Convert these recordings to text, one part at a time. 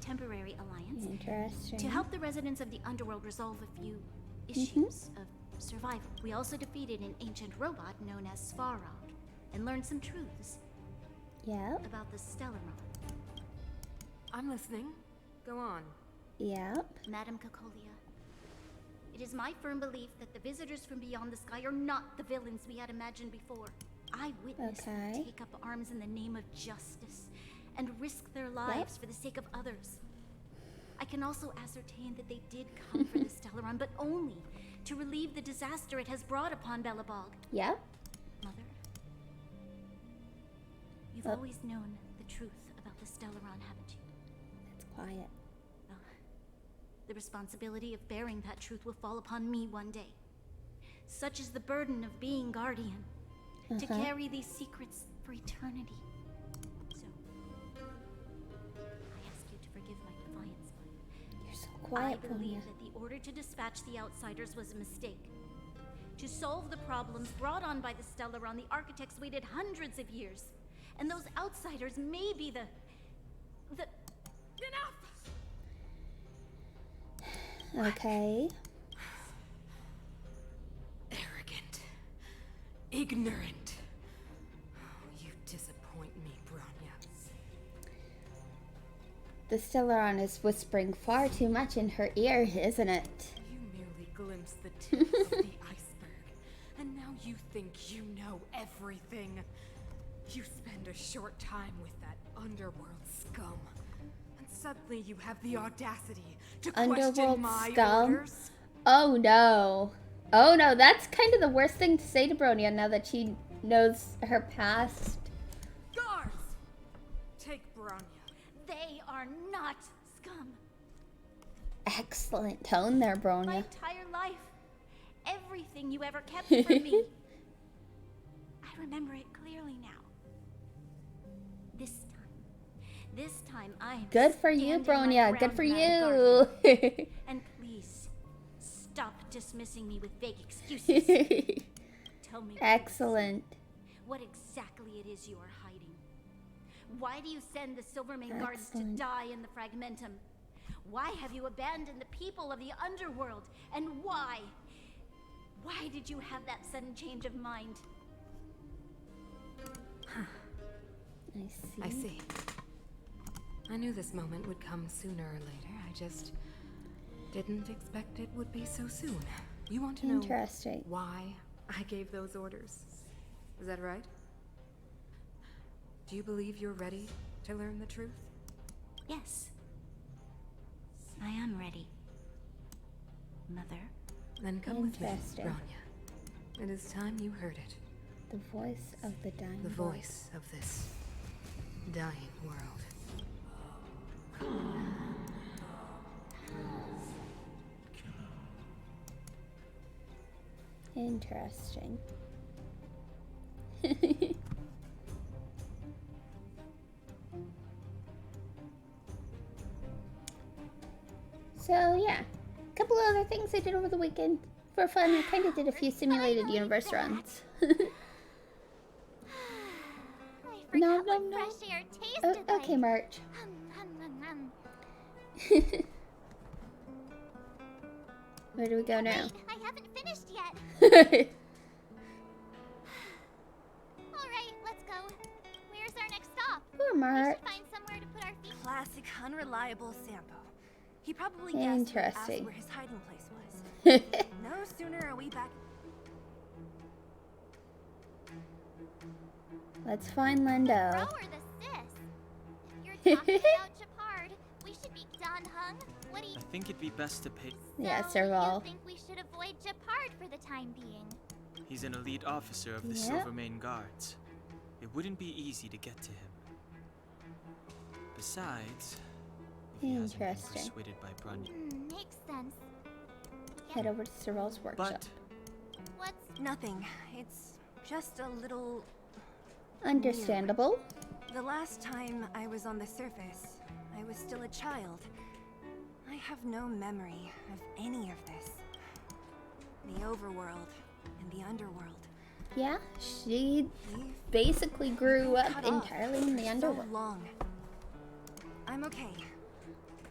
temporary alliance Interesting. to help the residents of the underworld resolve a few issues of survival. We also defeated an ancient robot known as Svarog and learned some truths Yep. about the Stellaron. I'm listening. Go on. Yep. Madam Cocolia, it is my firm belief that the visitors from beyond the sky are not the villains we had imagined before. I witnessed them Okay. take up arms in the name of justice and risk their lives for the sake of others. I can also ascertain that they did come for the Stellaron, but only to relieve the disaster it has brought upon Belobog. Yep. Mother, you've Oh. always known the truth about the Stellaron, haven't you? It's quiet. Well, the responsibility of bearing that truth will fall upon me one day. Such is the burden of being guardian, to carry these secrets for eternity. So, I ask you to forgive my defiance, but You're so I quiet, believe Bronya. that the order to dispatch the outsiders was a mistake. To solve the problems brought on by the Stellaron, the architects waited hundreds of years. And those outsiders may be the... Enough! Okay. Arrogant. Ignorant. Oh, you disappoint me, Bronya. The Stellaron is whispering far too much in her ear, isn't it? You merely glimpsed the tip of the iceberg, and now you think you know everything. You spend a short time with that underworld scum, and suddenly you have the audacity to Underworld question my scum? orders? Oh no. Oh no, that's kind of the worst thing to say to Bronya now that she knows her past. Guards! Take Bronya. They are not scum. Excellent tone there, My Bronya. entire life, everything you ever kept from me. I remember it clearly now. This time I'm Good for you, standing my Bronya. Good ground, for Madam you. Guardian. And please, stop dismissing me with vague excuses. Tell me, please, Excellent. what exactly it is you are hiding. Why do you send the Silvermane guards to Excellent. die in the Fragmentum? Why have you abandoned the people of the underworld? And why? Why did you have that sudden change of mind? I see. I see. I knew this moment would come sooner or later. I just didn't expect it would be so soon. You want to know Interesting. why I gave those orders? Is that right? Do you believe you're ready to learn the truth? Yes. I am ready. Mother. Then come with me, Interesting. Bronya. It is time you heard it. The voice of the dying The world. voice of this dying world. Interesting. So yeah, a couple other things I did over the weekend for fun. I kind of did a few simulated universe runs. I forgot No, what no, no. fresh air tasted like. Okay, March. Hum, hum, hum, hum. Where do we go now? Wait, I haven't finished yet. All right, let's go. Where's our next stop? Poor We March. should find somewhere to put our feet. Classic unreliable Sampo. He probably guessed when asked Interesting. where his hiding place was. No sooner are we back. Let's find Lindo. Bro or the sis? If you're talking about Japard, we should be done hung. What do you I think it'd be best to pay. Yeah, So Serval. you think we should avoid Japard for the time being? He's an elite officer of the Yeah. Silvermane Guards. It wouldn't be easy to get to him. Besides, if he hasn't been Interesting. persuaded by Bronya. Makes sense. Head over to Serval's workshop. But What's Nothing. It's just a little. Understandable. The last time I was on the surface, I was still a child. I have no memory of any of this. The overworld and the underworld. Yeah, she We've basically grew been up cut off entirely in the for underworld. So long. I'm okay.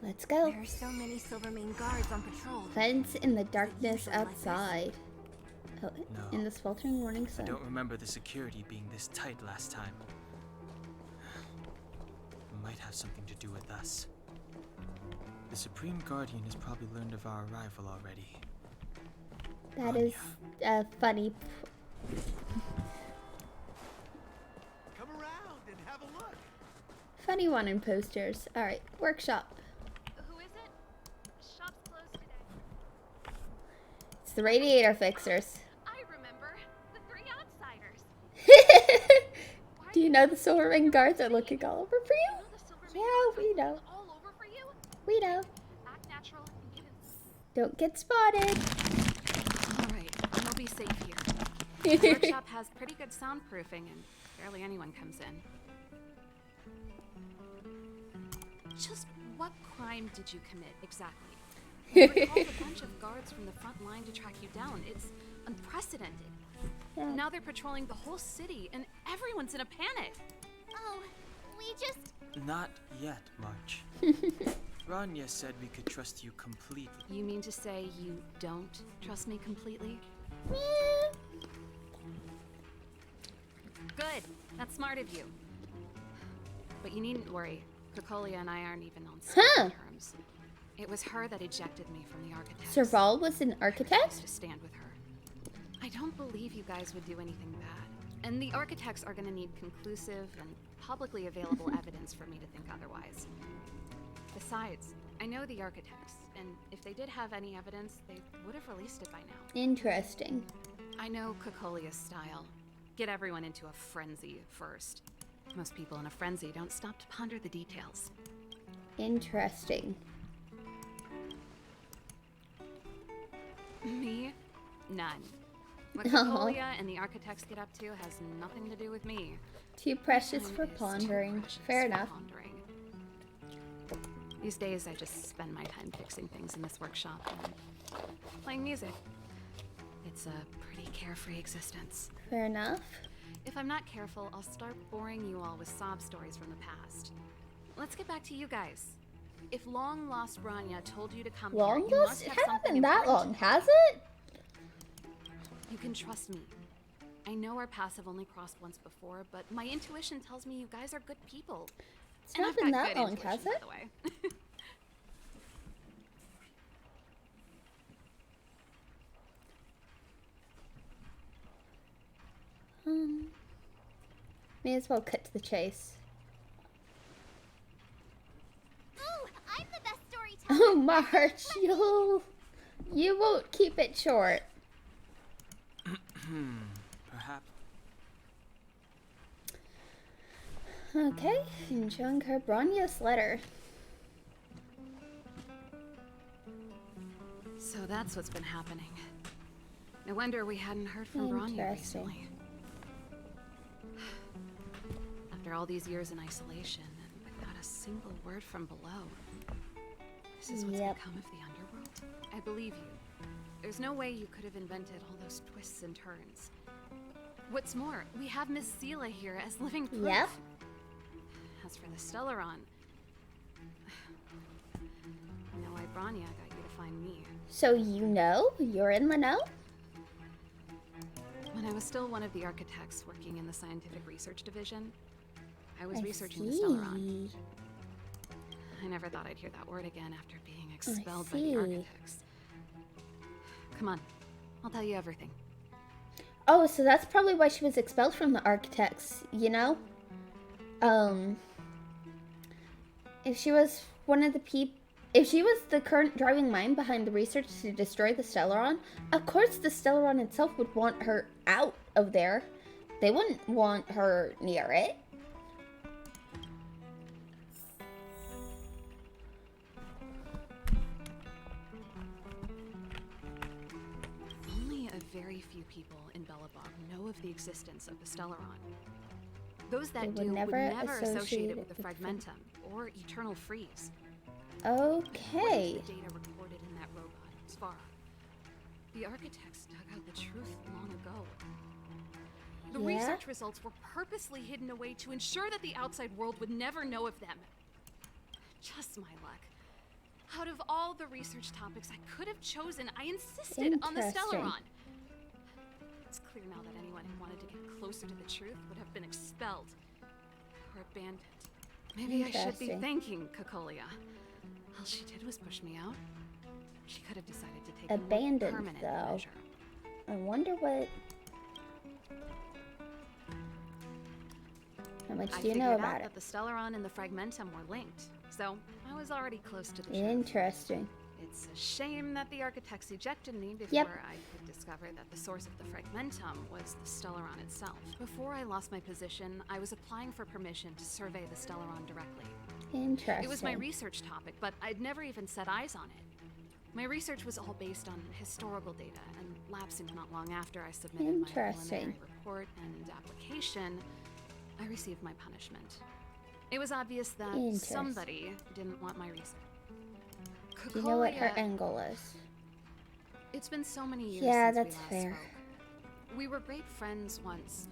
Let's go. There are so many Silvermane guards on patrol. Fence in the darkness usually like this? outside. Oh, No. in the sweltering morning I sun. don't remember the security being this tight last time. It might have something to do with us. The Supreme Guardian has probably learned of our arrival already. That is funny. Come around and have a look. Funny one in posters. Alright, workshop. Who is it? Shop's closed today. It's the radiator fixers. I remember. The three outsiders. Do you know the Silver Ring guards are looking all over for You you? know the Silvermane Yeah, guards we are know. all over for you? We know. Act natural and give it. Don't get spotted. Alright, you'll be safe here. The workshop has pretty good soundproofing and barely anyone comes in. Just what crime did you commit, exactly? You recalled a bunch of guards from the front line to track you down. It's unprecedented. Yeah. Now they're patrolling the whole city and everyone's in a panic. Oh, we just. Not yet, March. Rania said we could trust you completely. You mean to say you don't trust me completely? Good. That's smart of you. But you needn't worry. Kokolia and I aren't even on speaking terms. It was her that ejected me from the architects. Serval was an I architect? refuse to stand with her. I don't believe you guys would do anything bad. And the architects are going to need conclusive and publicly available evidence for me to think otherwise. Besides, I know the architects, and if they did have any evidence, they would have released it by now. Interesting. I know Kokolia's style. Get everyone into a frenzy first. Most people in a frenzy don't stop to ponder the details. Interesting. Me? None. What Kokolia and the architects get up to has nothing to do with me. Too precious Time for is too pondering. precious Fair for enough. pondering. These days I just spend my time fixing things in this workshop and playing music. It's a pretty carefree existence. Fair enough. If I'm not careful, I'll start boring you all with sob stories from the past. Let's get back to you guys. If long-lost Rania told you to come Long here, you lost? must It have hasn't something been that important long, to has tell. it? You can trust me. I know our paths have only crossed once before, but my intuition tells me you guys are good people. It's And not I've been got that good long, intuition, has by it? the way. May as well cut to the chase. Ooh, I'm the best storyteller. Oh, March, you won't keep it short. Perhaps. Okay, and showing her Bronia's letter. So that's what's been happening. No wonder we hadn't heard from Branya Interesting. recently. After all these years in isolation, and without a single word from below. This is what's Yep. become of the underworld? I believe you. There's no way you could have invented all those twists and turns. What's more, we have Miss Sela here as living proof. Yep. As for the Stellaron, I know why Branya got you to find me. So you know? You're in the know? When I was still one of the architects working in the scientific research division, I was I researching the see. Stellaron. I never thought I'd hear that word again after being expelled by see. the architects. Come on, I'll tell you everything. Oh, so that's probably why she was expelled from the architects, you know? If she was one of the if she was the current driving mind behind the research to destroy the Stellaron, of course the Stellaron itself would want her out of there. They wouldn't want her near it. Only a very few people in Belobog know of the existence of the Stellaron. Those that They would do never would never associate associate it with the it with Fragmentum or Eternal Freeze. Okay. The data recorded in that robot is far. The architects dug out the truth long ago. The Yeah? research results were purposely hidden away to ensure that the outside world would never know of them. Just my luck. Out of all the research topics I could have chosen, I insisted on the Interesting. Stellaron. It's clear now that anyone who wanted to get closer to the truth would have been expelled or abandoned. Maybe I should be Interesting. thanking Cocolia. All she did was push me out. She could have decided to take a more Abandoned, permanent though. measure. I wonder what. How much I do you figured know out about it? that the Stellaron and the Fragmentum were linked, so I was already close to the truth. Interesting. It's a shame that the architects ejected me before Yep. I could discover that the source of the Fragmentum was the Stellaron itself. Before I lost my position, I was applying for permission to survey the Stellaron directly. Interesting. It was my research topic, but I'd never even set eyes on it. My research was all based on historical data, and lapsing not long after I submitted my Interesting. preliminary report and application, I received my punishment. It was obvious that Interesting. somebody didn't want my research. Do you know what her Cocolia- angle is? It's been so many years Yeah, since that's we last fair. spoke. We were great friends once.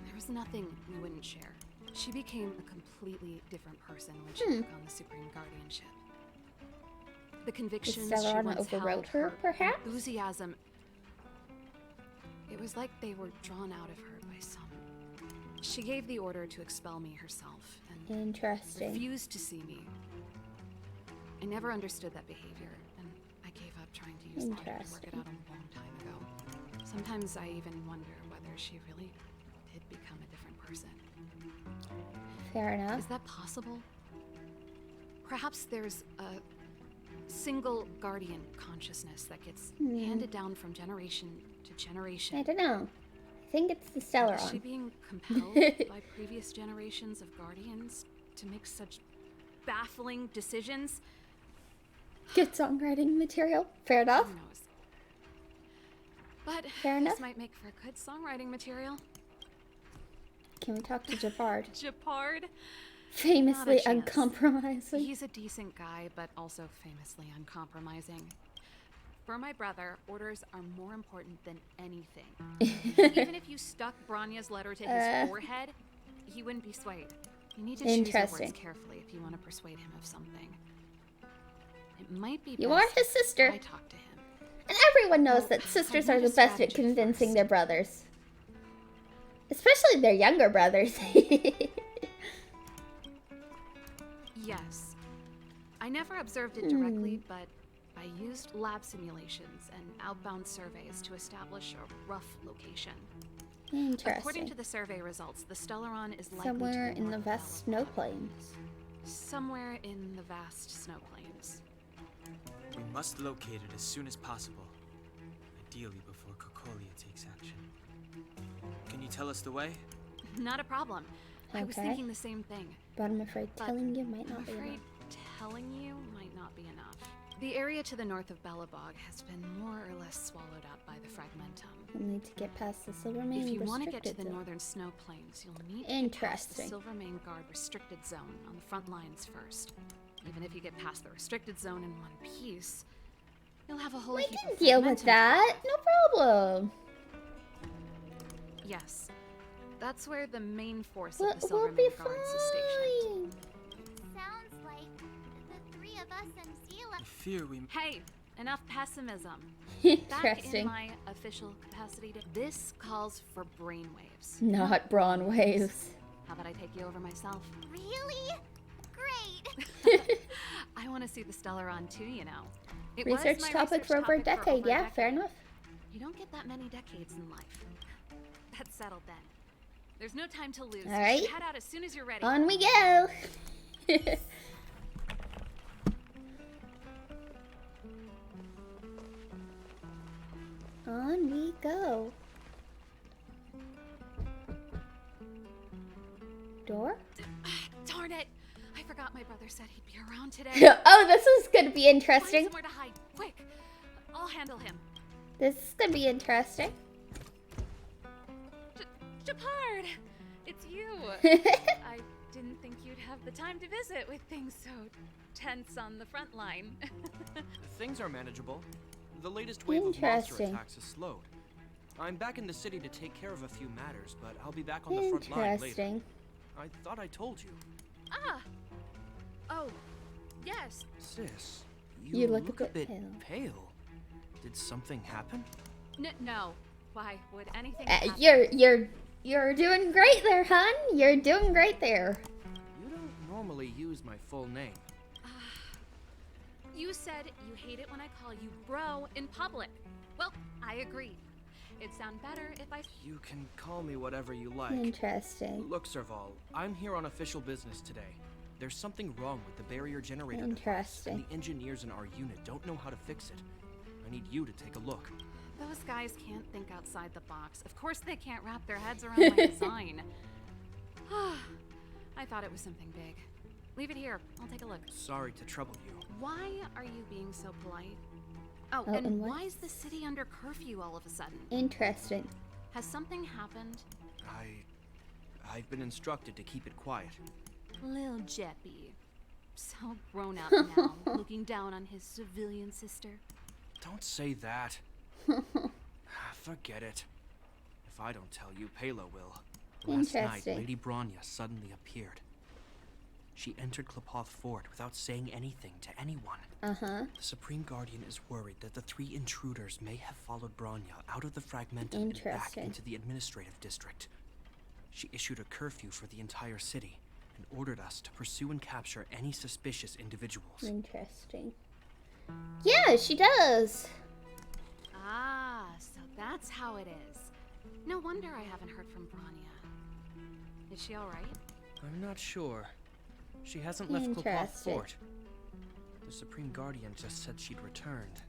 There was nothing we wouldn't share. She became a completely different person when she took on the Supreme Guardianship. The convictions she Stellaron once held, overrode her, perhaps? enthusiasm. It was like they were drawn out of her by some. She gave the order to expel me herself and Interesting. refused to see me. I never understood that behavior, and I gave up trying to use logic to work it Interesting. out a long time ago. Sometimes I even wonder whether she really did become a different person. Fair enough. Is that possible? Perhaps there's a single guardian consciousness that gets handed down from generation to generation. I don't know. I think it's the Is she Stellaron. being compelled by previous generations of guardians to make such baffling decisions? Good songwriting material. Fair enough. Who knows? But Fair enough. this might make for good songwriting material. Can we talk to Japard? Japard? Famously chance. uncompromising. He's a decent guy, but also famously uncompromising. For my brother, orders are more important than anything. Even if you stuck Branya's letter to his forehead, he wouldn't be swayed. You need to choose your words Interesting. carefully if you want to persuade him of something. It might be You best are his sister. if I talk to him. And everyone knows Well, that sisters I are need the a best at strategy convincing first. their brothers. Especially their younger brothers. Yes. I never observed it directly, but I used lab simulations and outbound surveys to establish a rough location. According Interesting. to the survey results, the Stellaron is likely Somewhere to be in the north of vast snow Belobog. plains. Somewhere in the vast snow plains. We must locate it as soon as possible. Ideally before Cocolia takes action. Can you tell us the way? Not a problem. I was Okay. thinking the same thing. But I'm afraid But telling you might I'm not be afraid enough. telling you might not be enough. The area to the north of Belobog has been more or less swallowed up by the Fragmentum. You'll need to get past the Silvermane If you want to get to restricted the zone. northern snow plains, you'll need to get past the Interesting. Silvermane Guard restricted zone on the front lines first. Even if you get past the restricted zone in one piece, you'll have a whole We heap can of deal with Fragmentum to that. deal No problem. with. Yes. That's where the main force We'll, of the we'll be Silvermane Guards is stationed. fine. Sounds like the three of us and Zila. I fear we... Hey, enough pessimism. Back in Interesting. my official capacity, this calls for brainwaves. Not brawn waves. How about I take you over myself? Really? Great. I want to see the Stellaron too, you know. It was Research my topic research for over a topic for decade. over a Yeah, fair decade. enough. You don't get that many decades in life. That's settled then. There's no time to lose. All right. Head out as soon as you're ready. On we go. On we go. Door? Darn it! I forgot my brother said he'd be around today. Oh, this is gonna be Find interesting. somewhere to hide, quick! I'll handle him. This is gonna be interesting. Japard! It's you! I didn't think you'd have the time to visit with things so tense on the front line. Things are manageable. The latest wave of monster Interesting. attacks has slowed. I'm back in the city to take care of a few matters, but I'll be back on the front line later. Interesting. I thought I told you. Ah! Oh, Yes. Sis, You you look a a bit bit pale. Did something happen? No. Why would anything happen? You're doing great there, hun. You're doing great there. You don't normally use my full name. You said you hate it when I call you bro in public. Well, I agree. It'd sound better if I... You can call me whatever you like. Interesting. Look, Serval, I'm here on official business today. There's something wrong with the barrier generator device, Interesting. and the engineers in our unit don't know how to fix it. I need you to take a look. Those guys can't think outside the box. Of course they can't wrap their heads around my design. I thought it was something big. Leave it here. I'll take a look. Sorry to trouble you. Why are you being so polite? Oh, Oh, and and what? why is the city under curfew all of a sudden? Interesting. Has something happened? I've been instructed to keep it quiet. Lil Jeppy. So grown up now, looking down on his civilian sister. Don't say that. Forget it. If I don't tell you, Palo will. Last night, Interesting. Lady Bronya suddenly appeared. She entered Klapoth Fort without saying anything to anyone. Uh-huh. The Supreme Guardian is worried that the 3 intruders may have followed Bronya out of the Fragmentum and back Interesting. into the administrative district. She issued a curfew for the entire city and ordered us to pursue and capture any suspicious individuals. Interesting. Yeah, she does. Ah, so that's how it is. No wonder I haven't heard from Bronya. Is she alright? I'm not sure. She hasn't left Klapoth Interesting. Fort. The Supreme Guardian just said she'd returned.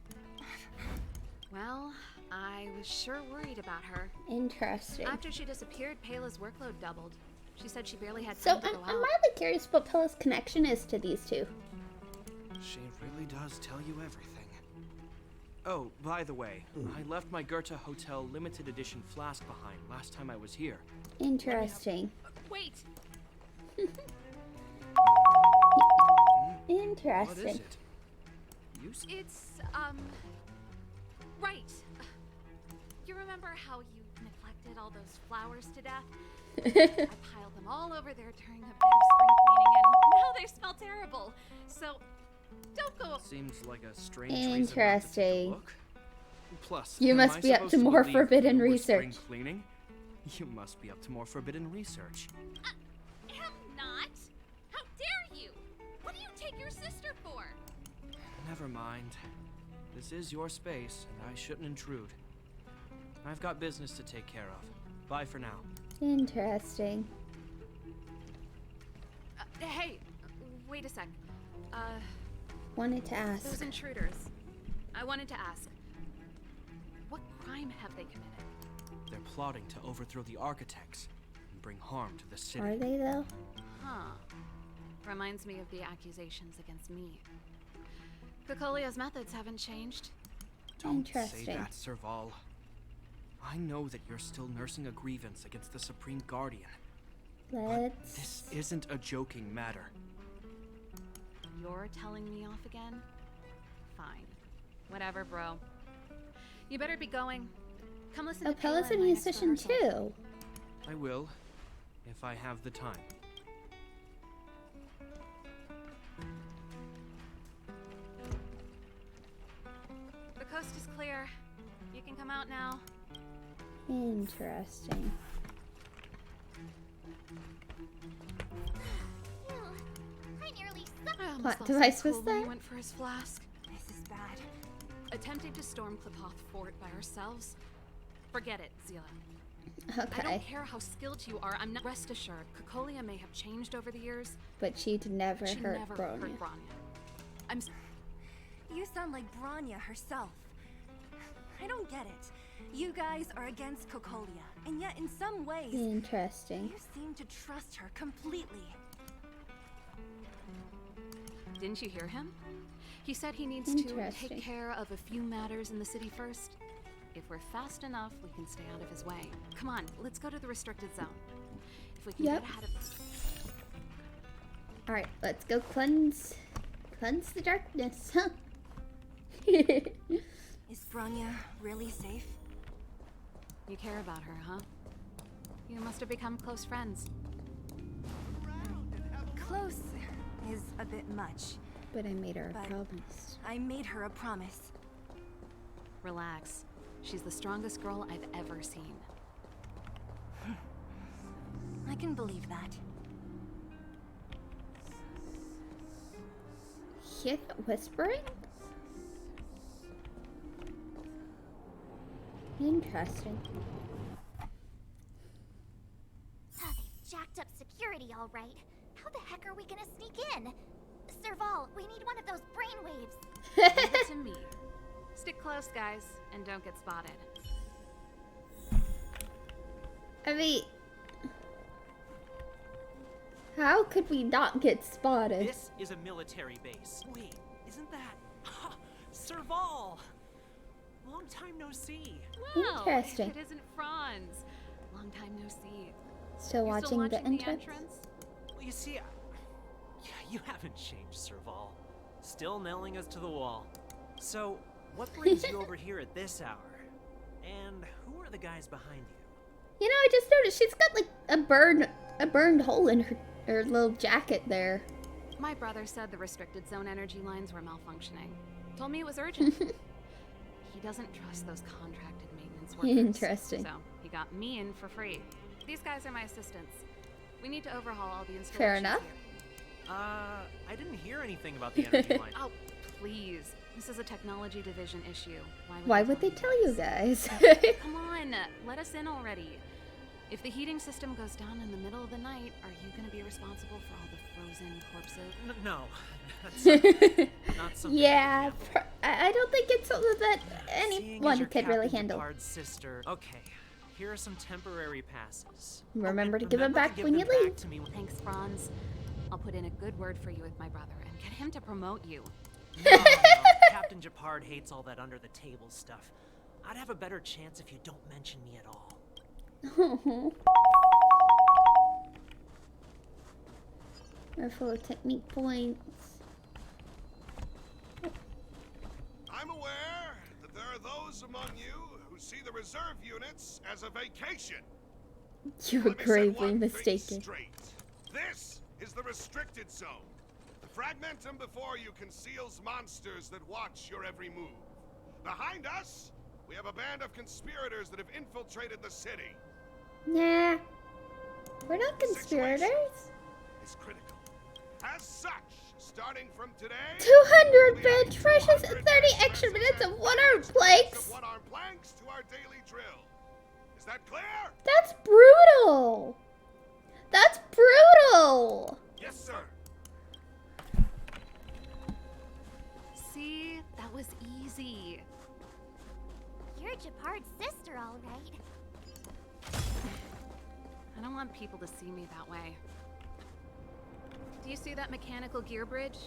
Well, I was sure worried about her. Interesting. After she disappeared, Payla's workload doubled. She said she barely had So time to I'm go out. really curious what Pella's connection is to these two. She really does tell you everything. Oh, by the way, I left my Goethe Hotel limited edition flask behind last time I was here. Interesting. Wait! What Interesting. is it? You It's, right. You remember how you neglected all those flowers to death? I piled them all over there during a bit of spring cleaning, and now they smell terrible. So, don't go. seems like a strange reason not to take a Interesting. look. Plus, You am must I be up supposed to more believe forbidden you were spring research. Cleaning? You must be up to more forbidden research. Am not. How dare you? What do you take your sister for? Never mind. This is your space, and I shouldn't intrude. I've got business to take care of. Bye for now. Interesting. Hey, wait a sec. Wanted to ask. Those intruders. I wanted to ask. What crime have they committed? They're plotting to overthrow the architects and bring harm to the city. Are they though? Huh. Reminds me of the accusations against me. Kokolia's methods haven't changed. Don't say Interesting. that, Serval. I know that you're still nursing a grievance against the Supreme Guardian. But this Let's. isn't a joking matter. You're telling me off again? Fine. Whatever, bro. You better be going. Come listen Oh, to Payla Pella's a in my next musician rehearsal. too. I will, if I have the time. The coast is clear. You can come out now. Interesting. Phew. I nearly sucked. I almost What lost device my was cool when he that? went for his flask. This is bad. Attempting to storm Klapoth Fort by ourselves? Forget it, Zila. I Okay. don't care how skilled you are. I'm not. Rest assured, Kokolia may have changed over the years. But she'd never She hurt never Bronya. hurt Bronya. I'm. You sound like Bronya herself. I don't get it. You guys are against Kokolia, and yet in some ways, Interesting. you seem to trust her completely. Didn't you hear him? He said he needs to Interesting. take care of a few matters in the city first. If we're fast enough, we can stay out of his way. Come on, let's go to the restricted zone. If we can Yep. get ahead of All right, let's go cleanse the darkness. Huh? Is Bronya really safe? You care about her, huh? You must have become close friends. Close is a bit much. But I made her a But- promise. I made her a promise. Relax. She's the strongest girl I've ever seen. I can believe that. Hear that whispering? Interesting. Ah, they've jacked up security, all right. How the heck are we gonna sneak in? Serval, we need one of those brainwaves. Leave it to me. Stick close, guys, and don't get spotted. I mean, how could we not get spotted? This is a military base. Wait, isn't that Serval? Long time no see. Well, Interesting. if it isn't Franz. Long time no see. Still You watching still the watching entrance? Well, you see, you haven't changed, Serval. Still nailing us to the wall. So, what brings you over here at this hour? And who are the guys behind you? You know, I just noticed she's got like a burned hole in her little jacket there. My brother said the restricted zone energy lines were malfunctioning. Told me it was urgent. He doesn't trust those contracted maintenance workers. Interesting. So he got me in for free. These guys are my assistants. We need to overhaul all the installations. Fair enough. Here. I didn't hear anything about the energy line. Oh, please. This is a technology division issue. Why would they tell you guys? Come on, let us in already. If the heating system goes down in the middle of the night, are you going to be responsible for all the frozen corpses? No, that's not something. Yeah, I don't think it's something that Seeing as anyone you're could really Captain handle. Picard's sister. Okay, here are some temporary passes. Remember and to give them remember back to when them you back leave. to me when- Thanks, Franz. I'll put in a good word for you with my brother and get him to promote you. No, Captain Japard hates all that under the table stuff. I'd have a better chance if you don't mention me at all. We're full of technique points. I'm aware that there are those among you who see the reserve units as a vacation. You were Let me set gravely one thing mistaken. straight. This is the restricted zone. The fragmentum before you conceals monsters that watch your every move. Behind us, we have a band of conspirators that have infiltrated the city. Nah, we're not conspirators. It's critical. As such, starting from today, 200 bench pressures and 30 extra minutes of one-arm planks. One-arm planks to our daily drill. Is that clear? That's brutal. That's brutal. Yes, sir. See, that was easy. You're Japard's sister, all right. I don't want people to see me that way. Do you see that mechanical gear bridge?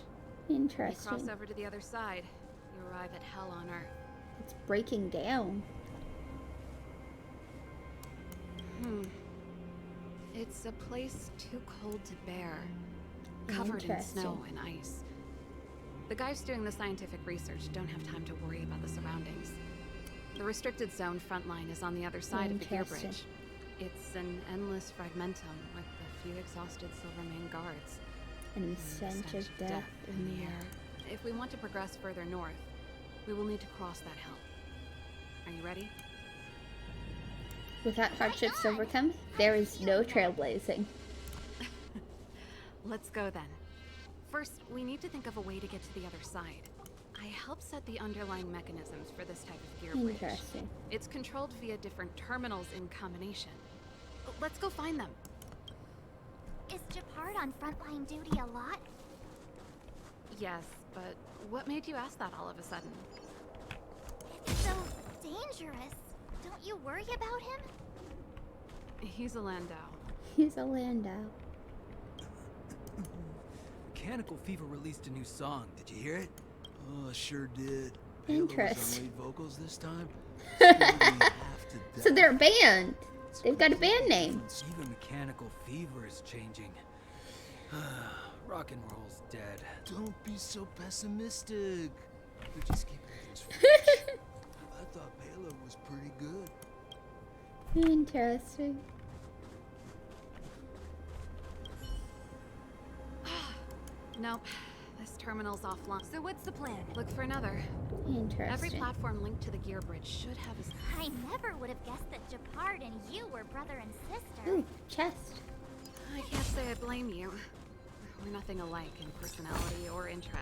When you cross Interesting. over to the other side, you arrive at hell on Earth. It's breaking down. It's a place too cold to bear, covered in Interesting. snow and ice. The guys doing the scientific research don't have time to worry about the surroundings. The restricted zone front line is on the other side of the gear Interesting. bridge. It's an endless fragmentum with a few exhausted Silvermane guards. And the and stench of death in the air. If we want to progress further north, we will need to cross that hill. Are you ready? Without hardships overcome, there is no trailblazing. Let's go then. First, we need to think of a way to get to the other side. I helped set the underlying mechanisms for this type of gear bridge. Interesting. It's controlled via different terminals in combination. Let's go find them. Is Japard on frontline duty a lot? Yes, but what made you ask that all of a sudden? It's so dangerous. Don't you worry about him? He's a Landau. He's a Landau. Mechanical Fever released a new song. Did you hear it? Oh, sure did. Payload was Interesting. on lead vocals this time. Scared me half to death. So they're a band. They've got a band name. Even Mechanical Fever is changing. Rock and roll's dead. Don't be so pessimistic. They're just keeping things fresh. I thought Payload was pretty good. Interesting. Nope, This terminal's offline. So what's the plan? Look for another. Interesting. Every platform linked to the gear bridge should have a... I never would have guessed that Japard and you were brother and sister. Ooh, chest. I can't say I blame you. We're nothing alike in personality or interest.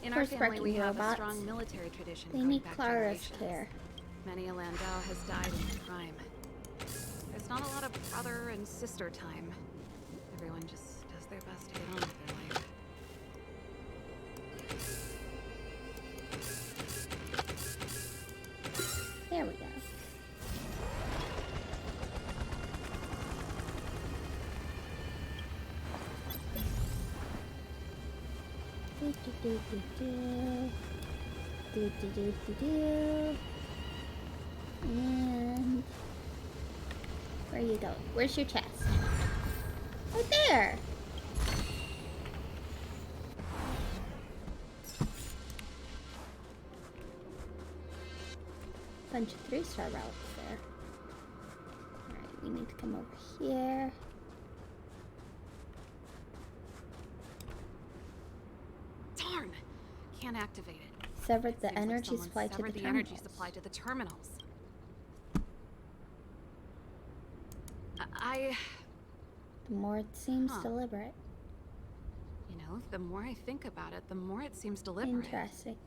In our Course family, wrecking we have robots. a strong military tradition They going need back Clara's generations. care. Many a Landau has died in their prime. There's not a lot of brother and sister time. Everyone just does their best to get on with their life. There we go. Do, do, do, do, do. Do, do, do, do, do. And where are you going? Where's your chest? Right there. Bunch of 3-star relics there. Alright, we need to come over here. Darn! Can't activate it. Severed the Seems like energy someone supply to the severed the terminals. energy supply to the terminals. The more it seems Huh. deliberate. You know, the more I think about it, the more it seems deliberate. Interesting.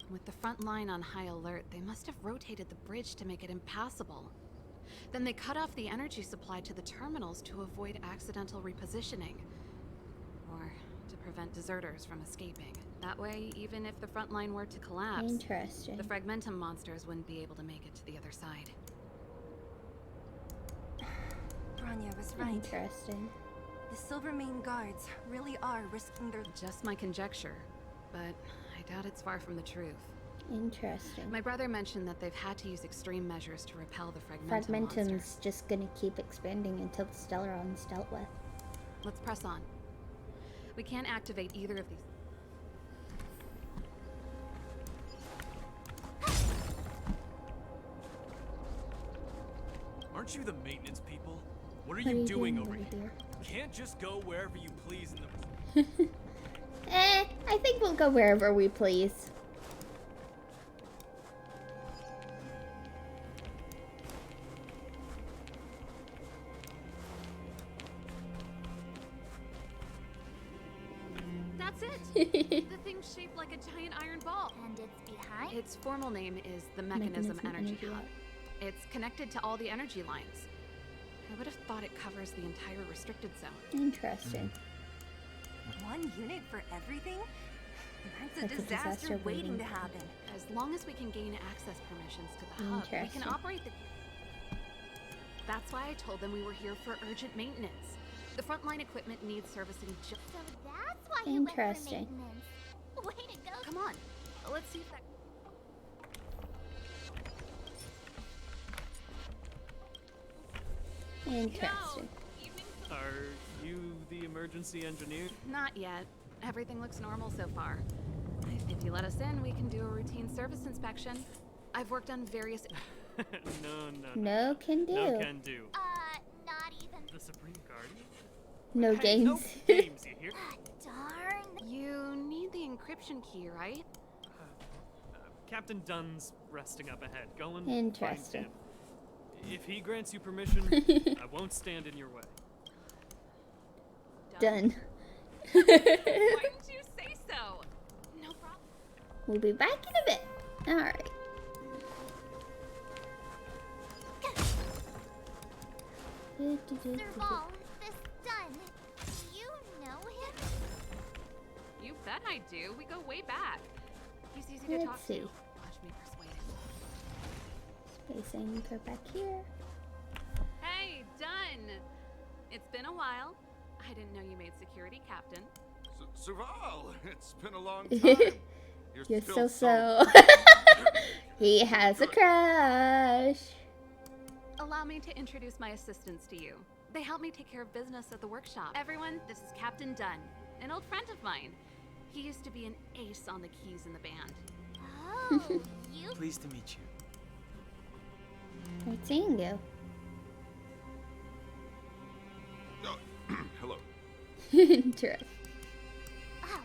With the front line on high alert, they must have rotated the bridge to make it impassable. Then they cut off the energy supply to the terminals to avoid accidental repositioning. Or to prevent deserters from escaping. That way, even if the front line were to collapse, Interesting. the Fragmentum monsters wouldn't be able to make it to the other side. Branya was right. Interesting. The Silvermane guards really are risking their... Just my conjecture, but I doubt it's far from the truth. Interesting. My brother mentioned that they've had to use extreme measures to repel the Fragmentum Fragmentum's monsters. just gonna keep expanding until the Stellaron's dealt with. Let's press on. We can't activate either of these. Aren't you the maintenance people? What are What you doing over here? here? Can't just go wherever you please in the... I think we'll go wherever we please. That's it! The thing's shaped like a giant iron ball. And it's behind? Its formal name is the Mechanism Mechanism Energy Energy Hub. Hub. It's connected to all the energy lines. I would have thought it covers the entire restricted zone. Interesting. One unit for everything? That's a That's a disaster disaster waiting waiting to to happen. As long as we can gain access permissions to the hub, we Interesting. can operate the... That's why I told them we were here for urgent maintenance. The frontline equipment needs servicing So that's why you went for Interesting. maintenance. Way to go. Come on, let's see if that... Interesting. Are you the emergency engineer? Not yet. Everything looks normal so far. If you let us in, we can do a routine service inspection. I've worked on various... No can do. No can do. Not even. The Supreme Guardian? No Hey, games. no games, you hear? Darn. You need the encryption key, right? Captain Dunn's resting up ahead. Go and Interesting. find him. If he grants you permission, I won't stand in your way. Done. Why didn't you say so? No problem. We'll be back in a bit. Alright. Serval, this done. Do you know him? You bet I do. We go way back. He's easy to Let's talk see. to. Watch me persuade him. Space anchor back here. Hey, done. It's been a while. I didn't know you made security, Captain. Serval, it's been a long time. You're still so. He has a crush. Allow me to introduce my assistants to you. They help me take care of business at the workshop. Everyone, this is Captain Dunn, an old friend of mine. He used to be an ace on the keys in the band. Oh, you. Pleased to meet you. Great seeing you. Oh, hello. Interesting. Oh,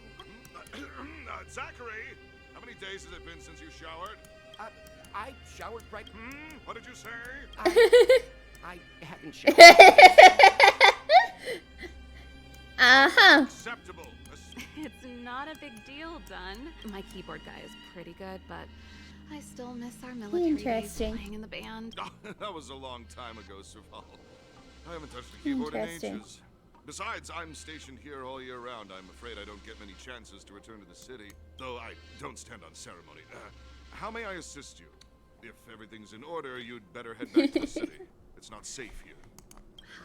Zachary, how many days has it been since you showered? I showered right. What did you say? I haven't showered. Uh-huh. Acceptable. It's not a big deal, Dunn. My keyboard guy is pretty good, but I still miss our military days Interesting. playing in the band. That was a long time ago, Serval. I haven't touched a keyboard in Interesting. ages. Besides, I'm stationed here all year round. I'm afraid I don't get many chances to return to the city, though I don't stand on ceremony. How may I assist you? If everything's in order, you'd better head back to the city. It's not safe here.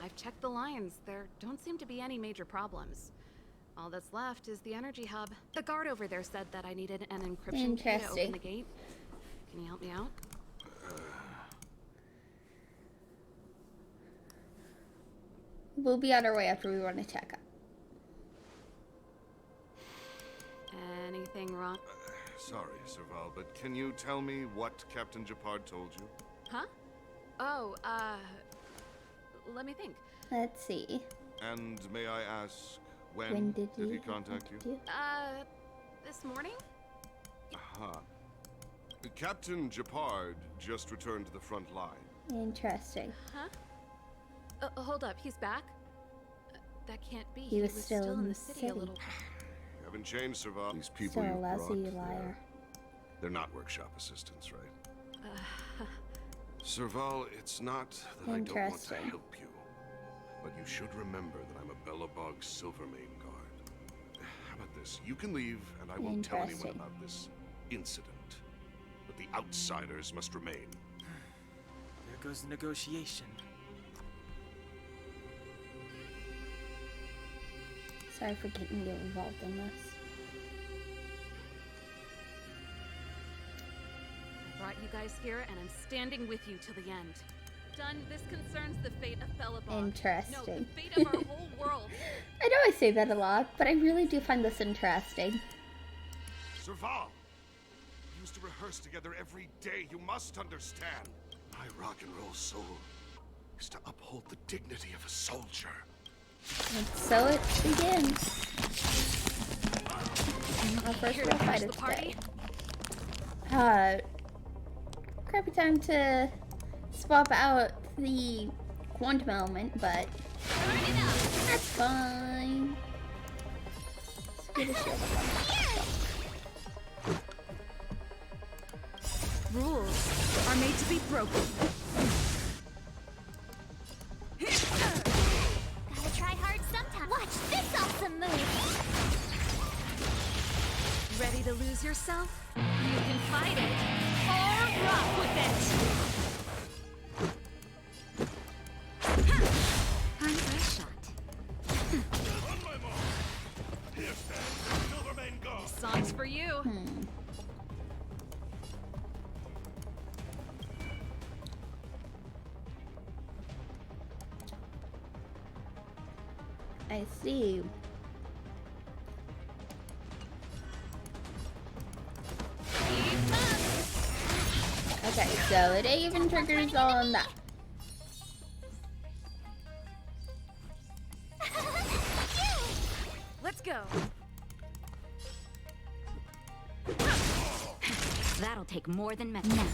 I've checked the lines. There don't seem to be any major problems. All that's left is the energy hub. The guard over there said that I needed an encryption key to open Interesting. the gate. Can you help me out? We'll be on our way after we run a checkup. Anything wrong? Sorry, Serval, but can you tell me what Captain Japard told you? Huh? Oh, let me think. Let's see. And may I ask, when, When did he he contact you? This morning? Aha. Captain Japard just returned to the front line. Interesting. Huh? Hold up, he's back? That can't be. He was still in the city a little. You haven't changed, Serval. These people Still you a lousy brought, liar. they're not workshop assistants, right? Serval, it's not that I don't want to Interesting. help you, but you should remember that I'm a Bellabog Silvermane guard. How about this? You can leave, and I won't tell anyone Interesting. about this incident. But the outsiders must remain. There goes the negotiation. Sorry for getting you involved in this. I brought you guys here, and I'm standing with you till the end. Done. This concerns the fate of Bellabog. No, the Interesting. fate of our whole world. I know I say that a lot, but I really do find this interesting. Serval! We used to rehearse together every day. You must understand. My rock and roll soul is to uphold the dignity of a soldier. And so it begins. Our first Here real to fight crash of the party? today. Crappy time to swap out the quantum element, but that's fine. Let's get a shield up. Rules are made to be broken. Gotta try hard sometime. Watch this awesome move. Ready to lose yourself? You can fight it or rock with it. Time for a shot. On my mark. Here stands Silvermane guard. Song's for you. I see. Okay, so it even triggers on that. Let's go. That'll take more than nap time.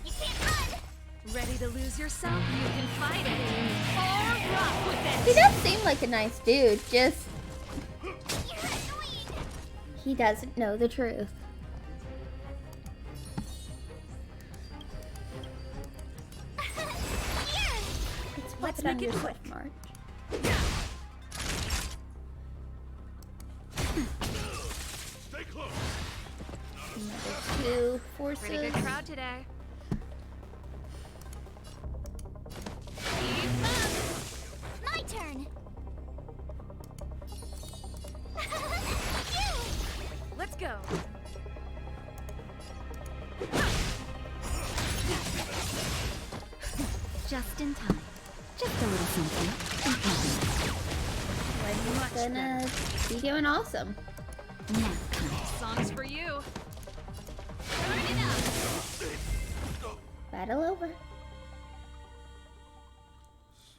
You can't run. Ready to lose yourself? You can fight it or rock with it. He does seem like a nice dude, just You're annoying. he doesn't know the truth. Here. Let's make it it on quick. your March. Stay close. Another two forces. Pretty good crowd today. My turn. Let's go. Just in time. Just a little something. We're gonna be doing awesome. Nap time. Song's for you. Battle over.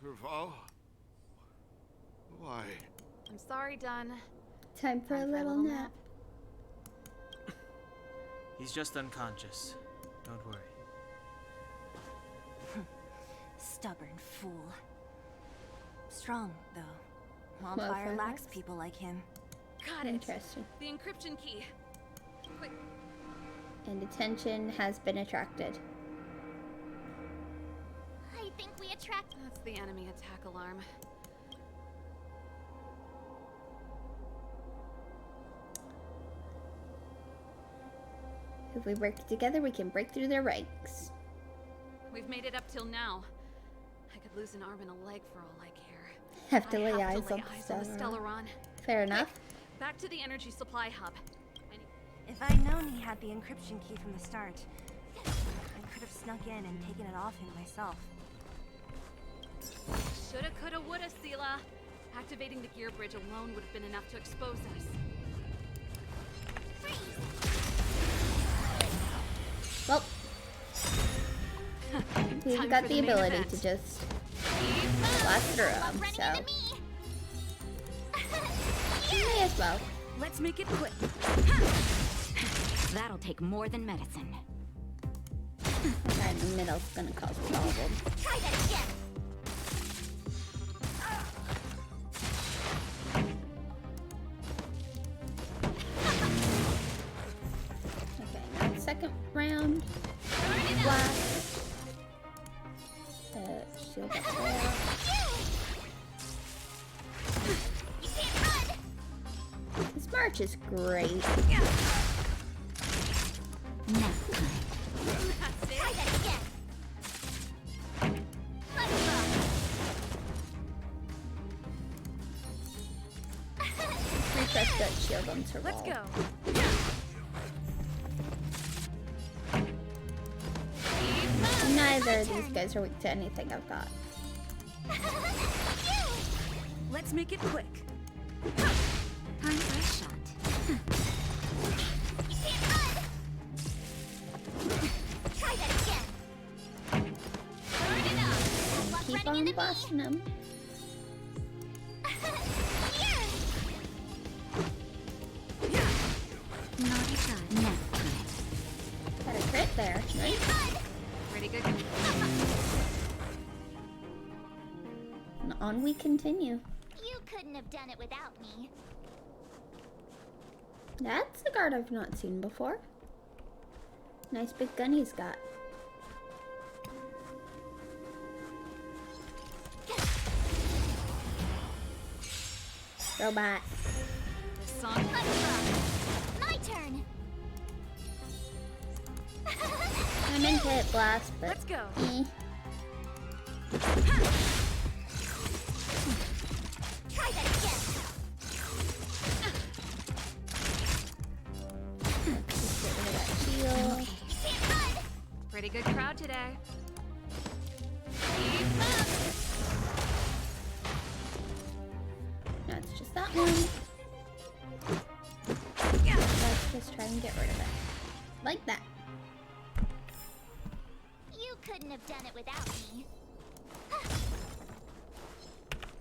Serval? Why? I'm sorry, Dunn. Time for a little nap. He's just unconscious. Don't worry. Stubborn fool. Strong, though. Well, Wildfire lacks perhaps. people like him. Got it. Interesting. The encryption key. Quick. And attention has been attracted. I think we attract. That's the enemy attack alarm. If we work together, we can break through their ranks. We've made it up till now. I could lose an arm and a leg for all I care. Have to lay I eyes have to lay on eyes the on the Stellaron. Stellaron. Fair enough. Back to the energy supply hub. If I'd known he had the encryption key from the start, I could have snuck in and taken it off him myself. Shoulda, coulda, woulda, Sela. Activating the gear bridge alone would have been enough to expose us. Well, we've Time got for the the main ability event. to just blast through them, Running so into me. may as well. Let's make it quick. That'll take more than medicine. The guy in the middle's gonna cause a problem. Try that again. Okay, now second round. Blast. Shield up there. You can't run. This march is great. Try that again. Let's go. Refresh that shield on Serval. Let's go. Neither of these guys are weak to anything I've got. Let's make it quick. Time for a shot. You can't run. Try that again. Burn it up. Keep Running on into blasting them. me. Here. Naughty shot. Now. Got a crit there. Nice. Pretty good. And on we continue. You couldn't have done it without me. That's a guard I've not seen before. Nice big gun he's got. Robot. Song. Let's go. My turn. I meant to hit blast, but Let's go. Try that again. Just get rid of that shield. You can't run. Pretty good crowd today. No, it's just that one. Let's just try and get rid of it. Like that. You couldn't have done it without me.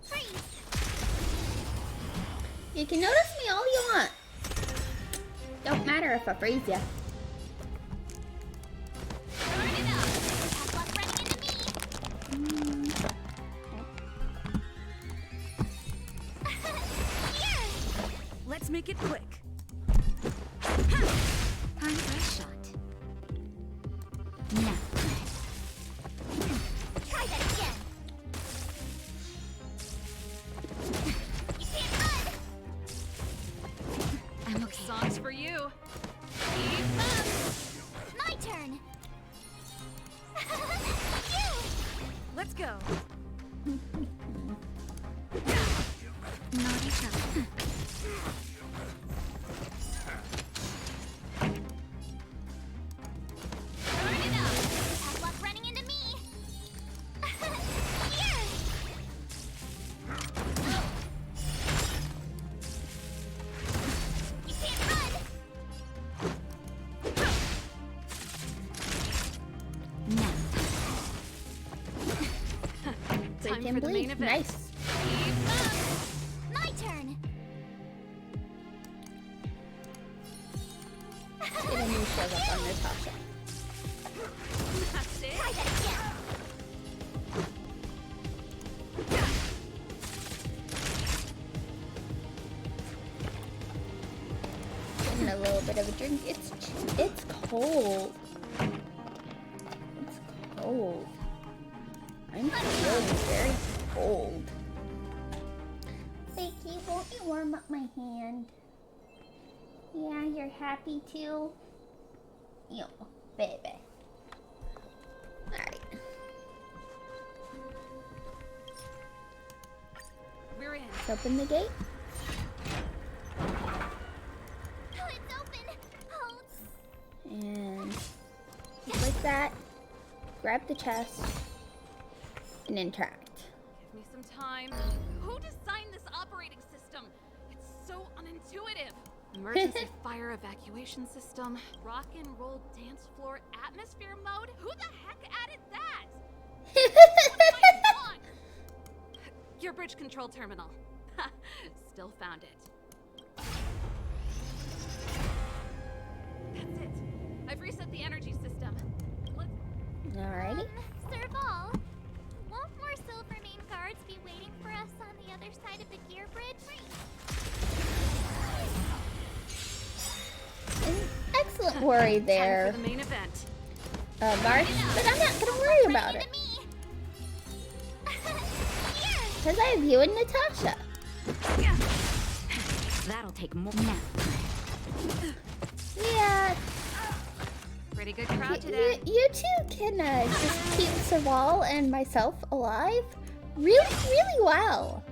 Freeze. You can notice me all you want. Don't matter if I freeze you. Burn it up. Have luck running into me. Here. Let's make it quick. Time for a shot. Now. Try that again. You can't run. I'm okay. Songs for you. My turn. Let's go. Naughty shot. Burn it up. Have luck running into me. Here. You can't run. Now. Break Time and for the main bleed. event. Nice. My turn. Get a new shove up on Natasha. That's it. Try that again. Getting a little bit of a drink. It's cold. It's cold. I'm feeling very cold. Vicky, won't you warm up my hand? Yeah, you're happy too? Yo, baby. Alright. We're in. Let's open the gate. Oh, it's open. Oh, And like that, grab the chest and interact. Give me some time. Who designed this operating system? It's so unintuitive. Emergency fire evacuation system, rock and roll dance floor atmosphere mode. Who the heck added that? What am I on? Your bridge control terminal. Still found it. That's it. I've reset the energy system. Let's... Alrighty. Serval, won't more Silvermane guards be waiting for us on the other side of the gear bridge? An excellent worry there, Time for the main event. Marsh, but I'm not gonna worry about it. Because I have you and Natasha. That'll take more now. Yeah, Pretty good crowd today. you two can just keep Serval and myself alive really, really well.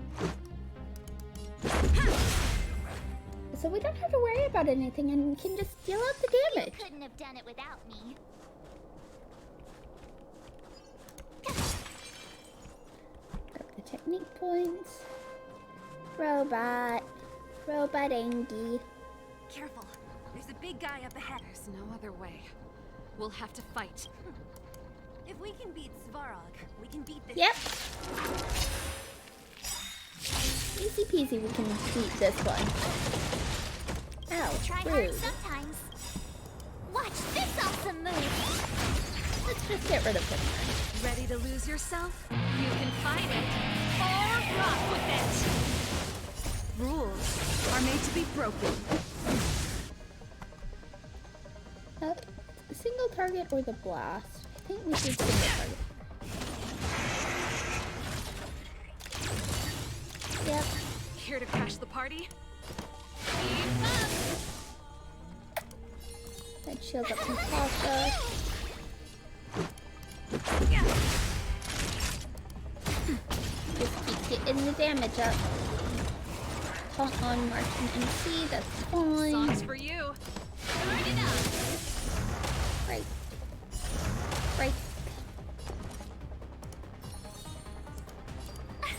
So we don't have to worry about anything and can just deal out the damage. You couldn't have done it without me. Grab the technique points. Robot Angie. Careful. There's a big guy up ahead. There's no other way. We'll have to fight. If we can beat Svarog, we can beat this. Yep. Easy peasy, we can beat this one. Ow, Try hard rude. sometimes. Watch this awesome move. Let's just get rid of him then. Ready to lose yourself? You can fight it or rock with it. Rules are made to be broken. Single target or the blast? I think we should single target. Yep. Here to crash the party? Keep up. That shields up Natasha. Just keep getting the damage up. Taunt on Martian MC, that's fine. Songs for you. Turn it up. Right. Right.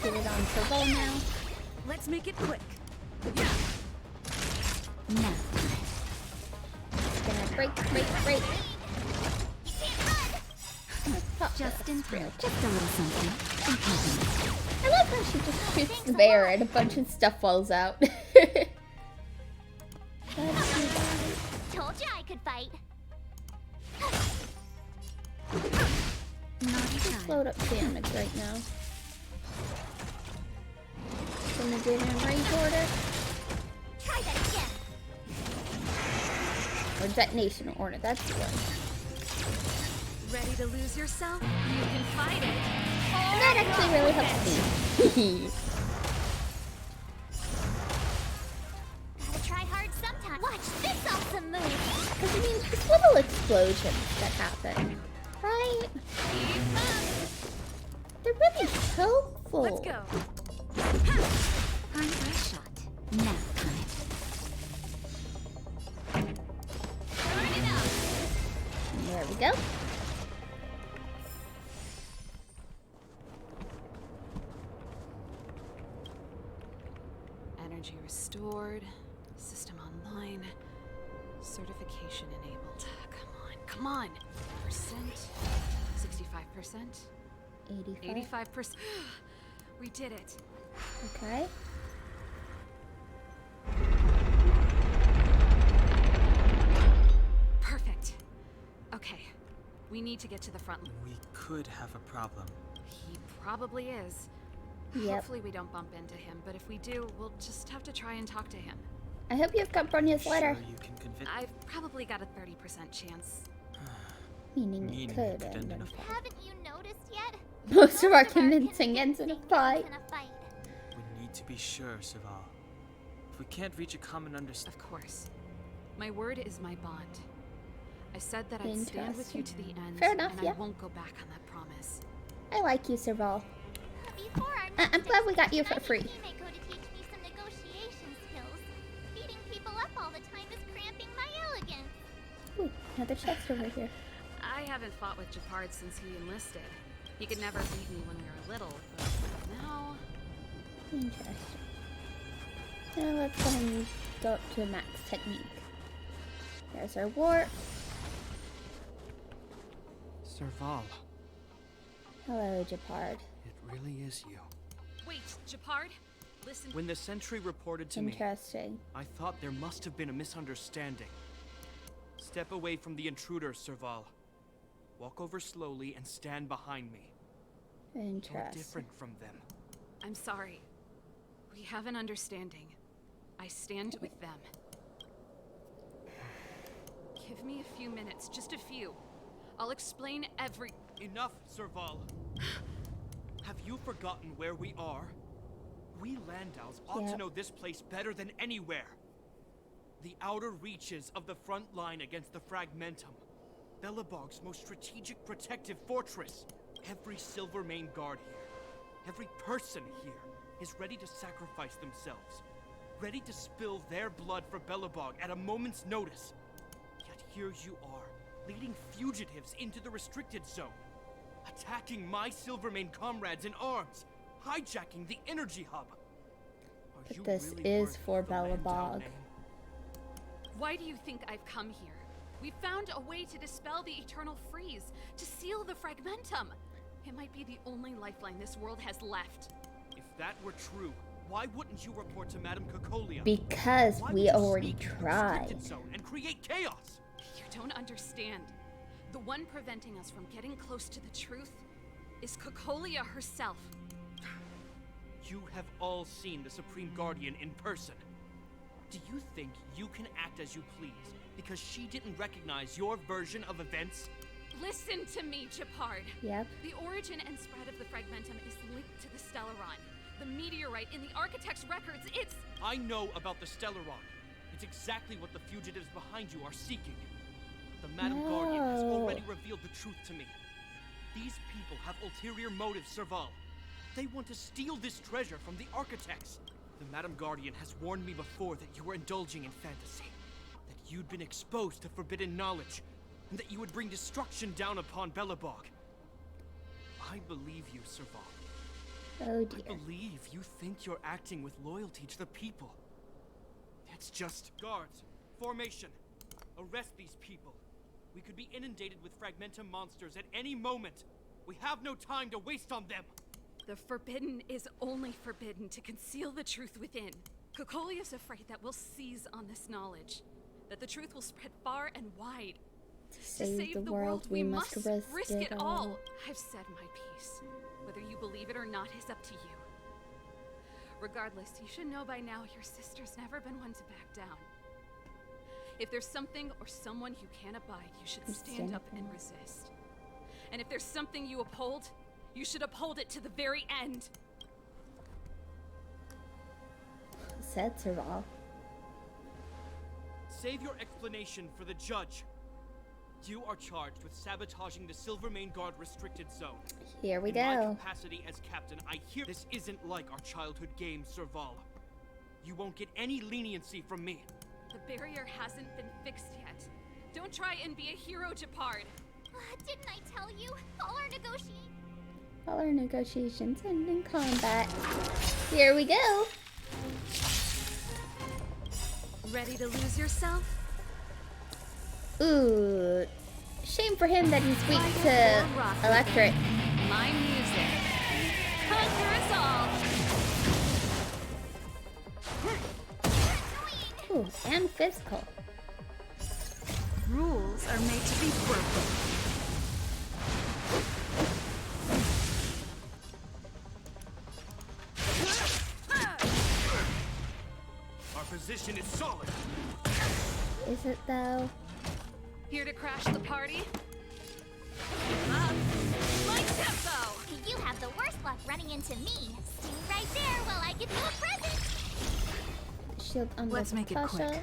Get it on Serval now. Let's make it quick. No. It's gonna break. You can't run. Just in time. Just a little something. I love how she just shoots the bear and a bunch of stuff falls out. Told you I could fight. Just load up damage right now. Gonna do it in range order. Try that again. Or detonation order, that's the one. Ready to lose yourself? You can fight it. And that actually really helps me. Gotta try hard sometime. Watch this awesome move. Because I mean, it's little explosions that happen, right? Keep up. They're really helpful. Let's go. Time for a shot. Now time. Turn it up. There we go. Energy restored. System online. Certification enabled. Come on. Percent. 65%. 85. 85%. We did it. Okay. We need to get to the front. We could have a problem. He probably is. Yep. Hopefully we don't bump into him, but if we do, we'll just have to try and talk to him. I hope you've got Bronya's letter. Sure you can convince. I've probably got a 30% chance. Meaning Meaning it it could could end end in in a a fight. Haven't you noticed yet? Most of our Most convincing ends in a fight. in a fight. We need to be sure, Serval. If we can't reach a common understanding. Of course. My word is my bond. I said that I'd stand with you to the end, Fair enough, and yeah. I won't go back on that promise. I like you, Serval. Before our I'm next glad we got you for exhibition, free. I need Himeko to teach me some negotiation skills. Beating people up all the time is cramping my elegance. Ooh, another chest over here. I haven't fought with Japard since he enlisted. He could never beat me when we were little, but now... Interesting. Now let's go ahead and go up to max technique. There's our warp. Serval, Hello, Japard. it really is you. Wait, Japard? Listen... When the sentry reported to me, Interesting. I thought there must have been a misunderstanding. Step away from the intruder, Serval. Walk over slowly and stand behind me. You're Interesting. different from them. I'm sorry. We have an understanding. I stand with them. Give me a few minutes, just a few. I'll explain every... Enough, Serval. Have you forgotten where we are? We Landaus ought to Yep. know this place better than anywhere. The outer reaches of the front line against the Fragmentum. Belobog's most strategic protective fortress. Every Silvermane guard here, every person here, is ready to sacrifice themselves. Ready to spill their blood for Belobog at a moment's notice. Yet here you are, leading fugitives into the restricted zone. Attacking my Silvermane comrades in arms. Hijacking the energy hub. Are But you this really is worth for the Landau Belobog. name? Why do you think I've come here? We found a way to dispel the eternal freeze, to seal the Fragmentum. It might be the only lifeline this world has left. If that were true, why wouldn't you report to Madame Cocolia? Because Why we would you already sneak into the tried. restricted zone and create chaos? You don't understand. The one preventing us from getting close to the truth is Cocolia herself. You have all seen the Supreme Guardian in person. Do you think you can act as you please because she didn't recognize your version of events? Listen to me, Japard. Yep. The origin and spread of the Fragmentum is linked to the Stellaron. The meteorite in the Architect's records, it's... I know about the Stellaron. It's exactly what the fugitives behind you are seeking. The Madam Guardian has No. already revealed the truth to me. These people have ulterior motives, Serval. They want to steal this treasure from the Architects. The Madam Guardian has warned me before that you were indulging in fantasy. That you'd been exposed to forbidden knowledge. And that you would bring destruction down upon Belobog. I believe you, Serval. Oh I dear. believe you think you're acting with loyalty to the people. It's just... Guards, formation. Arrest these people. We could be inundated with Fragmentum monsters at any moment. We have no time to waste on them. The forbidden is only forbidden to conceal the truth within. Cocolia's afraid that we'll seize on this knowledge. That the truth will spread far and wide. To save the world, we must risk it all. I've said my piece. Whether you believe it or not is up to you. Regardless, you should know by now your sister's never been one to back down. If there's something or someone you can't abide, you should stand up and resist. And if there's something you uphold, you should uphold it to the very end. Said Serval. Save your explanation for the judge. You are charged with sabotaging the Silvermane Guard restricted zone. Here we In my go. capacity as captain, I hear this isn't like our childhood game, Serval. You won't get any leniency from me. The barrier hasn't been fixed yet. Don't try and be a hero, Japard. Didn't I tell you? All our negotiations end in combat. Here we go. Ready to lose yourself? Ooh. Shame for him that he's weak to electric. My music. Conquer us all. Ooh, and physical. Rules are made to be broken. position is solid. Is it though? Here to crash the party? Up. My tempo! You have the worst luck running into me. Stay right there while I give you a present. Shield on Let's the make it Tasha.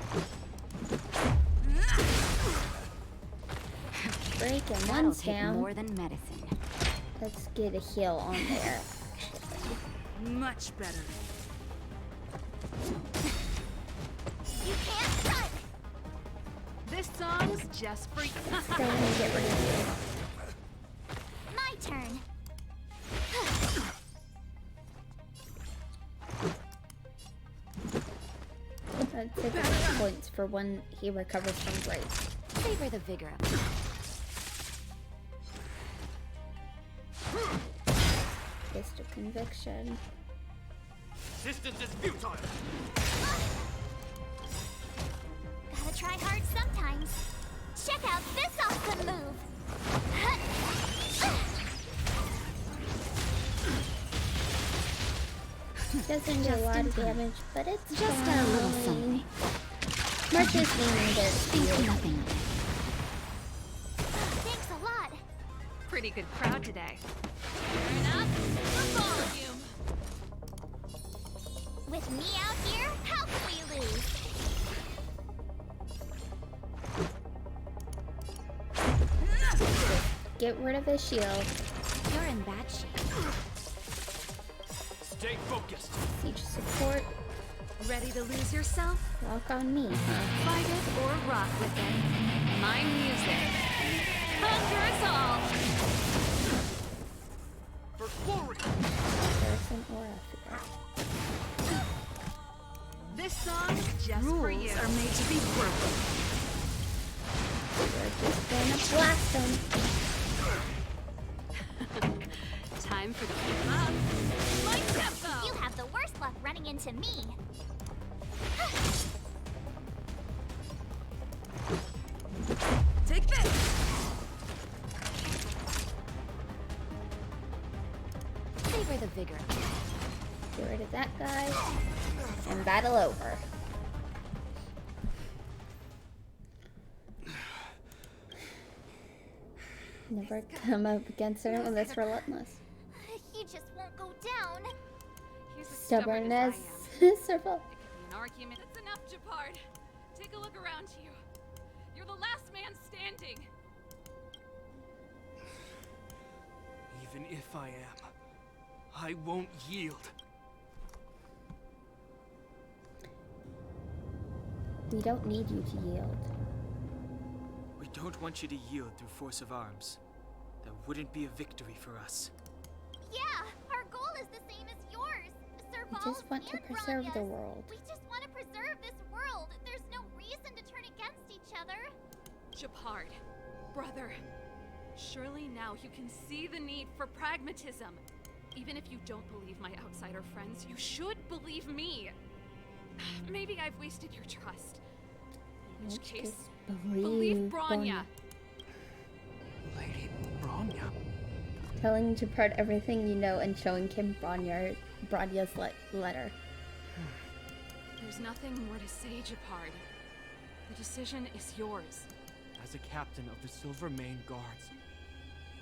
Break and That'll one's take down. more than medicine. Let's get a heal on there. Much better. You can't run. This song's just for you. Stay and get rid of My turn. you. I'd take the points for when he recovers from break. Savor the vigor of it. Fist of conviction. Resistance is futile. Gotta try hard sometimes. Check out this awesome move. Doesn't do a lot of damage, but it's Just a little fine. something. Mark is leaning there to Think you. nothing of it. Thanks a lot. Pretty good crowd today. Turn up the volume. With me out here, how can we lose? Get rid of his shield. You're in bad shape. Stay focused. Siege support. Ready to lose yourself? Walk on me, huh? Fight it or rock with it. My music. Conquer us all. For glory. Person or a fear. This song's just Rules for you. are made to be broken. We're just gonna blast him. Time for the keep up. My tempo. You have the worst luck running into me. Take this! Savor the vigor. Get rid of that guy. And battle over. Never come up against anyone that's relentless. He just won't go down. He's as Stubbornness. stubborn as Survival. I am. It could be an argument. That's enough, Japard. Take a look around you. You're the last man standing. Even if I am, I won't yield. We don't need you to yield. We don't want you to yield through force of arms. That wouldn't be a victory for us. Yeah, our goal is the same as yours. We just want to preserve the world. We just want to preserve this world. There's no reason to turn against each other. Japard, brother, surely now you can see the need for pragmatism. Even if you don't believe my outsider friends, you should believe me. Maybe I've wasted your trust. In which case, believe Bronya. Lady Bronya. Telling Japard everything you know and showing him Bronya's letter. There's nothing more to say, Japard. The decision is yours. As a captain of the Silver Mane Guards,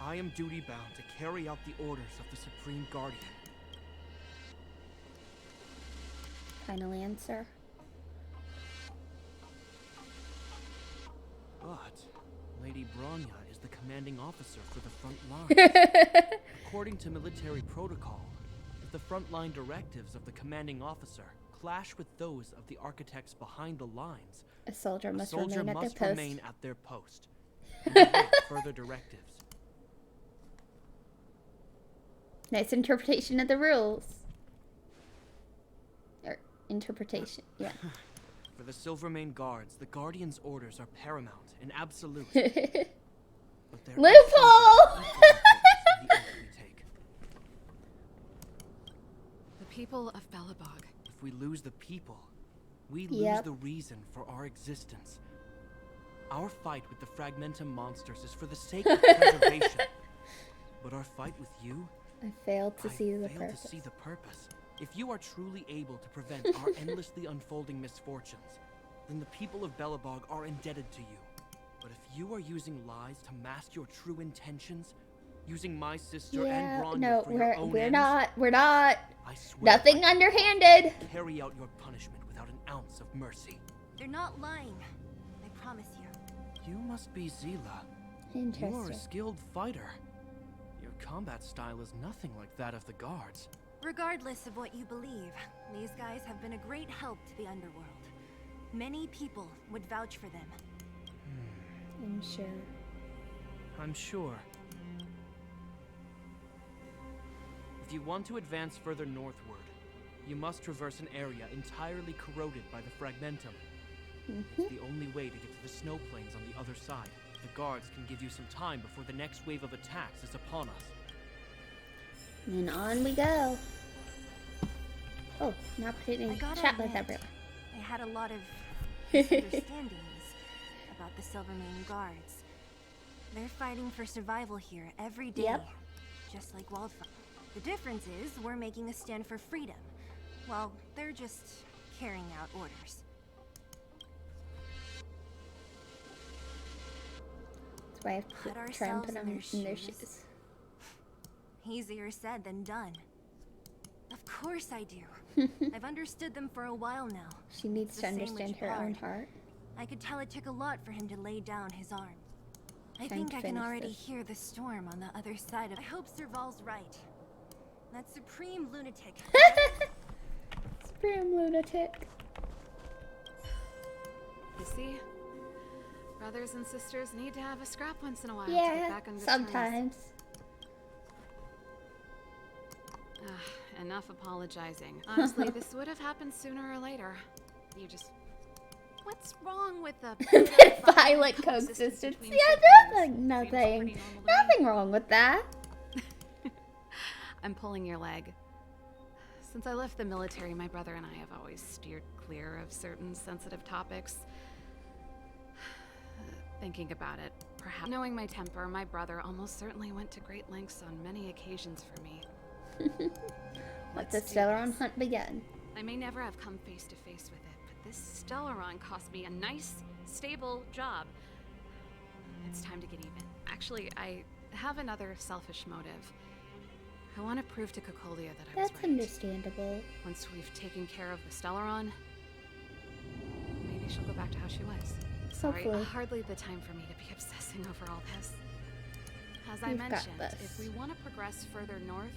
I am duty-bound to carry out the orders of the Supreme Guardian. Final answer. But Lady Bronya is the commanding officer for the front line. According to military protocol, if the frontline directives of the commanding officer clash with those of the architects behind the lines, A soldier a must soldier remain at must their post. remain at their post and await further directives. Nice interpretation of the rules. Or interpretation, yeah. For the Silvermane Guards, the Guardian's orders are paramount and absolute. But there is Loophole! something equally important in the oath we take. The people of Belobog. If we lose the people, we lose Yep. the reason for our existence. Our fight with the Fragmentum monsters is for the sake of preservation. But our fight with you, I failed to I see the failed purpose. to see the purpose. If you are truly able to prevent our endlessly unfolding misfortunes, then the people of Belobog are indebted to you. But if you are using lies to mask your true intentions, using my sister and Bronya no, for your own we're ends, not. We're not. I swear Nothing by underhanded. carry out your punishment without an ounce of mercy. They're not lying. I promise you. You must be Zila. You are a Interesting. skilled fighter. Your combat style is nothing like that of the guards. Regardless of what you believe, these guys have been a great help to the underworld. Many people would vouch for them. I'm sure. I'm sure. If you want to advance further northward, you must traverse an area entirely corroded by the Fragmentum. It's the only way to get to the snow plains on the other side. The guards can give you some time before the next wave of attacks is upon us. And on we go. Oh, now put it in I gotta chat with admit, everyone. I had a lot of misunderstandings about the Silvermane guards. They're fighting for survival here every day, Yep. just like wildfire. The difference is we're making a stand for freedom, while they're just carrying out orders. That's why I have to Put try and ourselves put in them their in their shoes. shoes. Easier said than done. Of course I do. I've understood them for a while now. She needs It's to the same understand with her own Bard. heart. I could tell it took a lot for him to lay down his arm. I Trying think to I can finish already this. hear the storm on the other side of— I hope Serval's right. That supreme lunatic. Supreme lunatic. You see? Brothers and sisters need to have a scrap once in a while to get Yeah, back on good terms. sometimes. Enough apologizing. Honestly, this would have happened sooner or later. You just... What's wrong with the... Violent coexistence. between Yeah, siblings? nothing. Seems pretty normal to me. Nothing wrong with that. I'm pulling your leg. Since I left the military, my brother and I have always steered clear of certain sensitive topics. Thinking about it, perhaps knowing my temper, my brother almost certainly went to great lengths on many occasions for me. Let the Let's do Stellaron this. hunt begin. I may never have come face to face with it, but this Stellaron cost me a nice, stable job. It's time to get even. Actually, I have another selfish motive. I want to prove to Cocolia that I was That's right. understandable. Once we've taken care of the Stellaron, maybe she'll go back to how she was. Sorry, Hopefully. hardly the time for me to be obsessing over all this. As I You've got mentioned, this. if we want to progress further north,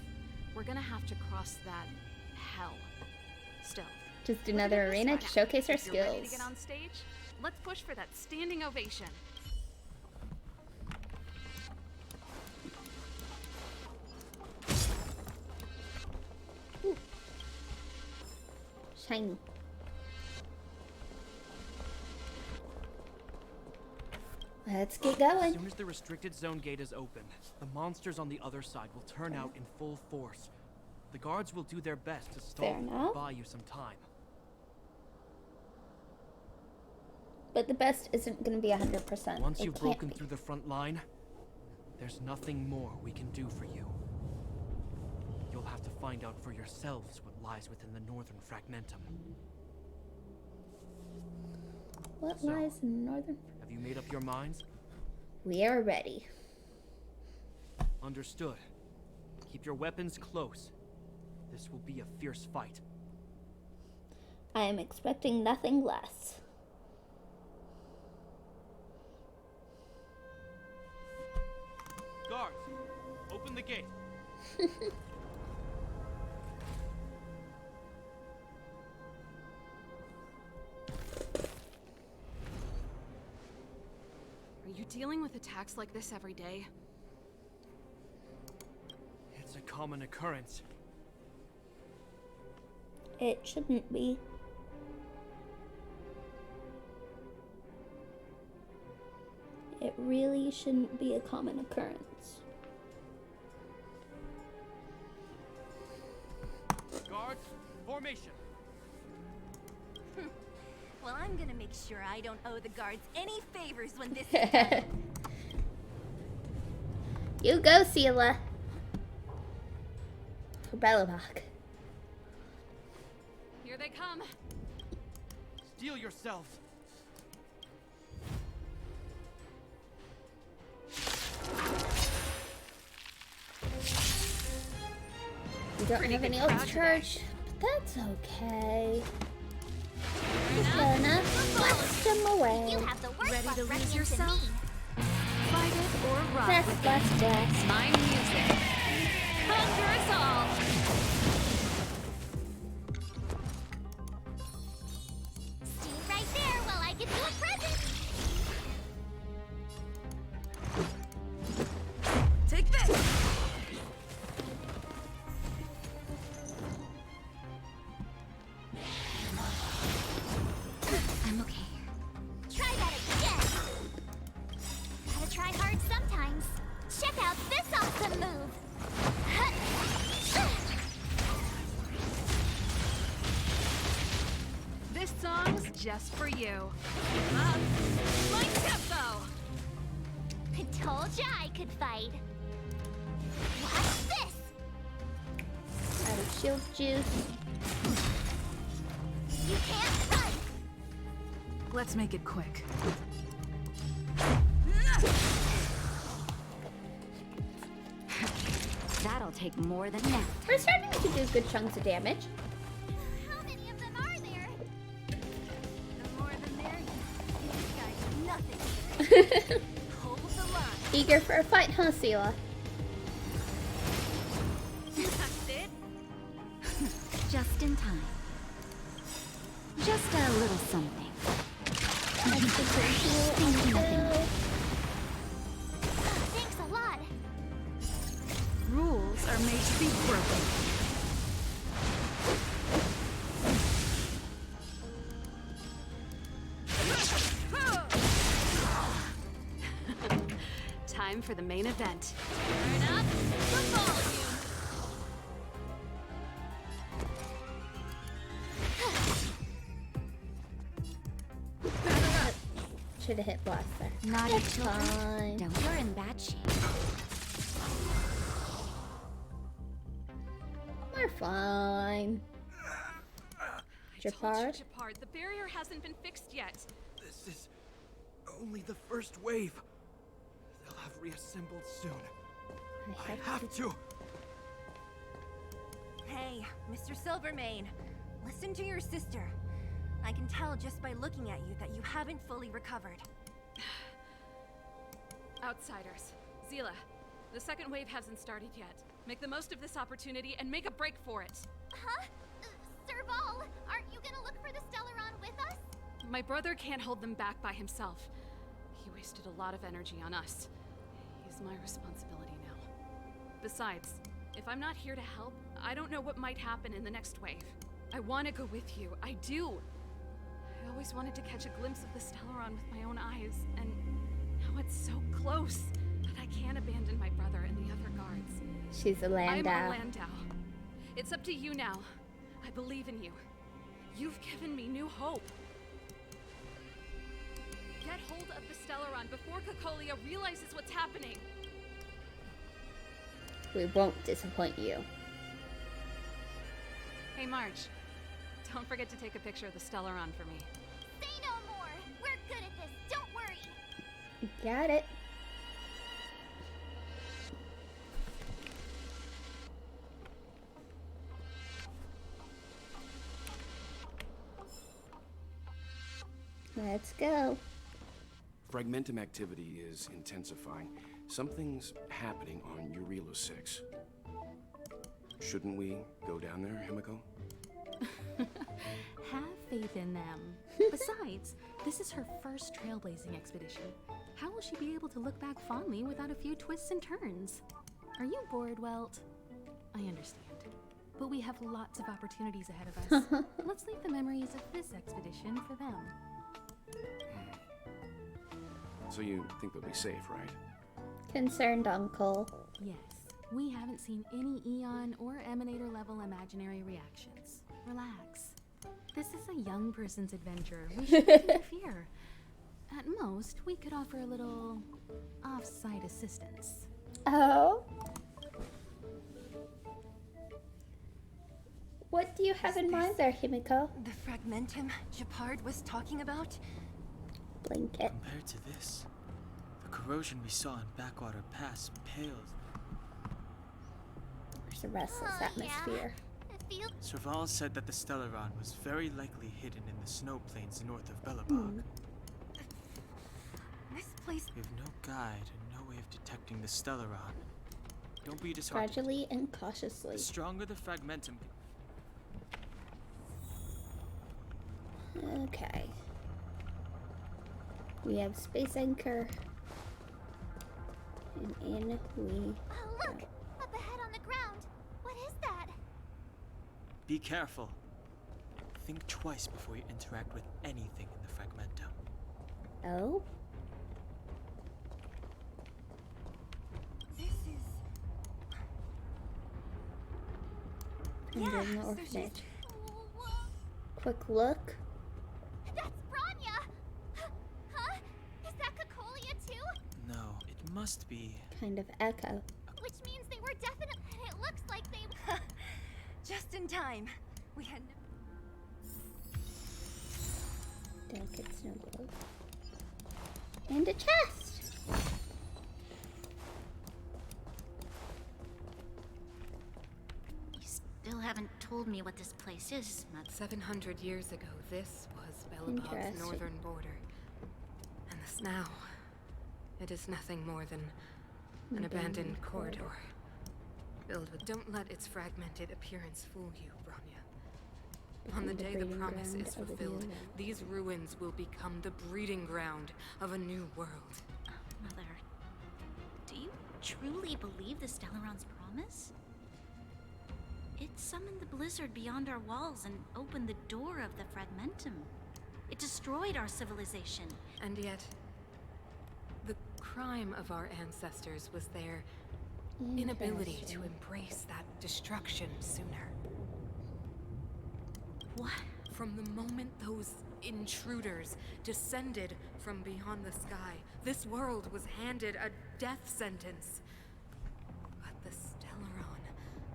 we're gonna have to cross that hell. Still. Just look at another it this arena way. to showcase our If you're ready to skills. get on stage, let's push for that standing ovation. Shiny. Let's get As going. soon as the restricted zone gate is open, the monsters on the other side will turn out in full force. The guards will do their best to stall Fair enough. and buy you some time. But the best isn't going to be 100%. Once It you've can't broken be. through the front line, there's nothing more we can do for you. You'll have to find out for yourselves what lies within the northern fragmentum. What So, lies in northern? Have you made up your minds? We are ready. Understood. Keep your weapons close. This will be a fierce fight. I am expecting nothing less. Guards, open the gate. Are you dealing with attacks like this every day? It's a common occurrence. It shouldn't be. It really shouldn't be a common occurrence. Guards, formation. Well, I'm gonna make sure I don't owe the guards any favors when this is done. You go, Sela. For Belobog. come. Steel yourself. We don't Pretty have good any crowd old today. church, but that's okay. Gonna blast them away. You have the worst Ready luck to running lose into yourself? me. Fight it or run. Blast, blast, blast. My music. Conquer us all. Stay right there while I give you a present. Take this! I'm okay. Try that again. Gotta try hard sometimes. Check out this awesome move. This song's just for you. Keep up. Like tempo. I told ya I could fight. Watch this. Out of shield juice. You can't run. Let's make it quick. That'll take more than that. We're starting to do good chunks of damage. How many of them are there? The more than there, you guys nothing. Hold the line. Eager for a fight, huh, Sela? That's it. Just in time. Just a little something. Thanks a lot. Rules are made to be broken. Time for the main event. Turn up the volume. Should have hit blast there. Naughty It's children. fine. Don't. You're in bad shape. We're fine. Japard? Japard, the barrier hasn't been fixed yet. This is only the first wave. They'll have reassembled soon. I have to. Hey, Mr. Silvermane, listen to your sister. I can tell just by looking at you that you haven't fully recovered. Outsiders. Zila, the second wave hasn't started yet. Make the most of this opportunity and make a break for it. Huh? Serval, aren't you gonna look for the Stellaron with us? My brother can't hold them back by himself. He wasted a lot of energy on us. He's my responsibility now. Besides, if I'm not here to help, I don't know what might happen in the next wave. I want to go with you. I do. I always wanted to catch a glimpse of the Stellaron with my own eyes, and now it's so close. But I can't abandon my brother and the other guards. She's a I'm Landau. a Landau. It's up to you now. I believe in you. You've given me new hope. Get hold of the Stellaron before Cocolia realizes what's happening. We won't disappoint you. Hey, March. Don't forget to take a picture of the Stellaron for me. Say no more. We're good at this. Don't worry. Got it. Let's go. Fragmentum activity is intensifying. Something's happening on Eurilo 6. Shouldn't we go down there, Himiko? Have faith in them. Besides, this is her first trailblazing expedition. How will she be able to look back fondly without a few twists and turns? Are you bored, Welt? I understand. But we have lots of opportunities ahead of us. Let's leave the memories of this expedition for them. So you think they'll be safe, right? Concerned uncle. Yes, we haven't seen any Eon or Emanator level imaginary reactions. Relax. This is a young person's adventure. We shouldn't interfere. At most, we could offer a little off-site assistance. Oh? What do you have in mind there, Himiko? The fragmentum Japard was talking about? Blanket. Compared to this, the corrosion we saw in Backwater Pass pales. There's a restless atmosphere. Serval said that the Stellaron was very likely hidden in the snow plains north of Belobog. This place... We have no guide and no way of detecting the Stellaron. Don't be disheartened. Gradually and cautiously. The stronger the fragmentum... Okay. We have space anchor. And in we... Oh, look! Up ahead on the ground. What is that? Be careful. Think twice before you interact with anything in the fragmentum. Oh? This is... Under the orphanage. Quick look. That's Branya! Huh? Is that Cocolia too? No, it must be... Kind of echo. Which means they were definitely... It looks like they... Just in time. We had no... Delicate snow globe. And a chest! You still haven't told me what this place is, Mother. 700 years ago, this was Belobog's Interesting. northern border. And this now, it is nothing more than an abandoned corridor. Filled with... Don't let its fragmented appearance fool you, Branya. On the day the promise is fulfilled, these ruins will become the breeding ground of a new world. Mother, do you truly believe the Stellaron's promise? It summoned the blizzard beyond our walls and opened the door of the fragmentum. It destroyed our civilization. And yet, the crime of our ancestors was their inability to embrace that destruction sooner. What? From the moment those intruders descended from beyond the sky, this world was handed a death sentence. But the Stellaron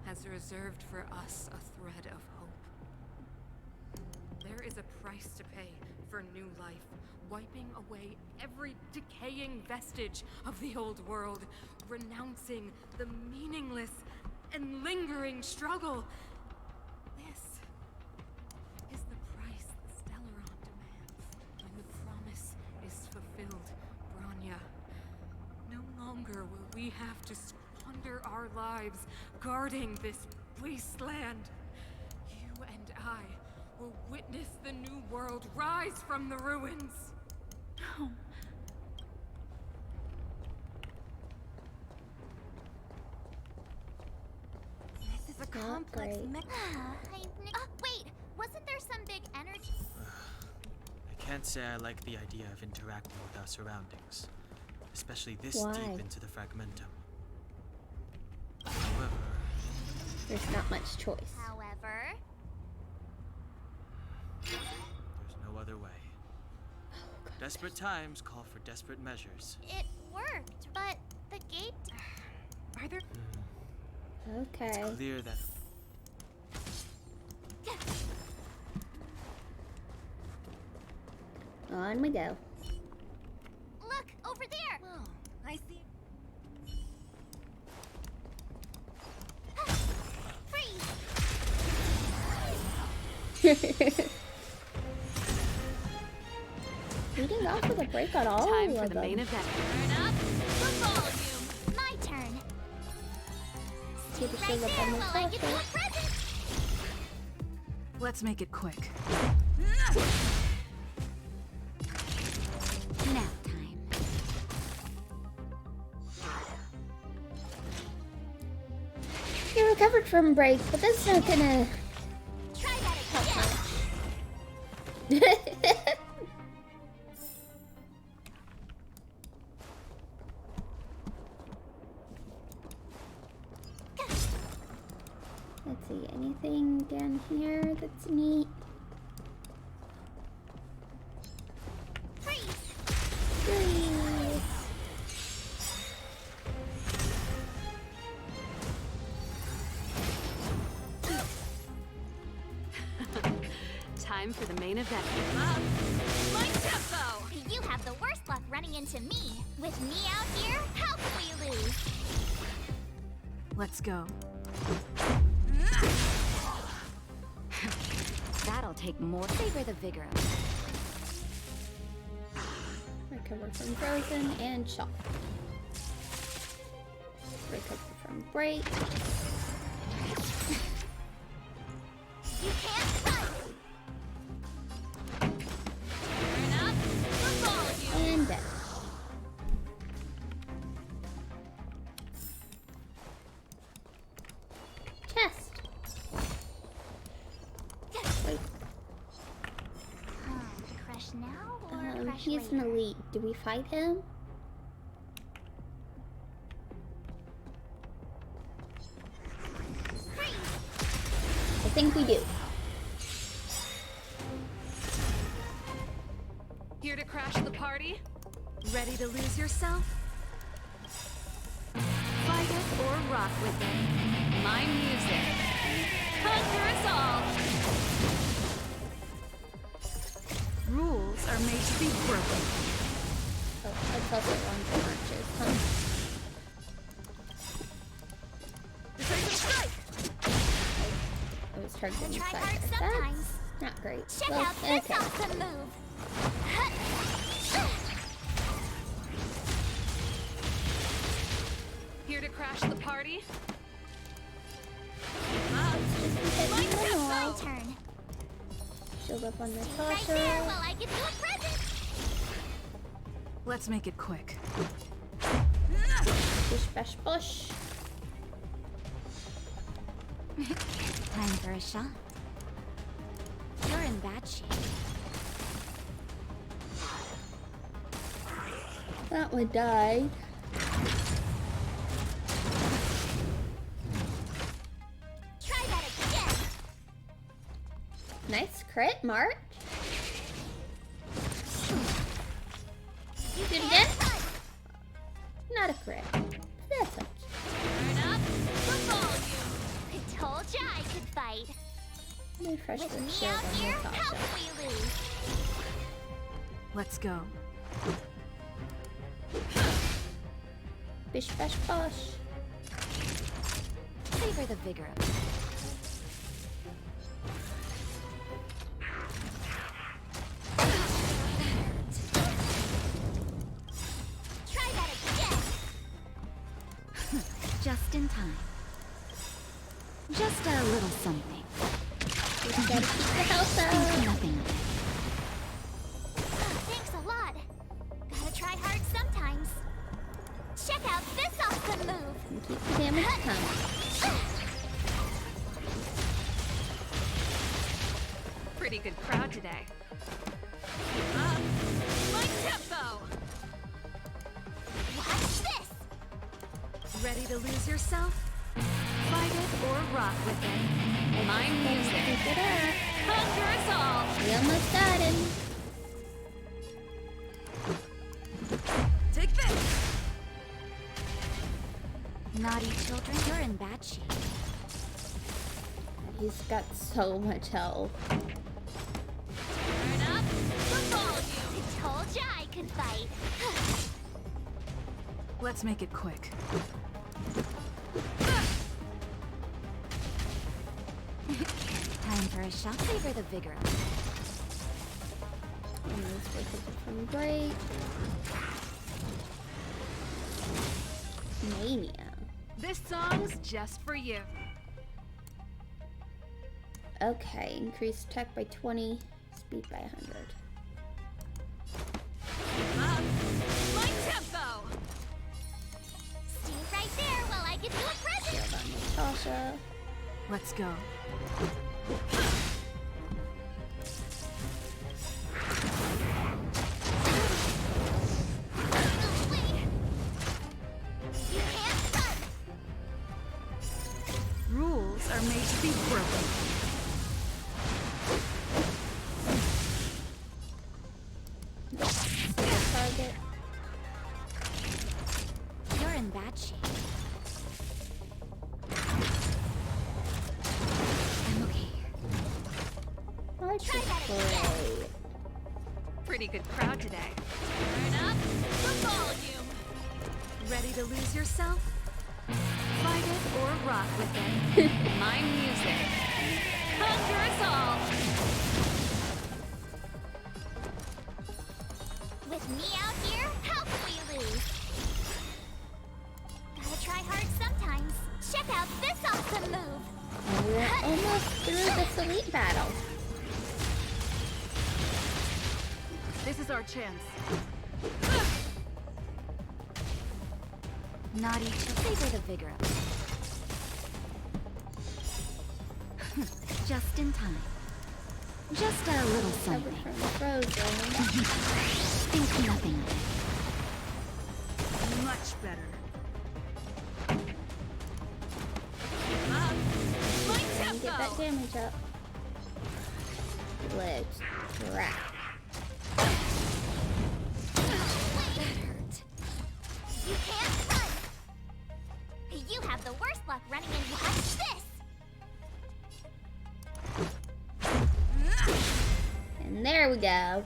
has reserved for us a thread of hope. There is a price to pay for new life, wiping away every decaying vestige of the old world, renouncing the meaningless and lingering struggle. This is the price the Stellaron demands. When the promise is fulfilled, Branya, no longer will we have to squander our lives guarding this wasteland. You and I will witness the new world rise from the ruins. No. This is a complex Wait! Wasn't there some big energy? I can't say I like the idea of interacting with our surroundings, especially this Why? deep into the fragmentum. However, There's not much choice. However... there's no other way. Desperate times call for desperate measures. It worked, but the gate... Are there... Okay. It's clear that On we go. Look, over there! Oh, I see. Freeze! Leading off with a break on all Time for of the them. main event. Turn up the volume! My turn! See the Right sugar there from the while I give you pressure. a present! Let's make it quick. Nap time. You recovered from break, but that's not gonna Try that help again! much. Let's see, anything down here that's neat? Freeze! Freeze. time for the main event. My tempo! You have the worst luck running into me. With me out here, how can we lose? Let's go. That'll take more. Savor the vigor of it. Recover from frozen and shock. Recover from break. You can't run! Turn up, let's all of you. And dead. Chest. Wait, Crush now or crush he's an later? elite. Do we fight him? I think we do. Here to crash the party? Ready to lose yourself? Fight it or rock with it. My music. Conquer us all! Rules are made to be broken. Oh, that's also one for marches, huh? Decisive strike! It was hard to Try decide. hard That's sometimes. not great. Check Well, out this okay. awesome move. Here to crash the party? My turn. Shield up on Right Natasha. there while I give you a present. Let's make it quick. Bish bash bush. Time for a shot. You're in bad shape. That one died. Try that again. Nice crit, Mark. You Do it can't again? run. Not a crit. That's okay. Turn up, let's all of you. I told ya I could fight. Refresh With the me shield out on here, how Natasha. can we lose? Let's go. Bish bash bosh. Savor the vigor of it. Try that again. Just in time. Just a little something. Just gotta keep the health Think up. nothing of it. Thanks a lot. Gotta try hard sometimes. Check out this awesome move. And keep the damage coming. Pretty good crowd today. My tempo! Watch this. Ready to lose yourself? Fight it or rock with it. My music. Keep it up. Conquer us all! We almost got him. Take this! Naughty children, you're in bad shape. He's got so much health. Turn up, let's all of you. I told ya I could fight. Let's make it quick. Time for a shot. Savor the vigor of it. And this recover from break. Mania. This song's just for you. Okay, increase attack by 20, speed by 100. My tempo! Stay right there while I give you a present. Shield on Natasha. Let's go. Wait. You can't run. Rules are made to be broken. Target. You're in bad shape. I'm okay. Archer Try that Flurry. pretty good crowd today. Turn up the volume. Ready to lose yourself? Fight it or rock with it. My music. Conquer us all. With me out here, how can we lose? Gotta try hard sometimes. Check out this awesome move. And we're almost through this elite battle. This is our chance. Naughty, savor the vigor of it. Just in time. Just a little something. Think nothing of it. Much better. Get that damage up. Let's try. You can't run. You have the worst luck running in. Watch this. And there we go.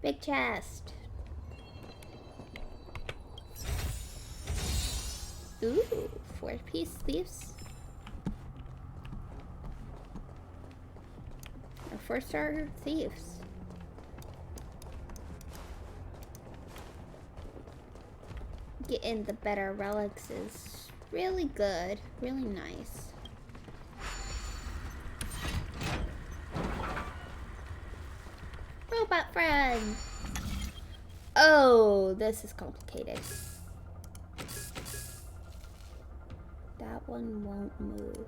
Big chest. Ooh, 4-piece thieves. Or 4-star thieves. Getting the better relics is really good, really nice. Robot friend! Oh, this is complicated. That one won't move.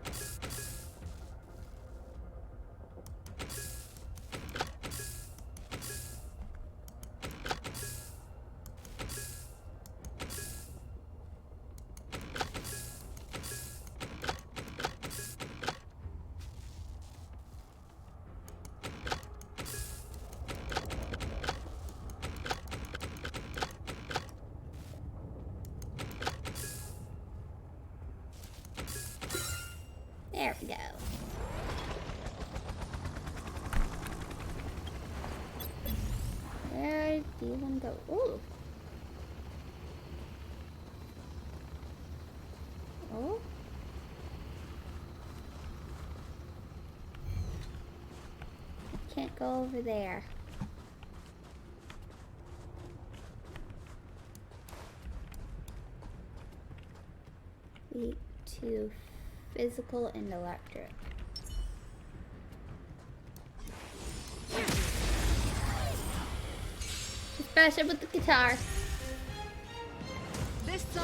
There we go. Where do you want to go? Ooh. Oh. Can't go over there. Weak to physical and electric. Just bash it with the guitar. This I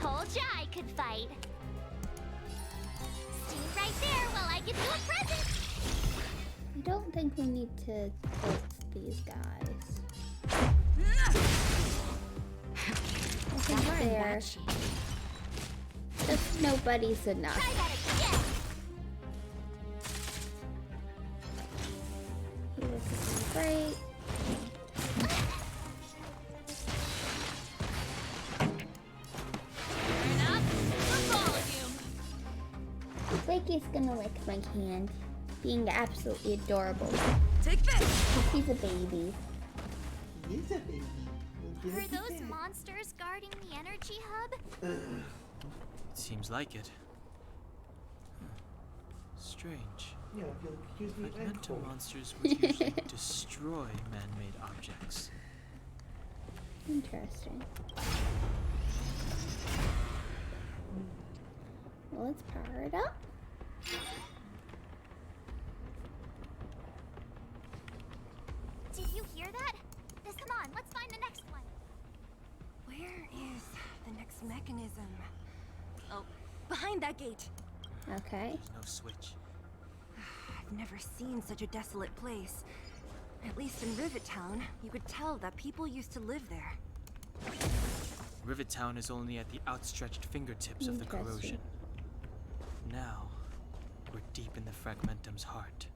told ya I could fight. Stay right there while I give you a present. I don't think we need to tote these guys. I think they're just nobody's enough. Try that again. This is great. Turn up the volume. Blakey's gonna lick my hand, being absolutely adorable. Take this. He's a baby. He's a baby. Are those monsters guarding the energy hub? It seems like it. Strange. Yeah, if you'll excuse me, Fragmentum monsters would usually destroy man-made objects. Interesting. Well, let's power it up. Did you hear that? Come on, let's find the next one. Where is the next mechanism? Oh, behind that gate. Okay. There's no switch. I've never seen such a desolate place. At least in Rivet Town, you could tell that people used to live there. Rivet Town is only at the outstretched fingertips of the corrosion. Now, we're deep in the Fragmentum's heart.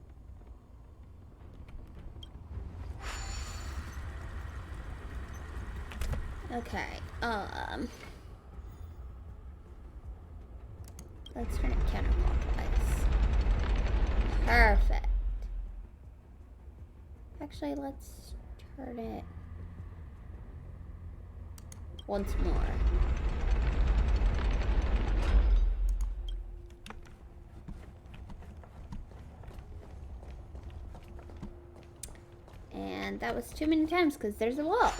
Okay, let's turn it counterclockwise. Perfect. Actually, let's turn it once more. And that was too many times because there's a wall.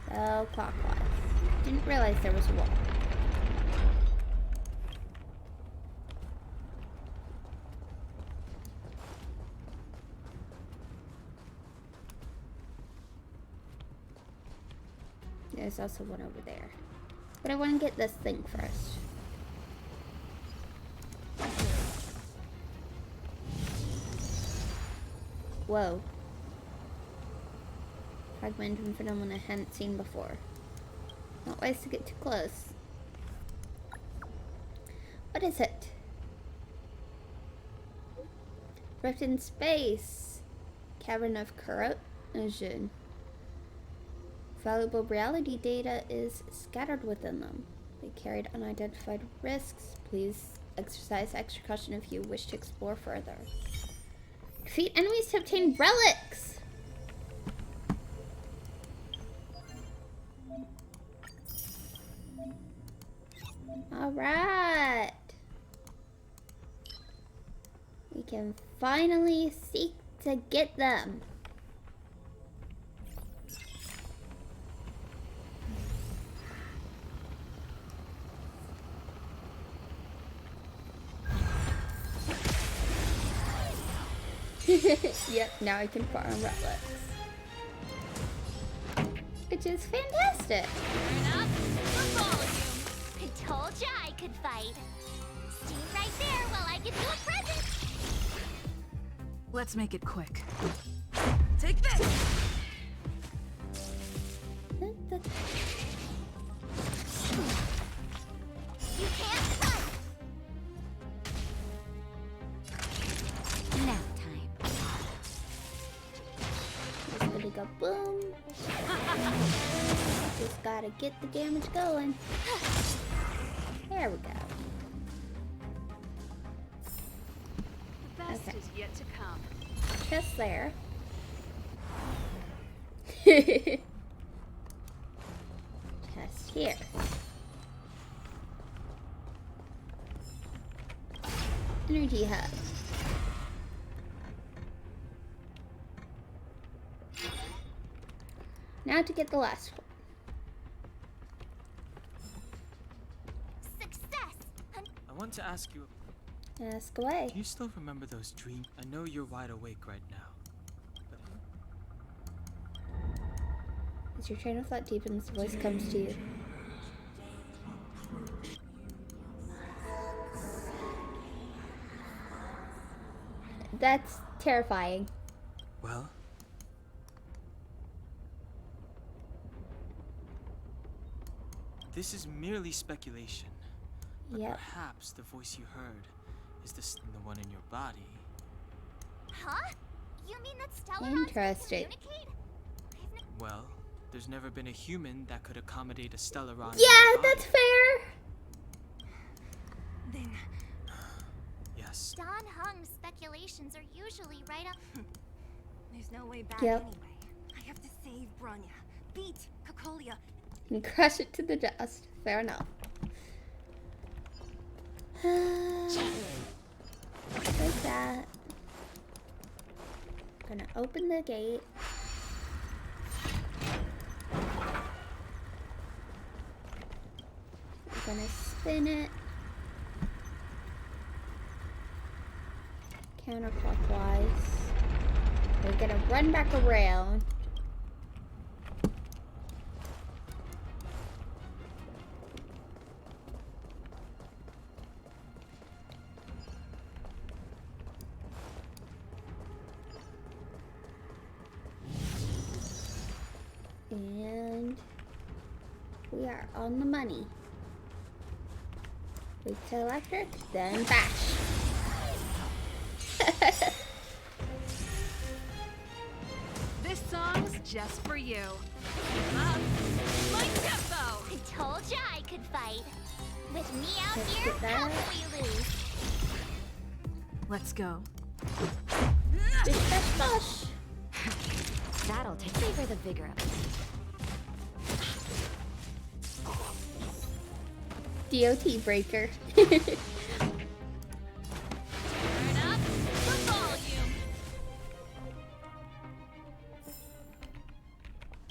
So clockwise. Didn't realize there was a wall. There's also one over there. But I want to get this thing first. Whoa. Fragmentum phenomena I hadn't seen before. Not wise to get too close. What is it? Rift in space. Cavern of corrosion. Valuable reality data is scattered within them. They carried unidentified risks. Please exercise extra caution if you wish to explore further. Defeat enemies to obtain relics! Alright! We can finally seek to get them. Yep, now I can farm relics. Which is fantastic. Turn up the volume. I told ya I could fight. Stay right there while I give you a present. Let's make it quick. Take this! You can't run! Nap time. Just gonna go boom. Just gotta get the damage going. There we go. The best is yet to come. Chest there. Chest here. Energy hub. Now to get the last one. Success! I want to ask you, Ask away. do you still remember those dreams? I know you're wide awake right now. As your train of thought deepens, the voice comes to you. That's terrifying. Well? This is merely speculation. But Yep. perhaps the voice you heard is the one in your body. Huh? You mean that Stellarons Interesting. communicate? Well, there's never been a human that could accommodate a Stellaron. in Yeah, your body. that's fair. Then Yes. Don Hung's speculations are usually right up. there's no way back Yep. anyway. I have to save Bronya, beat Kokolia. And crush it to the dust. Fair enough. Like that. Gonna open the gate. We're gonna spin it. Counterclockwise. We're gonna run back around. And we are on the money. Wait till electric, then bash. This song's just for you. Up, my tempo! I told ya I could fight. With me out Let's here, get that how out. can we lose? Let's go. Bish bash bosh. That'll take favor the vigor of it. DOT breaker. Turn up the volume.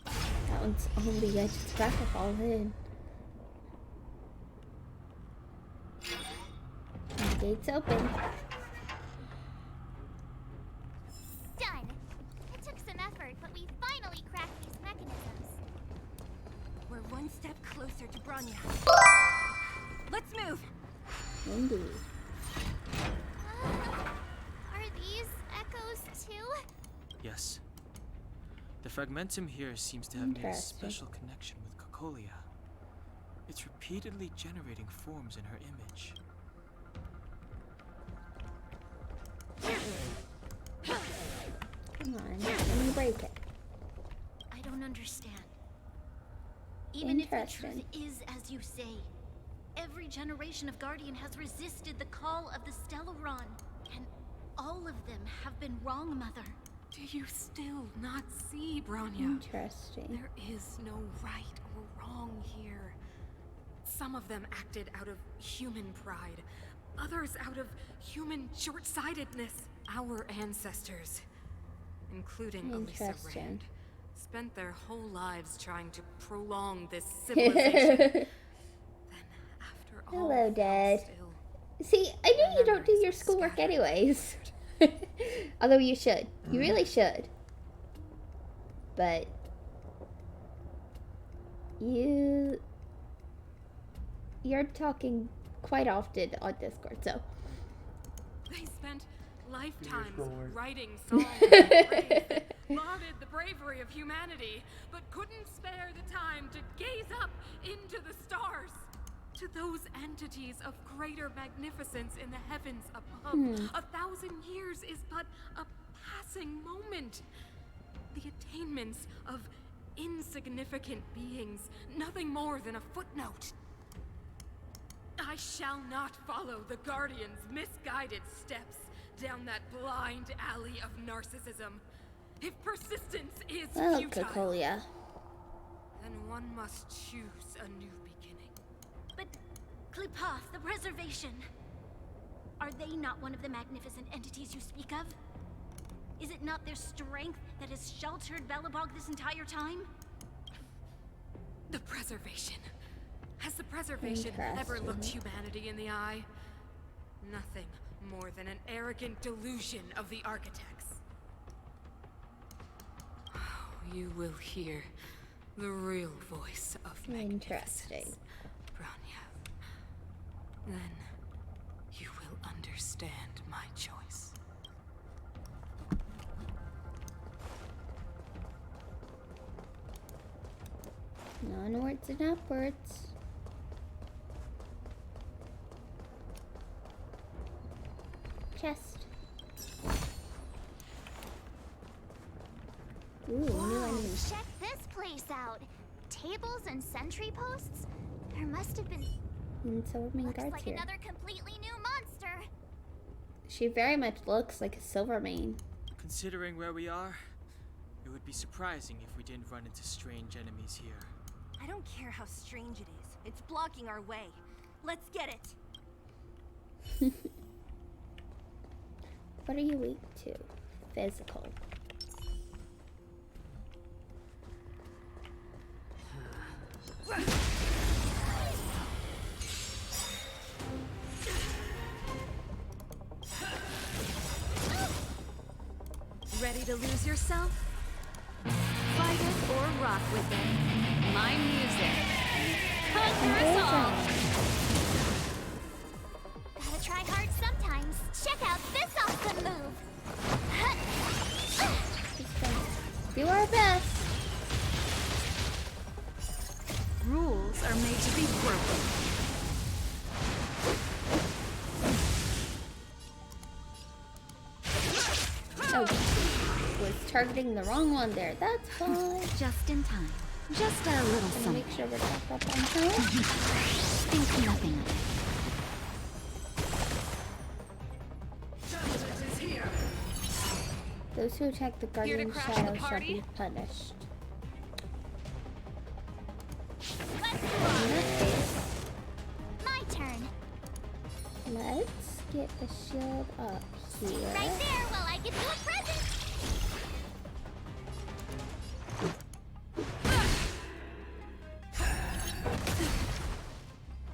That one's only I just got to fall in. And the gate's open. Done. It took some effort, but we finally cracked these mechanisms. We're one step closer to Bronya. Let's move! Indeed. Are these echoes too? Yes. The fragmentum here seems to have made a Interesting. special connection with Cocolia. It's repeatedly generating forms in her image. Come on, let me break it. I don't understand. Even if the truth Interesting. is as you say, every generation of Guardian has resisted the call of the Stellaron, and all of them have been wrong, Mother. Do you still not see, Bronya? Interesting. There is no right or wrong here. Some of them acted out of human pride, others out of human short-sightedness. Our ancestors, including Elisa Interesting. Rand, spent their whole lives trying to prolong this civilization. Then, after all, Hello, fell Dad. still. See, I knew you don't do your schoolwork anyways. Although you should. You really should. But you're talking quite often on Discord, so They spent lifetimes Lord. writing songs and praise that lauded the bravery of humanity, but couldn't spare the time to gaze up into the stars. To those entities of greater magnificence in the heavens above, 1,000 years is but a passing moment. The attainments of insignificant beings, nothing more than a footnote. I shall not follow the Guardian's misguided steps down that blind alley of narcissism. If persistence is well, futile, Cocolia. then one must choose a new beginning. But Klipoth, the Preservation, are they not one of the magnificent entities you speak of? Is it not their strength that has sheltered Belobog this entire time? The Preservation. Has the Preservation ever looked humanity in the eye? Nothing more than an arrogant delusion of the architects. You will hear the real voice of magnificence, Bronya. Then you will understand my choice. Onwards and upwards. Chest. Ooh, new enemy. Check this place out. Tables and sentry posts? There must have been... And Silvermane Looks guards like here. another completely new monster. She very much looks like a Silvermane. Considering where we are, it would be surprising if we didn't run into strange enemies here. I don't care how strange it is. It's blocking our way. Let's get it. What are you weak to? Physical. Ready to lose yourself? Fight it or rock with it. My music. Conquer us all! Gotta try hard sometimes. Check out this awesome move. Do our best. Rules are made to be broken. Oh, was targeting the wrong one there. That's fine. Just in time. Just a little Gonna something. make sure we're topped up on time. Think nothing of it. Those who attack the Guardian Shadow shall be punished. My turn. Let's get the shield up here. Right there while I give you a present.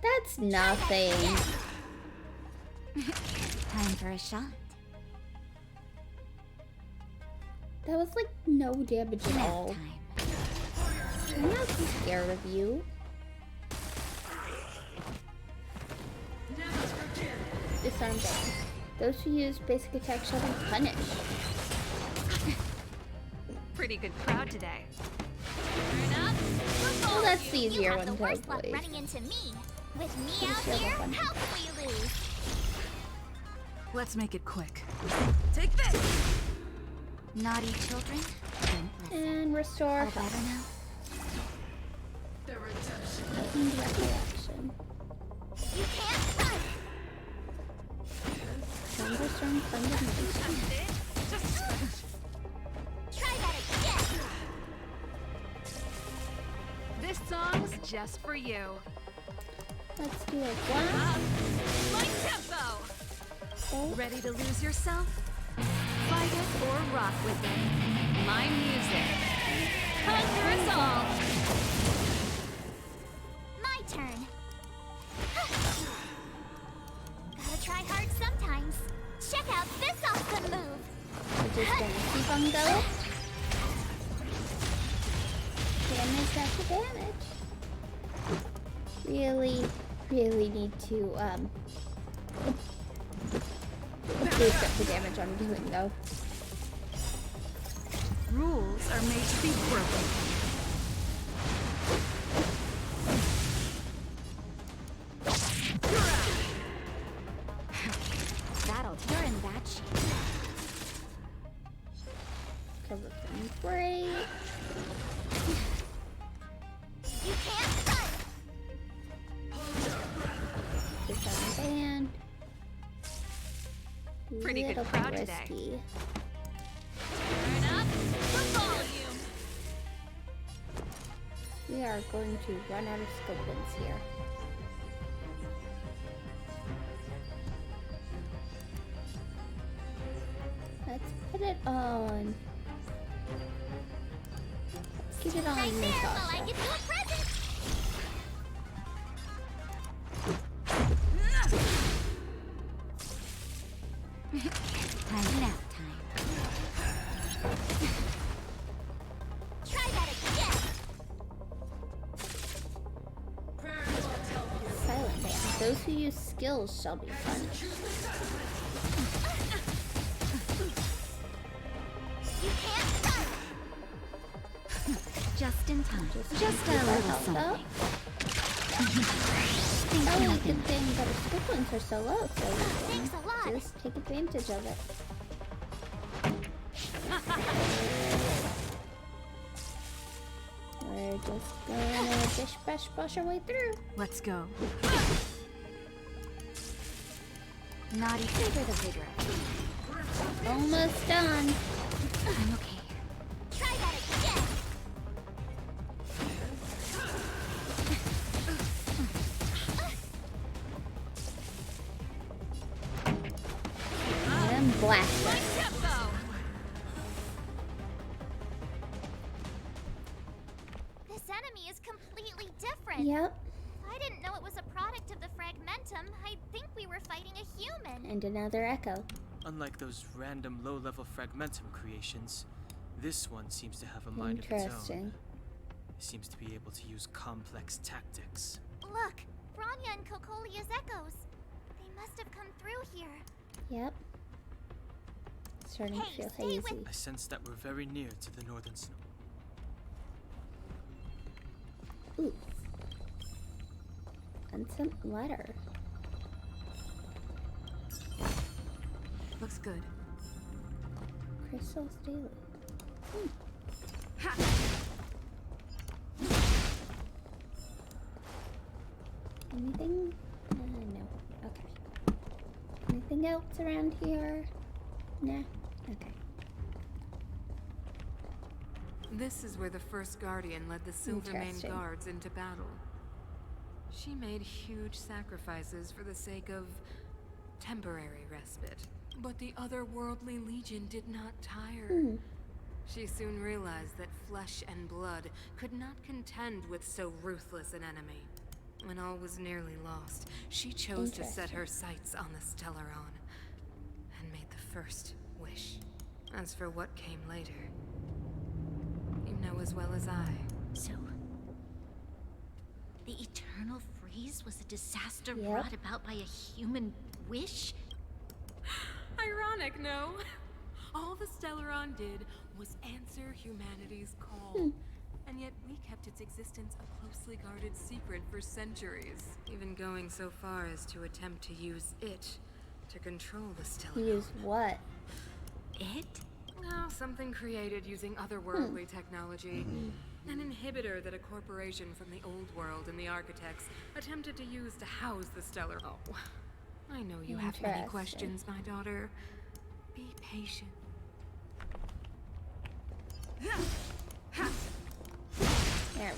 That's nothing. Time for a shot. That was like no damage at all. I'm not too scared of you. Disarm band. Those who use basic attack shall be punished. Pretty good crowd today. Well, that's the easier one the to worst luck avoid. running into me. With me Pretty out sure here, we're how can we lose? Let's make it quick. Take this! Naughty children, don't listen. And restore All better health. now? And recollection. You can't run! Thunderstorm, condemnation. Try that again! This song's just for you. Let's do a blast. My tempo! Oh. Ready to lose yourself? Fight it or rock with it. My music. Conquer us all! My turn. Gotta try hard sometimes. Check out this awesome move. We're just gonna keep on going. Damage after damage. Really need to boost up the damage I'm doing though. Rules are made to be broken. That'll tear in that sheet. Cover from break. You can't run! Disarm band. Pretty good Little crowd bit today. risky. Turn up the volume. We are going to run out of scoplins here. Let's put it on. Let's get it on Right there while I Natasha. give you a present. Nap time. Try that again. Silent band. Those who use skills shall be punished. You can't run. Just in time. Just a keep our little health up. something. Probably a good thing that our scoplins are so low, so we Thanks a lot. can just take advantage of it. We're just gonna bish bash bosh our way through. Let's go. Naughty favor the vigor. Almost done. I'm okay. Try that again. And blast My it. tempo. This enemy is completely different. Yep. If I didn't know it was a product of the Fragmentum, I'd think we were fighting a human. And another echo. Unlike those random low-level Fragmentum creations, this one seems to have a mind of its own. Interesting. It seems to be able to use complex tactics. Look, Bronya and Kokolia's echoes. They must have come through here. Yep. Starting to Hey, feel stay with- hazy. I sense that we're very near to the northern snow. Ooh. Unsent letter. Looks good. Crystal's daily. Anything? No. Okay. Anything else around here? Nah. Okay. This is where the first Guardian led the Silvermane Interesting. Guards into battle. She made huge sacrifices for the sake of temporary respite. But the otherworldly Legion did not tire. She soon realized that flesh and blood could not contend with so ruthless an enemy. When all was nearly lost, she chose to set her sights on the Stellaron and made the first wish. As for what came later, you know as well as I. So, the Eternal Freeze was a disaster brought about by a human wish? Ironic, no? All the Stellaron did was answer humanity's call. And yet we kept its existence a closely guarded secret for centuries. Even going so far as to attempt to use it to control the Stellaron. Use what? It? No, something created using otherworldly technology. An inhibitor that a corporation from the old world and the architects attempted to use to house the Stellar. Oh, I know you have many questions, my daughter. Be patient. There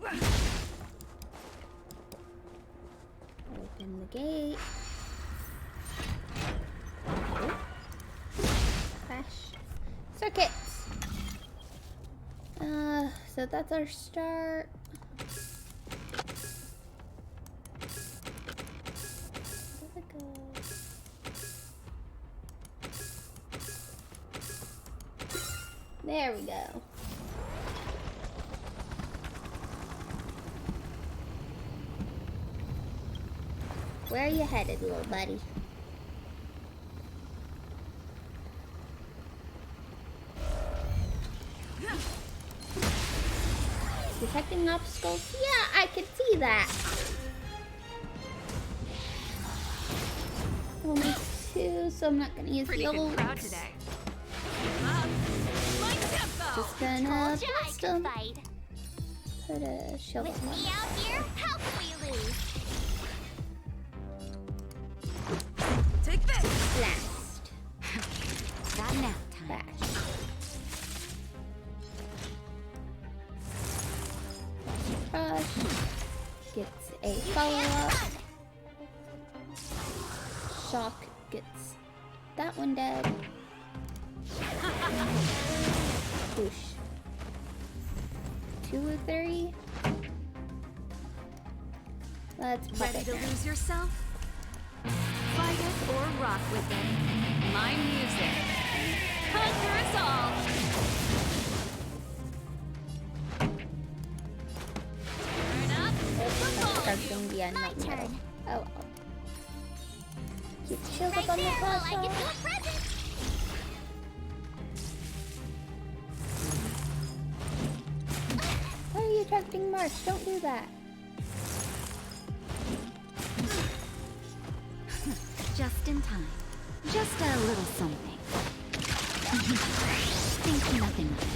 we go. Open the gate. Crash. Circuits. So that's our start. Where'd it go? There we go. Where are you headed, little buddy? Detecting obstacles? Yeah, I can see that. Only 2, so I'm not gonna use the old. Crowd today. Just gonna blast them. Put a shield on With me them. out here, how can we lose? Take this! Blast. Got nap time. Flash. Crush. Gets a follow-up. Shock gets that one dead. Whoosh. 2 or 3. Let's pop Ready it to down. lose yourself? Fight it or rock with it. My music. Conquer us all. Turn up the Starting the end, not middle. turn. Oh well. Keep the shield up on the I flash. get you a present. Why are you attracting March? Don't do that. Just in time. Just a little something. Think nothing of it.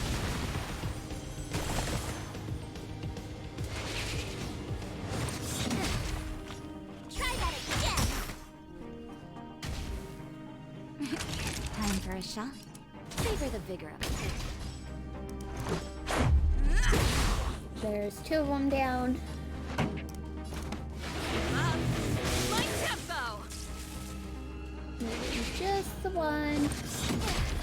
Try that again. Time for a shot. Savor the vigor of it. There's 2 of them down. My tempo. Maybe just the one.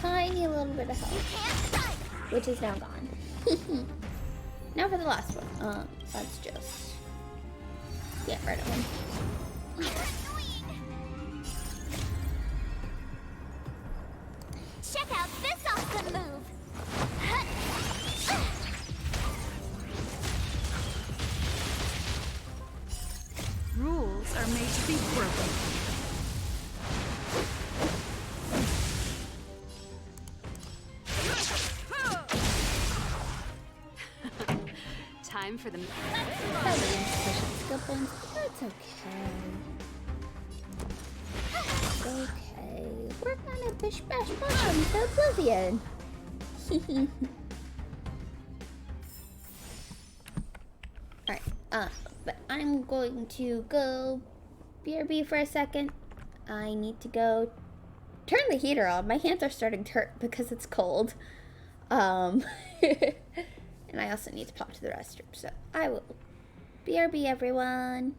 Tiny little bit of health. Which is now gone. Now for the last one. Let's just get rid of him. Check out this awesome move. Rules are made to be broken. Time for the Probably insufficient skill points. That's okay. Okay. We're gonna bish bash bash him to oblivion. Alright, but I'm going to go BRB for a second. I need to go turn the heater on. My hands are starting to hurt because it's cold. And I also need to pop to the restroom, so I will BRB everyone.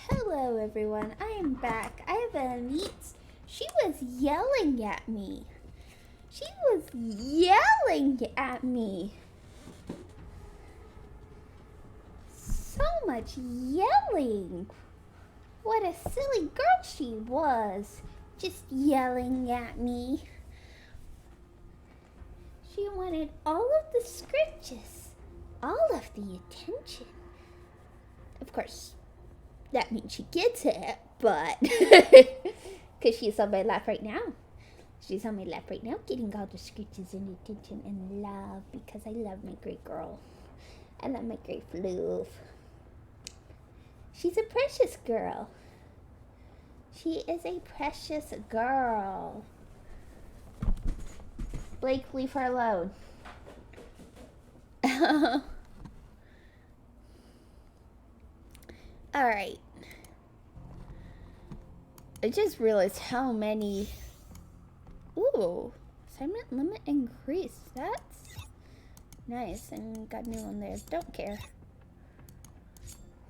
Hello everyone, I am back. I have a meet. She was yelling at me. She was yelling at me. So much yelling. What a silly girl she was. Just yelling at me. She wanted all of the scritches. All of the attention. Of course, that means she gets it, but because she's on my lap right now. She's on my lap right now getting all the scritches and attention and love because I love my great girl. I love my great Floof. She's a precious girl. She is a precious girl. Blake, leave her alone. Alright. I just realized how many... Ooh, assignment limit increased. That's nice. And got a new one there. Don't care.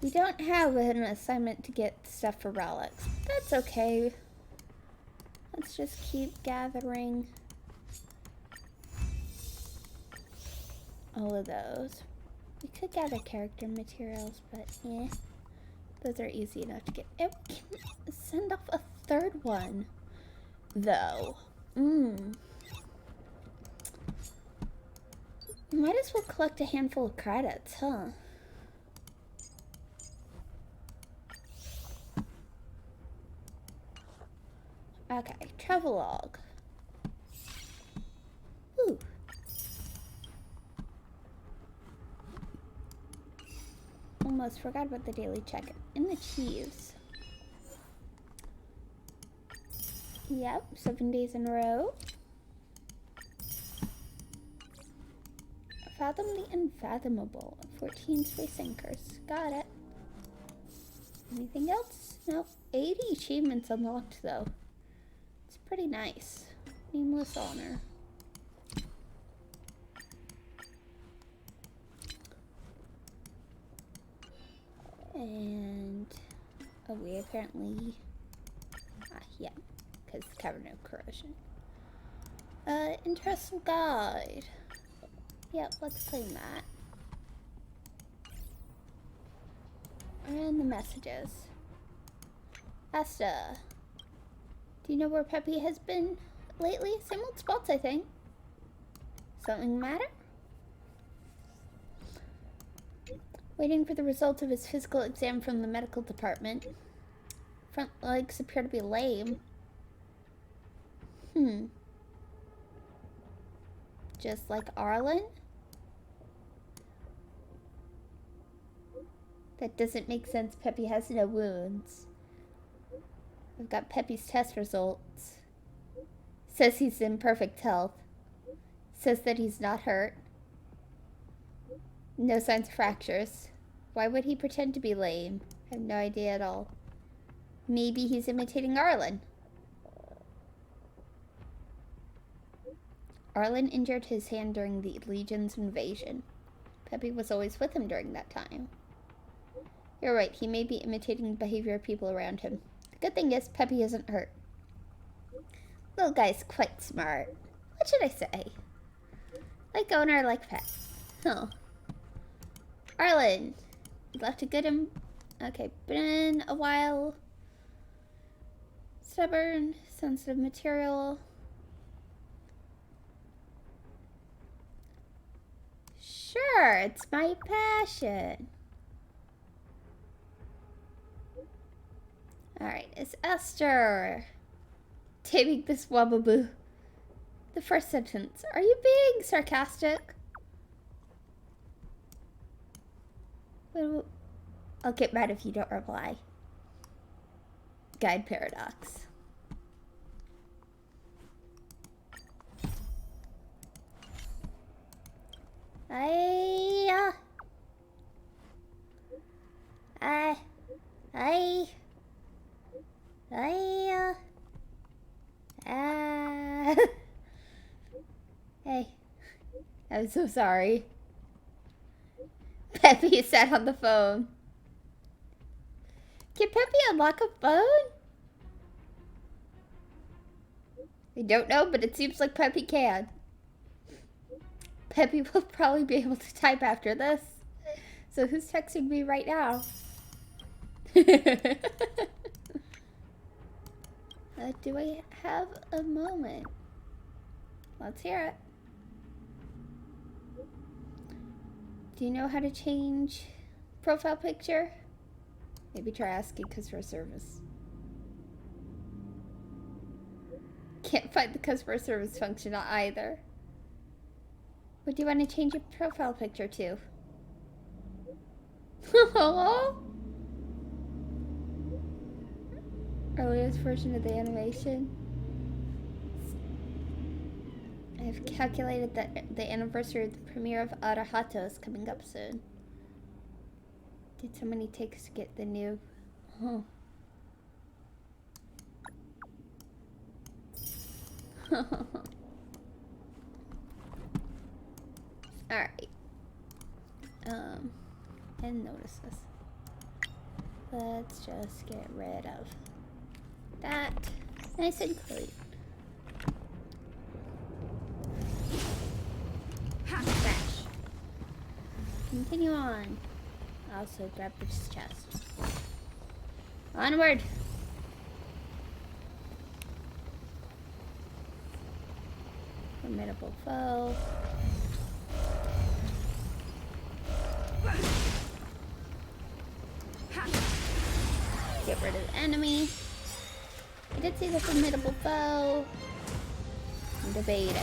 We don't have an assignment to get stuff for relics. That's okay. Let's just keep gathering all of those. We could gather character materials, but yeah. Those are easy enough to get. And we can send off a third one, though. Might as well collect a handful of credits, huh? Okay, travelogue. Ooh. Almost forgot about the daily check in the Chiefs. Yep, 7 days in a row. Fathom the unfathomable. 14 space anchors. Got it. Anything else? Nope. 80 achievements unlocked though. It's pretty nice. Nameless honor. And oh, we apparently yeah, because cavern of corrosion. Interesting guide. Yep, let's claim that. And the messages. Asta, do you know where Peppy has been lately? Same old spots, I think. Something matter? Waiting for the results of his physical exam from the medical department. Front legs appear to be lame. Just like Arlen? That doesn't make sense. Peppy has no wounds. I've got Peppy's test results. Says he's in perfect health. Says that he's not hurt. No signs of fractures. Why would he pretend to be lame? I have no idea at all. Maybe he's imitating Arlen. Arlen injured his hand during the Legion's invasion. Peppy was always with him during that time. You're right, he may be imitating the behavior of people around him. The good thing is, Peppy isn't hurt. Little guy's quite smart. What should I say? Like owner, like pet. Huh. Arlen, you left a good okay, been a while. Stubborn, sensitive material. Sure, it's my passion. Alright, it's Esther. Taming this wababoo. The first sentence. Are you being sarcastic? Well, I'll get mad if you don't reply. Guide paradox. Hey, I'm so sorry. Peppy sat on the phone. Can Peppy unlock a phone? I don't know, but it seems like Peppy can. Peppy will probably be able to type after this. So who's texting me right now? Do I have a moment? Let's hear it. Do you know how to change profile picture? Maybe try asking customer service. Can't find the customer service function either. What do you want to change your profile picture to? Earliest version of the animation. I have calculated that the anniversary of the premiere of Arahato is coming up soon. Did so many takes to get the new... Alright. And notice this. Let's just get rid of that. Nice and clean. Smash. Continue on. Also grab this chest. Onward! Formidable foe. Get rid of the enemy. I did see the formidable foe. I'm debating.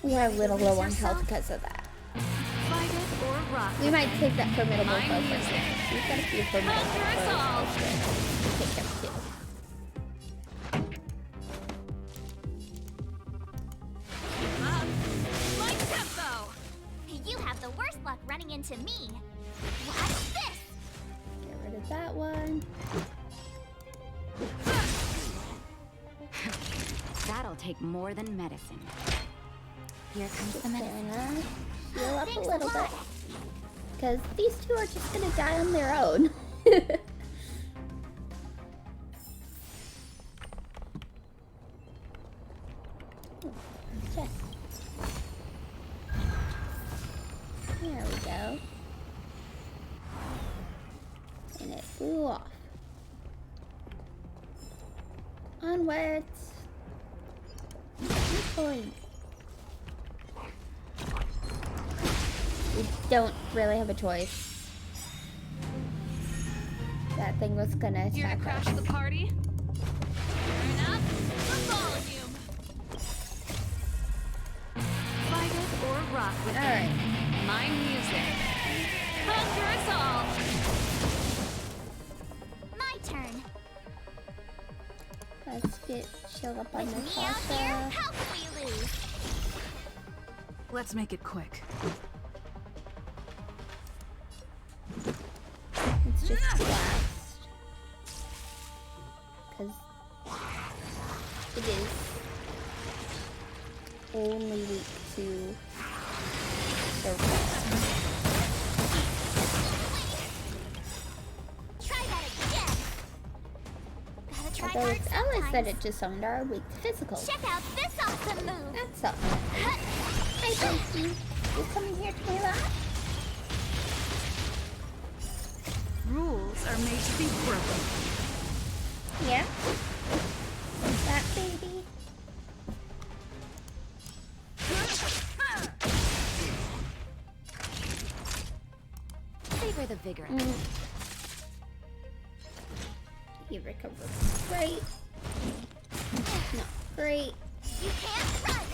We are a little low on health because of that. Fight it or rock. We might take that formidable foe first. We've got a few formidable foes. Take them too. Light tempo. You have the worst luck running into me. What's this? Get rid of that one. That'll take more than medicine. Here comes the medicine. Gonna heal up a little bit. Because these two are just gonna die on their own. Chest. There we go. And it flew off. Onwards. Point. We don't really have a choice. That thing was gonna Here to attack crash us. the party? Turn up the volume. Fight it or rock with Alright. My music. Conquer us all. My turn. Let's get chill up on With me out here, Natasha. how can we lose? Let's make it quick. Let's just blast. Because it is only weak to surface. Try that again. Gotta try Although hard its allies that sometimes. it disowned are weak to physical. Check out this awesome move. That's something. Hey, Frankie. You coming here to play that? Rules are made to be broken. Yeah. That baby. Savor the vigor. He recovered. Great. Not great. You can't run.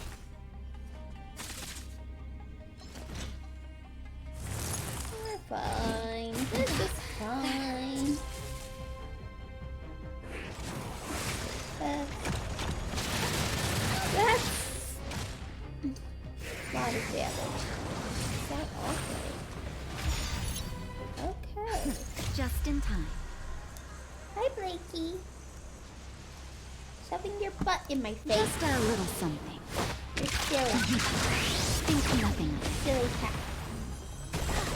We're fine. This is fine. That's a lot of damage. Is that awful? Okay. Just in time. Hi, Blakey. Shoving your butt in my face. Just a little something. You're silly. Think nothing of it. Silly cat.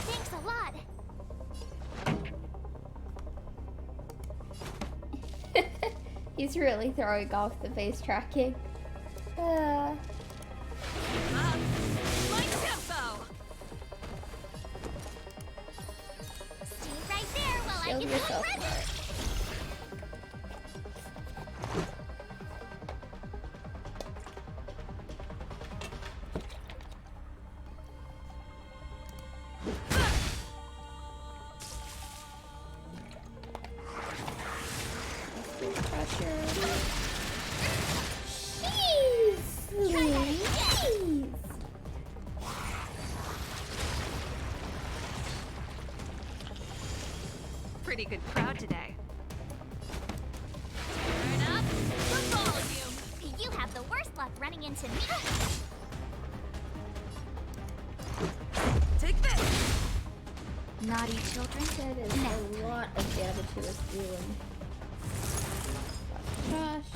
Thanks a lot. He's really throwing off the face tracking. Light tempo. Stay right there while I Shield get yourself ready. for it. Pretty good crowd today. Turn up the volume. You have the worst luck running into me. Take this! Naughty children. That is a lot of damage he was doing. Gosh.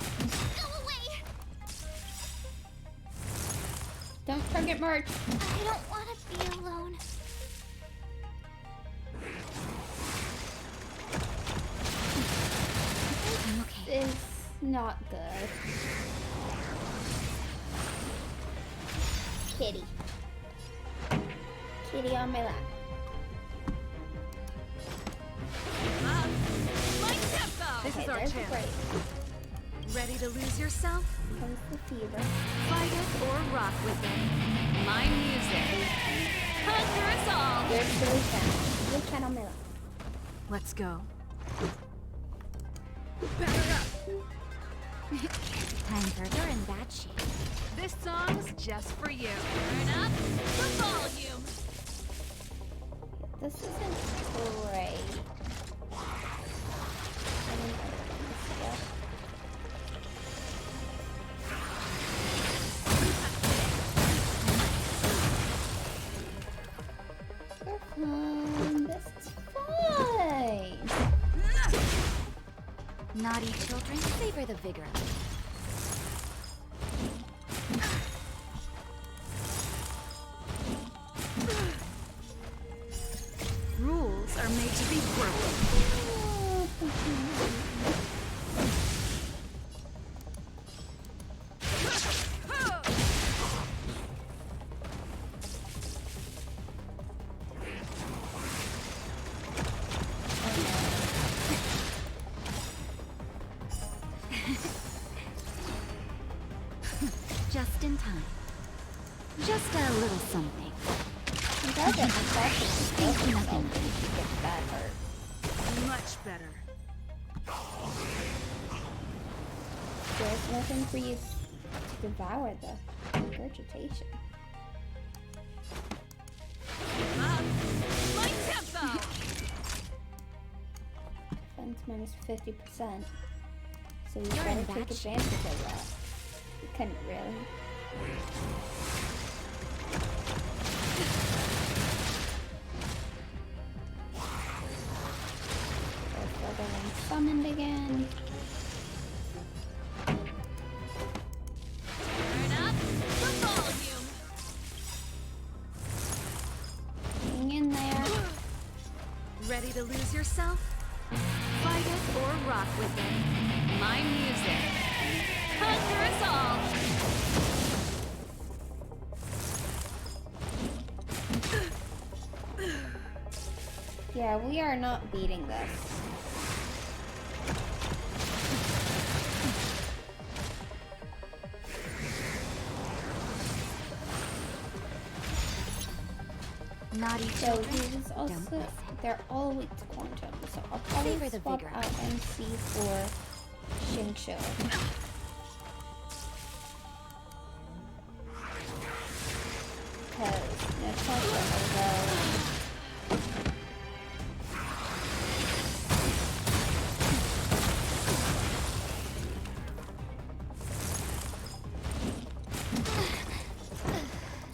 Target march. I don't want to be alone. This is not good. Kitty. Kitty on my lap. This Okay, is our there's chance. great. Ready to lose yourself? Comes the fever. Fight it or rock with it. My music. Conquer us all. There's Billy Cat. Billy Cat on my lap. Let's go. Time for you're in bad shape. This song's just for you. Turn up the volume. This isn't great. I mean, I don't know this yet. You're fine. This is fine. Naughty children favor the vigor. Rules are made to be broken. Just in time. Just a little something. He doesn't affect himself when he gets that hurt. Much better. There's nothing for you to devour the regurgitation. My tempo. Defense minus 50%. So you You're better in take bad shape. advantage of that. You couldn't really. There's the other one summoned again. Turn up the volume. Hang in there. Ready to lose yourself? Fight it or rock with it. My music. Conquer us all. Yeah, we are not beating this. Naughty So children he's also, don't listen. they're all weak to quantum, so I'll probably Favor the swap vigor. out MC for Xingqiu. Because Natasha will go.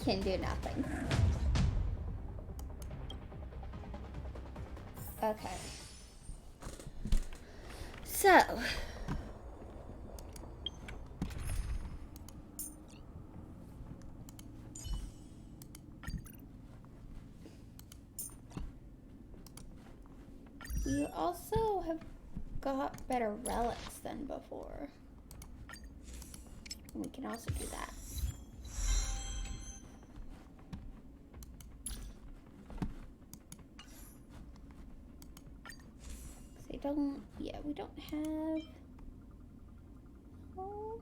Can do nothing. Okay. So. We also have got better relics than before. And we can also do that. They don't, yeah, we don't have, oh.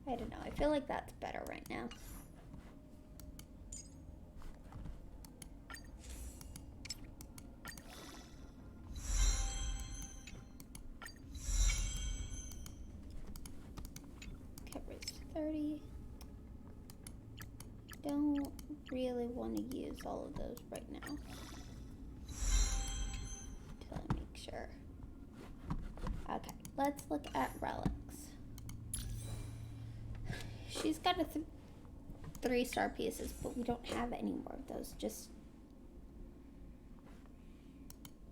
I don't know, I feel like that's better right now. Okay, raise to 30. Don't really want to use all of those right now. Until I make sure. Okay, let's look at relics. She's got a 3-star pieces, but we don't have any more of those, just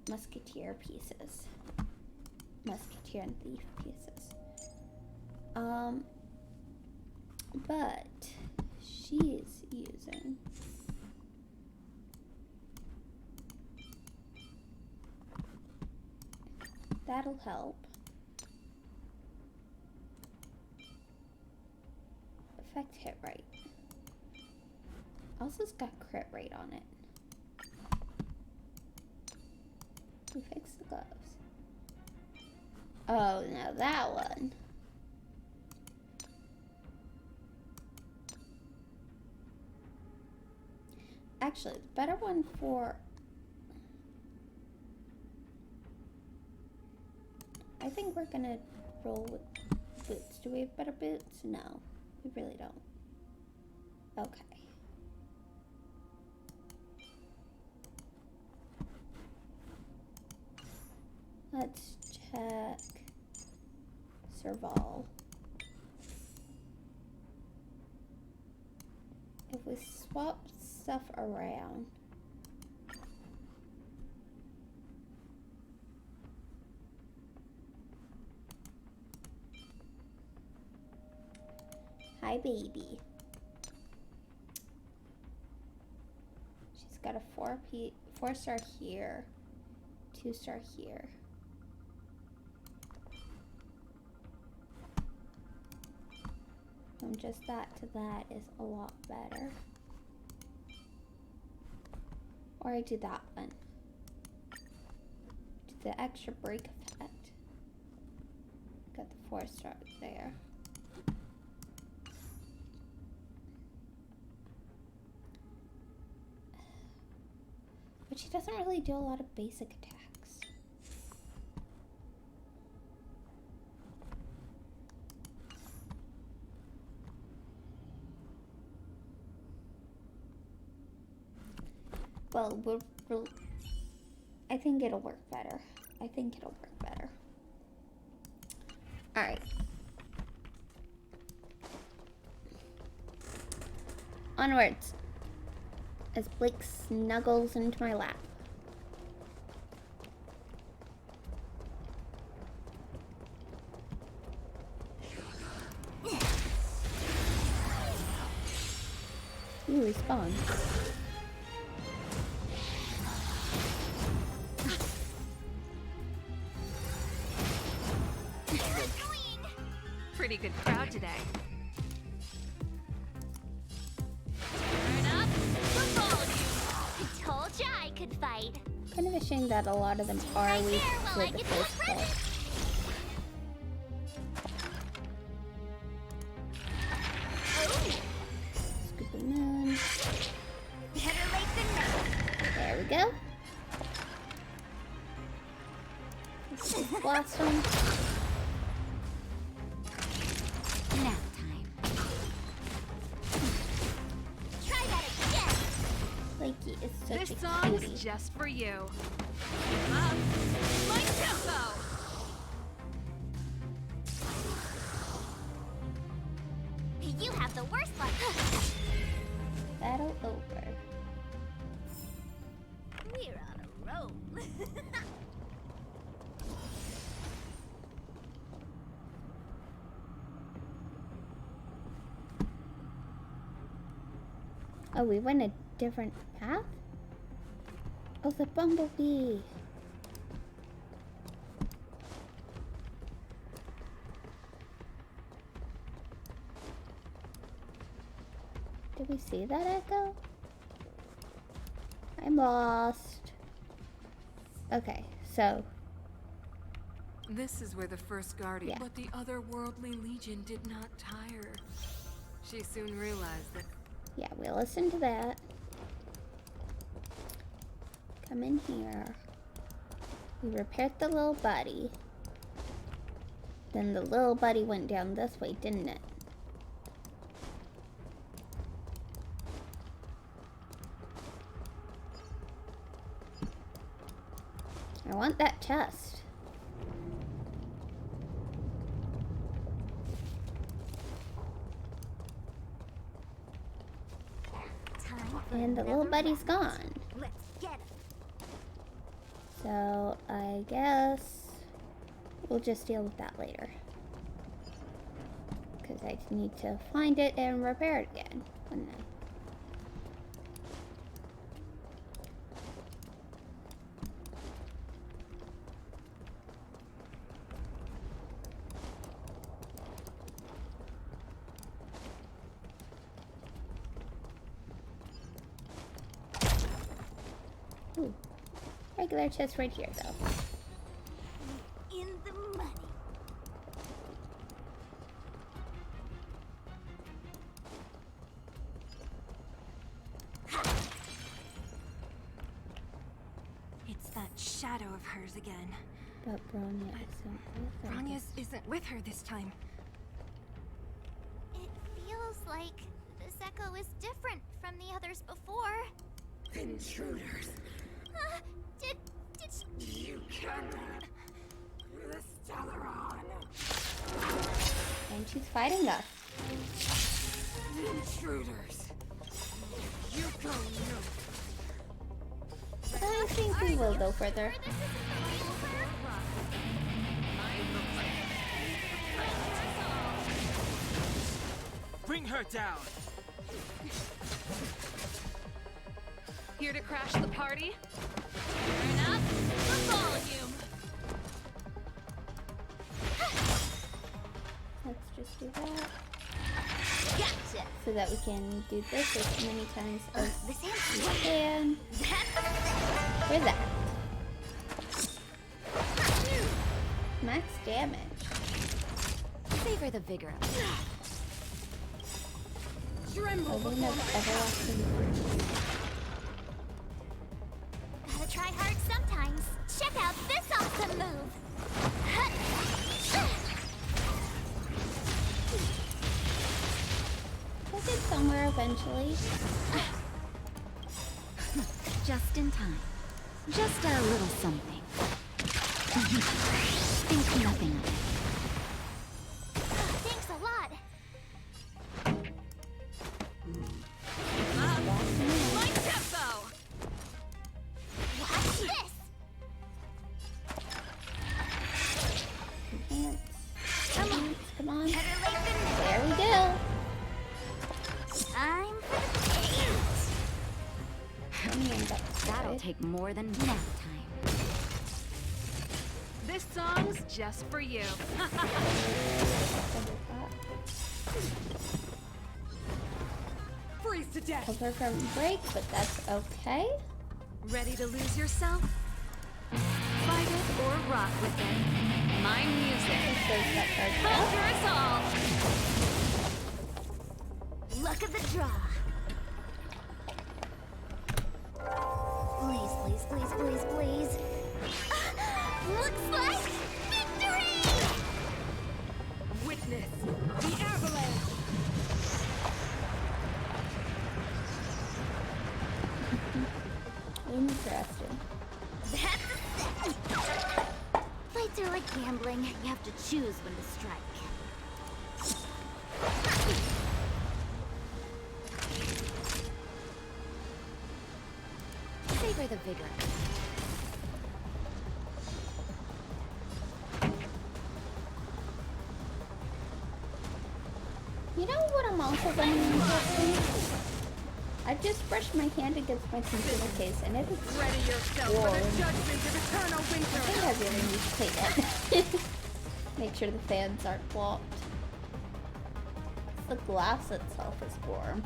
musketeer pieces. musketeer and thief pieces. But she's using that'll help. Effect hit rate. Also, it's got crit rate on it. We fixed the gloves. Oh, no, that one. Actually, the better one for... I think we're gonna roll with boots. Do we have better boots? No, we really don't. Okay. Let's check Serval. If we swap stuff around, hi baby. She's got a 4-star here, 2-star here. From just that to that is a lot better. Or I do that one. Do the extra break effect. Got the 4-star there. But she doesn't really do a lot of basic attacks. Well, I think it'll work better. I think it'll work better. Alright. Onwards. As Blake snuggles into my lap. You respawn. Pretty good crowd today. Turn up the volume. I told ya I could fight. Kind of a shame that a lot of them are weak with the first pull. Scoop them in. Better late than never. There we go. Let's just blast them. Nap time. Try that again. Lakey is such This a song cutie. is just for you. Up, my tempo. You have the worst luck. Battle over. We're on a roll. Oh, we went a different path? Oh, the bumblebee. Did we see that echo? I'm lost. Okay, so. This is where the first guardian, Yeah. but the otherworldly legion did not tire. She soon realized that. Yeah, we listened to that. Come in here. We repaired the little buddy. Then the little buddy went down this way, didn't it? I want that chest. And the little buddy's gone. Let's get him. So I guess We'll just deal with that later. Because I need to find it and repair it again. And then ooh, regular chest right here, though. In the money. It's that shadow of hers again. But Bronya isn't with her. Bronya's isn't with her this time. It feels like this echo is different from the others before. Intruders. Did You cannot. The Stellaron. And she's fighting us. Intruders. You go no. I think we will go further. Bring her down! Here to crash the party? Turn up the volume! Let's just do that. Gotcha. So that we can do this as many times as This we answers. can. For that. Max damage. Savor the vigor of it. Building of everlasting. Gotta try hard sometimes. Check out this awesome move. We'll get somewhere eventually. Just in time. Just a little something. Think nothing of it. Thanks a lot. My tempo! Watch this. Come on. Better late than never. There we go. I'm for the That'll take more than nap time. This song's just for you. Freeze to death. Cover from break, but that's okay. Ready to lose yourself? Fight it or rock with it. My music. Conquer us all. luck of the draw. Please, please, please, please, please. Looks like victory! Witness the avalanche. Interesting. That's a set. Fights are like gambling. You have to choose when to strike. Savor the vigor. You know what I'm also finding interesting? I just brushed my hand against my computer case and it is Ready yourself for the judgment of eternal winter. I think I really need to take it. Make sure the fans aren't blocked. The glass itself is warm.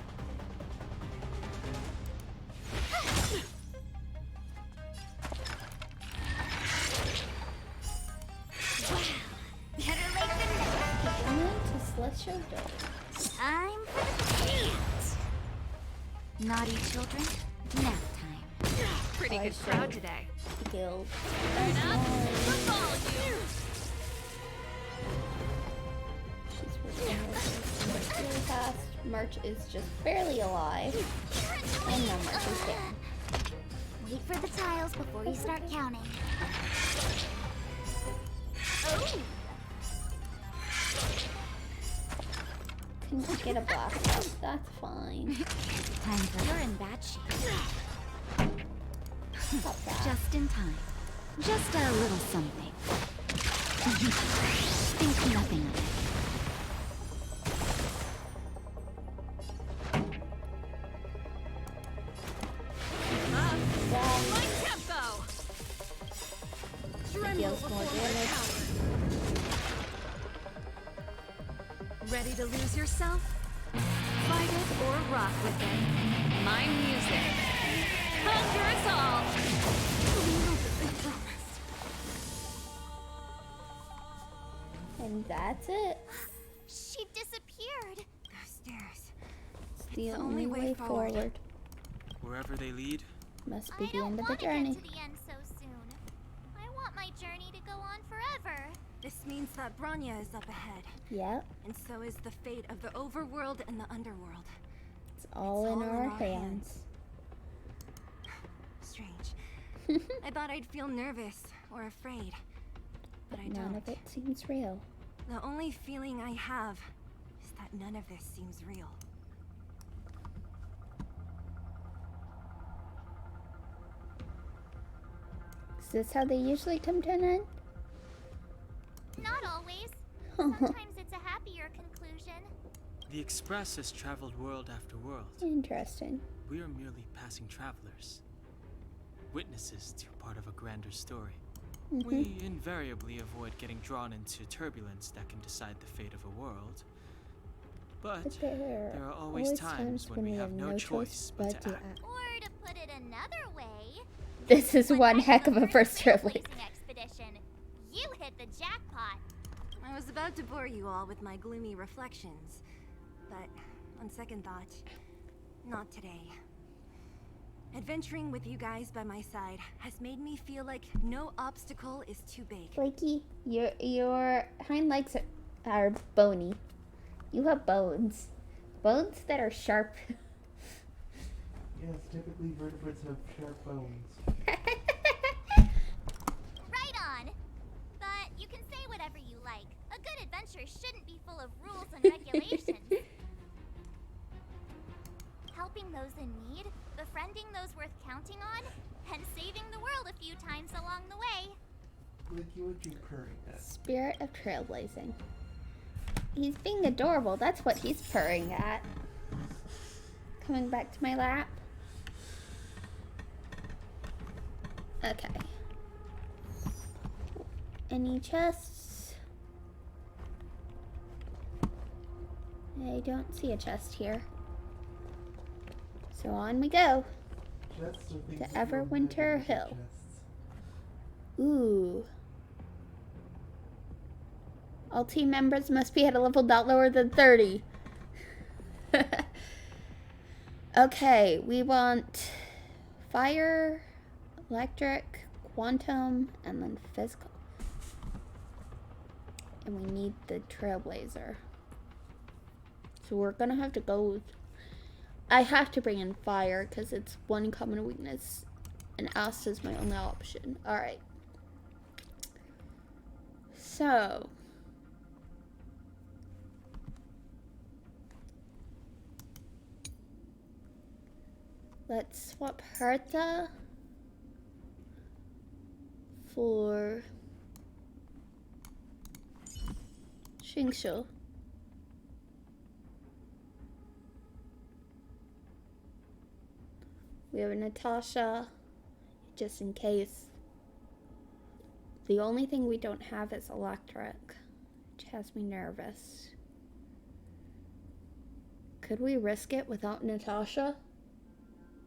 Better late than never. Beginning to Celestial Day. Time for the dance. Naughty children, nap time. Pretty good crowd today. Guild. Turn up the volume. She's really fast. March is just barely alive. And now March is dead. Wait for the tiles before you start counting. Oh! Can you get a blast up? That's fine. Time for you're in bad shape. Stop that. Just in time. Just a little something. Think nothing of it. My tempo! Deals more damage. Ready to lose yourself? Fight it or rock with it. My music. Conquer us all! And that's it. She disappeared. Those stairs. It's the only way forward. Wherever they lead, Must be I the don't end of the want to journey. get to the end so soon. I want my journey to go on forever. This means that Bronya is up ahead. Yep. And so is the fate of the overworld and the underworld. It's all in our hands. Strange. I thought I'd feel nervous or afraid, but I None don't. of it seems real. The only feeling I have is that none of this seems real. Is this how they usually come to an end? Not always. Sometimes it's a happier conclusion. the Express has traveled world after world. Interesting. We are merely passing travelers, witnesses to part of a grander story. We invariably avoid getting drawn into turbulence that can decide the fate of a world. But there are always times when we have no choice but to act. Or to put it another way, This is one heck of a first trailblazer. expedition. You hit the jackpot. I was about to bore you all with my gloomy reflections, but on second thought, not today. Adventuring with you guys by my side has made me feel like no obstacle is too big. Flaky, your hind legs are bony. You have bones. Bones that are sharp. Yes, typically vertebrates have sharp bones. Right on. But you can say whatever you like. A good adventure shouldn't be full of rules and regulations. Helping those in need, befriending those worth counting on, and saving the world a few times along the way. Flicky, what you purring at? Spirit of trailblazing. He's being adorable. That's what he's purring at. Coming back to my lap. Okay. Any chests? I don't see a chest here. So on we go. Chests are things To that grow Everwinter back into Hill. chests. Ooh. All team members must be at a level not lower than 30. Okay, we want fire, electric, quantum, and then physical. And we need the trailblazer. So we're gonna have to go with... I have to bring in fire because it's one common weakness. And acid is my only option. Alright. So... let's swap Hertha for Shingshu. We have a Natasha, just in case. The only thing we don't have is electric, which has me nervous. Could we risk it without Natasha?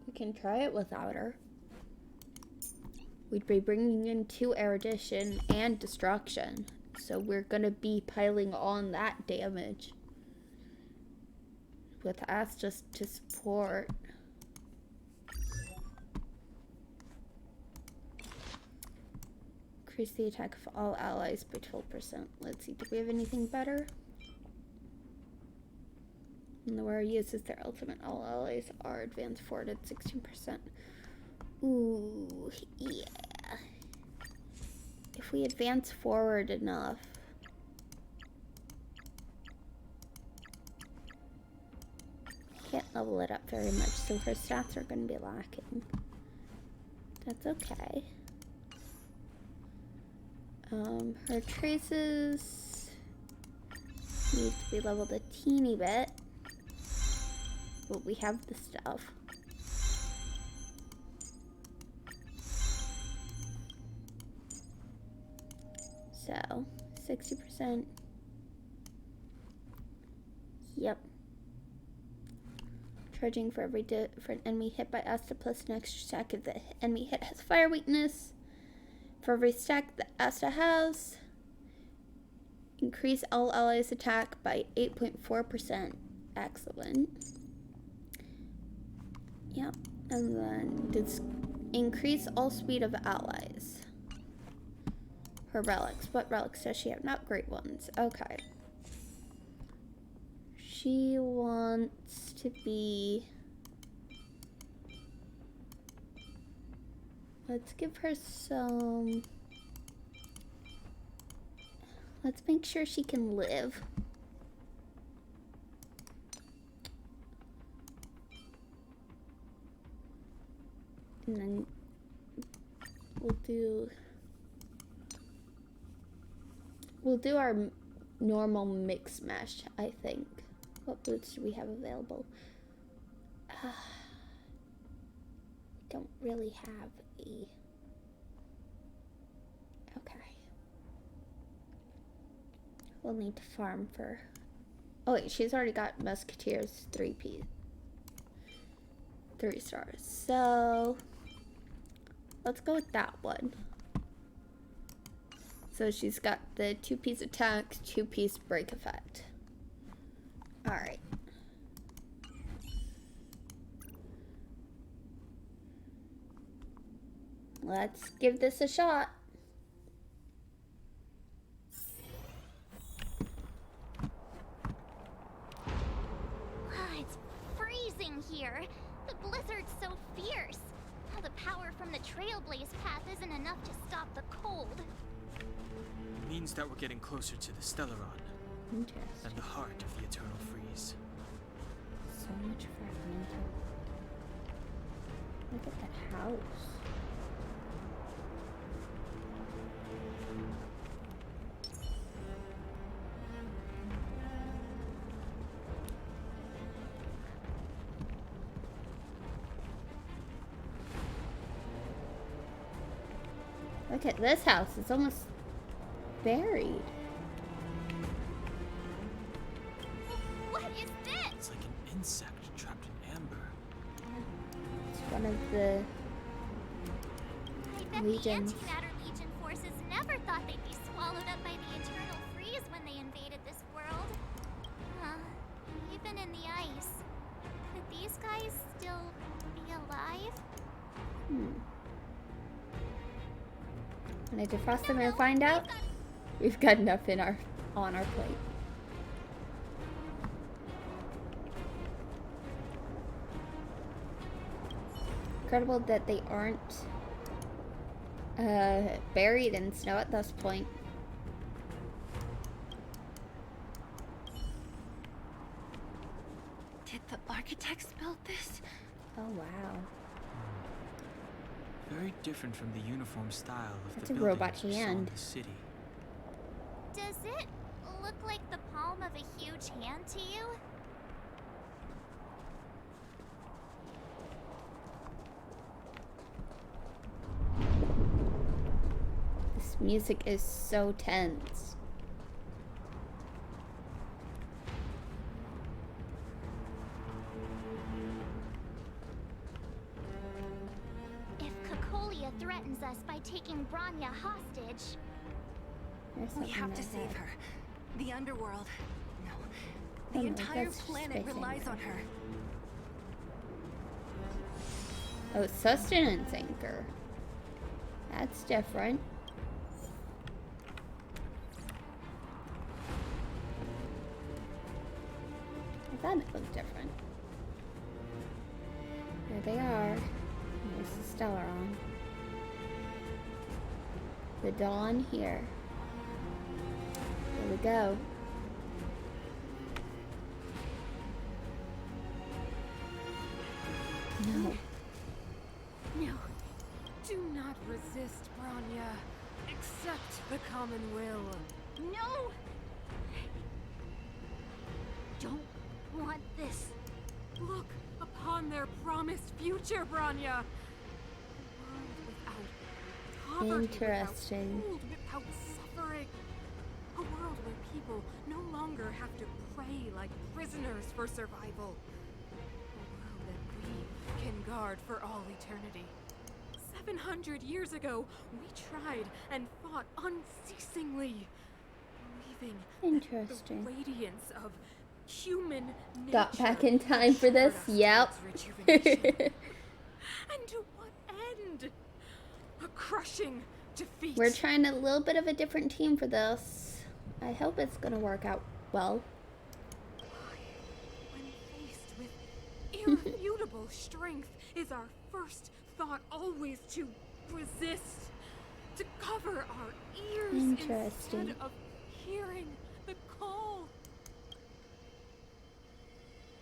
We can try it without her. We'd be bringing in 2 erudition and destruction, so we're gonna be piling on that damage. With us just to support. Increase the attack of all allies by 12%. Let's see, do we have anything better? And the warrior uses their ultimate. All allies are advanced forward at 16%. Ooh, yeah. If we advance forward enough. Can't level it up very much, so her stats are going to be lacking. That's okay. Her traces need to be leveled a teeny bit, but we have the stuff. So, 60%. Yep. Charging for every different enemy hit by Asta plus an extra stack if the enemy hit has fire weakness. For every stack that Asta has, increase all allies' attack by 8.4%. Excellent. Yep. And then increase all speed of allies. Her relics. What relics does she have? Not great ones. Okay. She wants to be... Let's give her some... Let's make sure she can live. And then we'll do our normal mix mesh, I think. What boots do we have available? Don't really have a... Okay. We'll need to farm for... Oh wait, she's already got Musketeers 3 stars. So let's go with that one. So she's got the 2-piece attack, 2-piece break effect. Alright. Let's give this a shot. It's freezing here. The blizzard's so fierce. The power from the Trailblaze path isn't enough to stop the cold. It means that we're getting closer to the Stellaron. Interesting. And the heart of the Eternal Freeze. So much fragmented. Look at that house. Look at this house. It's almost buried. What is this? It's like an insect trapped in amber. It's one of the I bet legions. the Antimatter Legion forces never thought they'd be swallowed up by the Eternal Freeze when they invaded this world. Even in the ice. Could these guys still be alive? Can I defrost them and find out? We've got enough on our plate. Incredible that they aren't buried in snow at this point. Did the architects build this? Oh wow. Very different from the uniform style of That's the a buildings robot we saw in hand. the city. Does it look like the palm of a huge hand to you? This music is so tense. If Cocolia threatens us by taking Branya hostage, We have to save her. The underworld. No. Oh The no, entire that's just planet Space relies Anchor. on her. Oh, sustenance anchor. That's different. I thought it looked different. There they are. Here's the Stellaron. The dawn here. Here we go. No. No. Do not resist, Branya. Accept the common will. No! Don't want this. Look upon their promised future, Branya. A world without poverty, Interesting. without food, without suffering. A world where people no longer have to pray like prisoners for survival. A world that we can guard for all eternity. 700 years ago, we tried and fought unceasingly, believing Interesting. the radiance of human nature Got back in time for this? Yep. and to what end? A crushing defeat. We're trying a little bit of a different team for this. I hope it's gonna work out well. When faced with irrefutable strength, is our first thought always to resist, to cover our ears instead of hearing the call?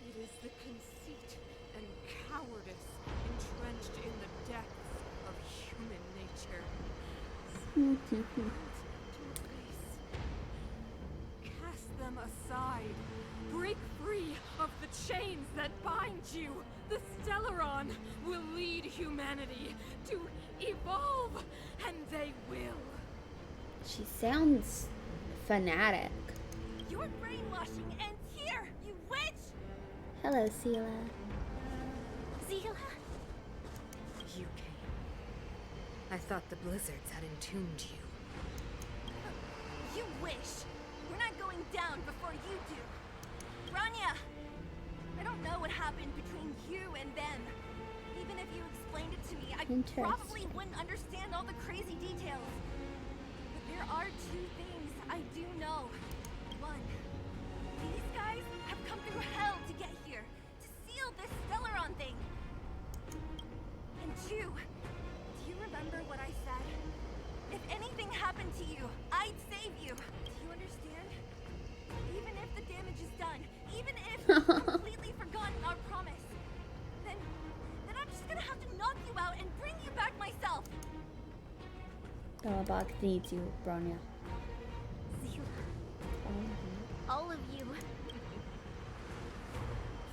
It is the conceit and cowardice entrenched in the depths of human nature. Cast them aside. Break free of the chains that bind you. The Stellaron will lead humanity to evolve, and they will. She sounds fanatic. Your brainwashing ends here, you witch! Hello, Sela. Zila? You came. I thought the blizzards had entombed you. You wish. We're not going down before you do. Rania! I don't know what happened between you and them. Even if you explained it to me, I probably wouldn't understand all the crazy details. But there are two things I do know. One, these guys have come through hell to get here, to seal this Stellaron thing. And two, do you remember what I said? If anything happened to you, I'd save you. Do you understand? Even if the damage is done, even if you've completely forgotten our promise, then I'm just gonna have to knock you out and bring you back myself. Belabog needs you, Bronya. All of you.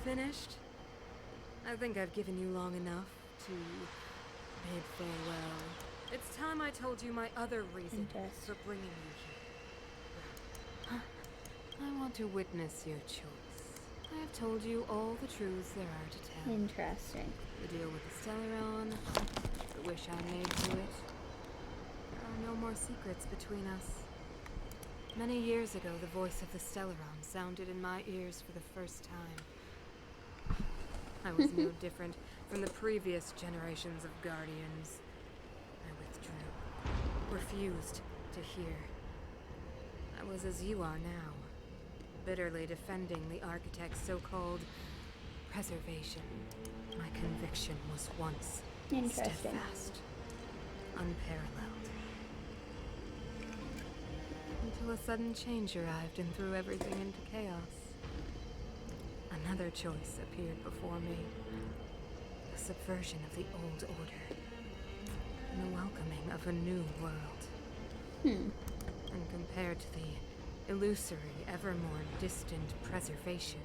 Finished? I think I've given you long enough to bid farewell. It's time I told you my other reason for bringing you here. I want to witness your choice. I have told you all the truths there are to tell. Interesting. The deal with the Stellaron, the wish I made to it. There are no more secrets between us. Many years ago, the voice of the Stellaron sounded in my ears for the first time. I was no different from the previous generations of Guardians. I withdrew, refused to hear. I was as you are now, bitterly defending the Architect's so-called preservation. My conviction was once steadfast, unparalleled. Until a sudden change arrived and threw everything into chaos. Another choice appeared before me. The subversion of the old order. And the welcoming of a new world. And compared to the illusory, ever more distant preservation,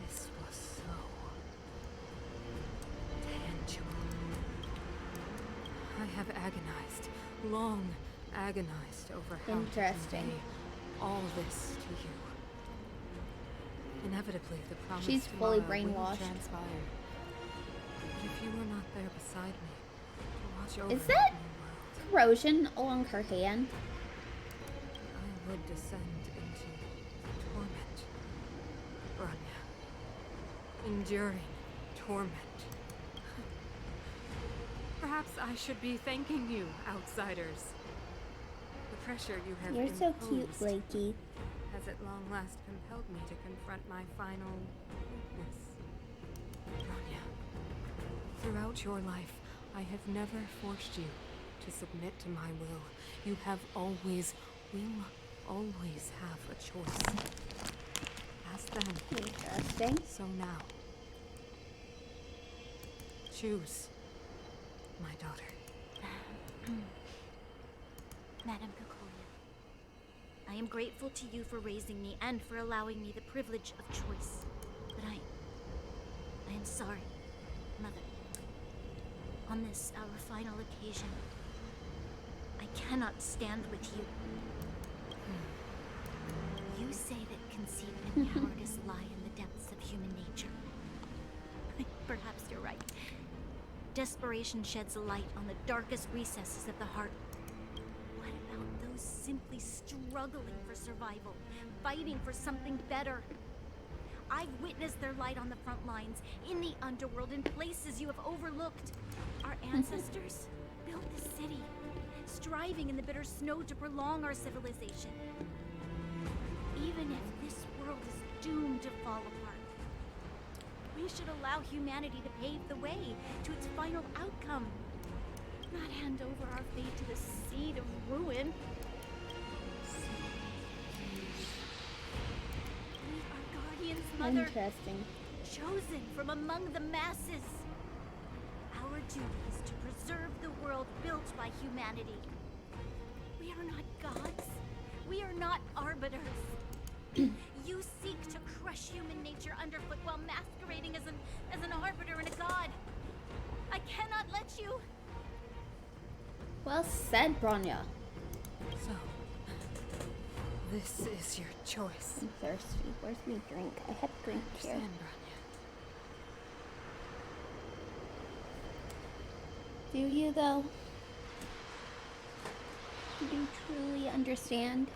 this was so tangible. I have agonized, long agonized over how to convey all this to you. Inevitably, the promise She's fully tomorrow will brainwashed. transpire. But if you were not there beside me to watch over Is that new world, corrosion along her hand? I would descend into torment. Rania. Enduring torment. Perhaps I should be thanking you, outsiders. The pressure you have You're so cute, imposed Blakey. has at long last compelled me to confront my final weakness. Rania, throughout your life, I have never forced you to submit to my will. You have always, will always have a choice. Ask them. Interesting. So now, choose, my daughter. Madame Kokoya, I am grateful to you for raising me and for allowing me the privilege of choice. But I am sorry, Mother. On this, our final occasion, I cannot stand with you. You say that conceit and cowardice lie in the depths of human nature. Perhaps you're right. Desperation sheds a light on the darkest recesses of the heart. What about those simply struggling for survival, fighting for something better? I've witnessed their light on the front lines, in the underworld, in places you have overlooked. Our ancestors built the city, striving in the bitter snow to prolong our civilization. Even if this world is doomed to fall apart, we should allow humanity to pave the way to its final outcome. Not hand over our fate to the seed of ruin. We are Guardians, Mother. Interesting. Chosen from among the masses. Our duty is to preserve the world built by humanity. We are not gods. We are not arbiters. You seek to crush human nature underfoot while masquerading as an arbiter and a god. I cannot let you. Well said, Bronya. So, this is your choice. I'm thirsty. Where's my drink? I had a drink here. Do you, though? Do you truly understand?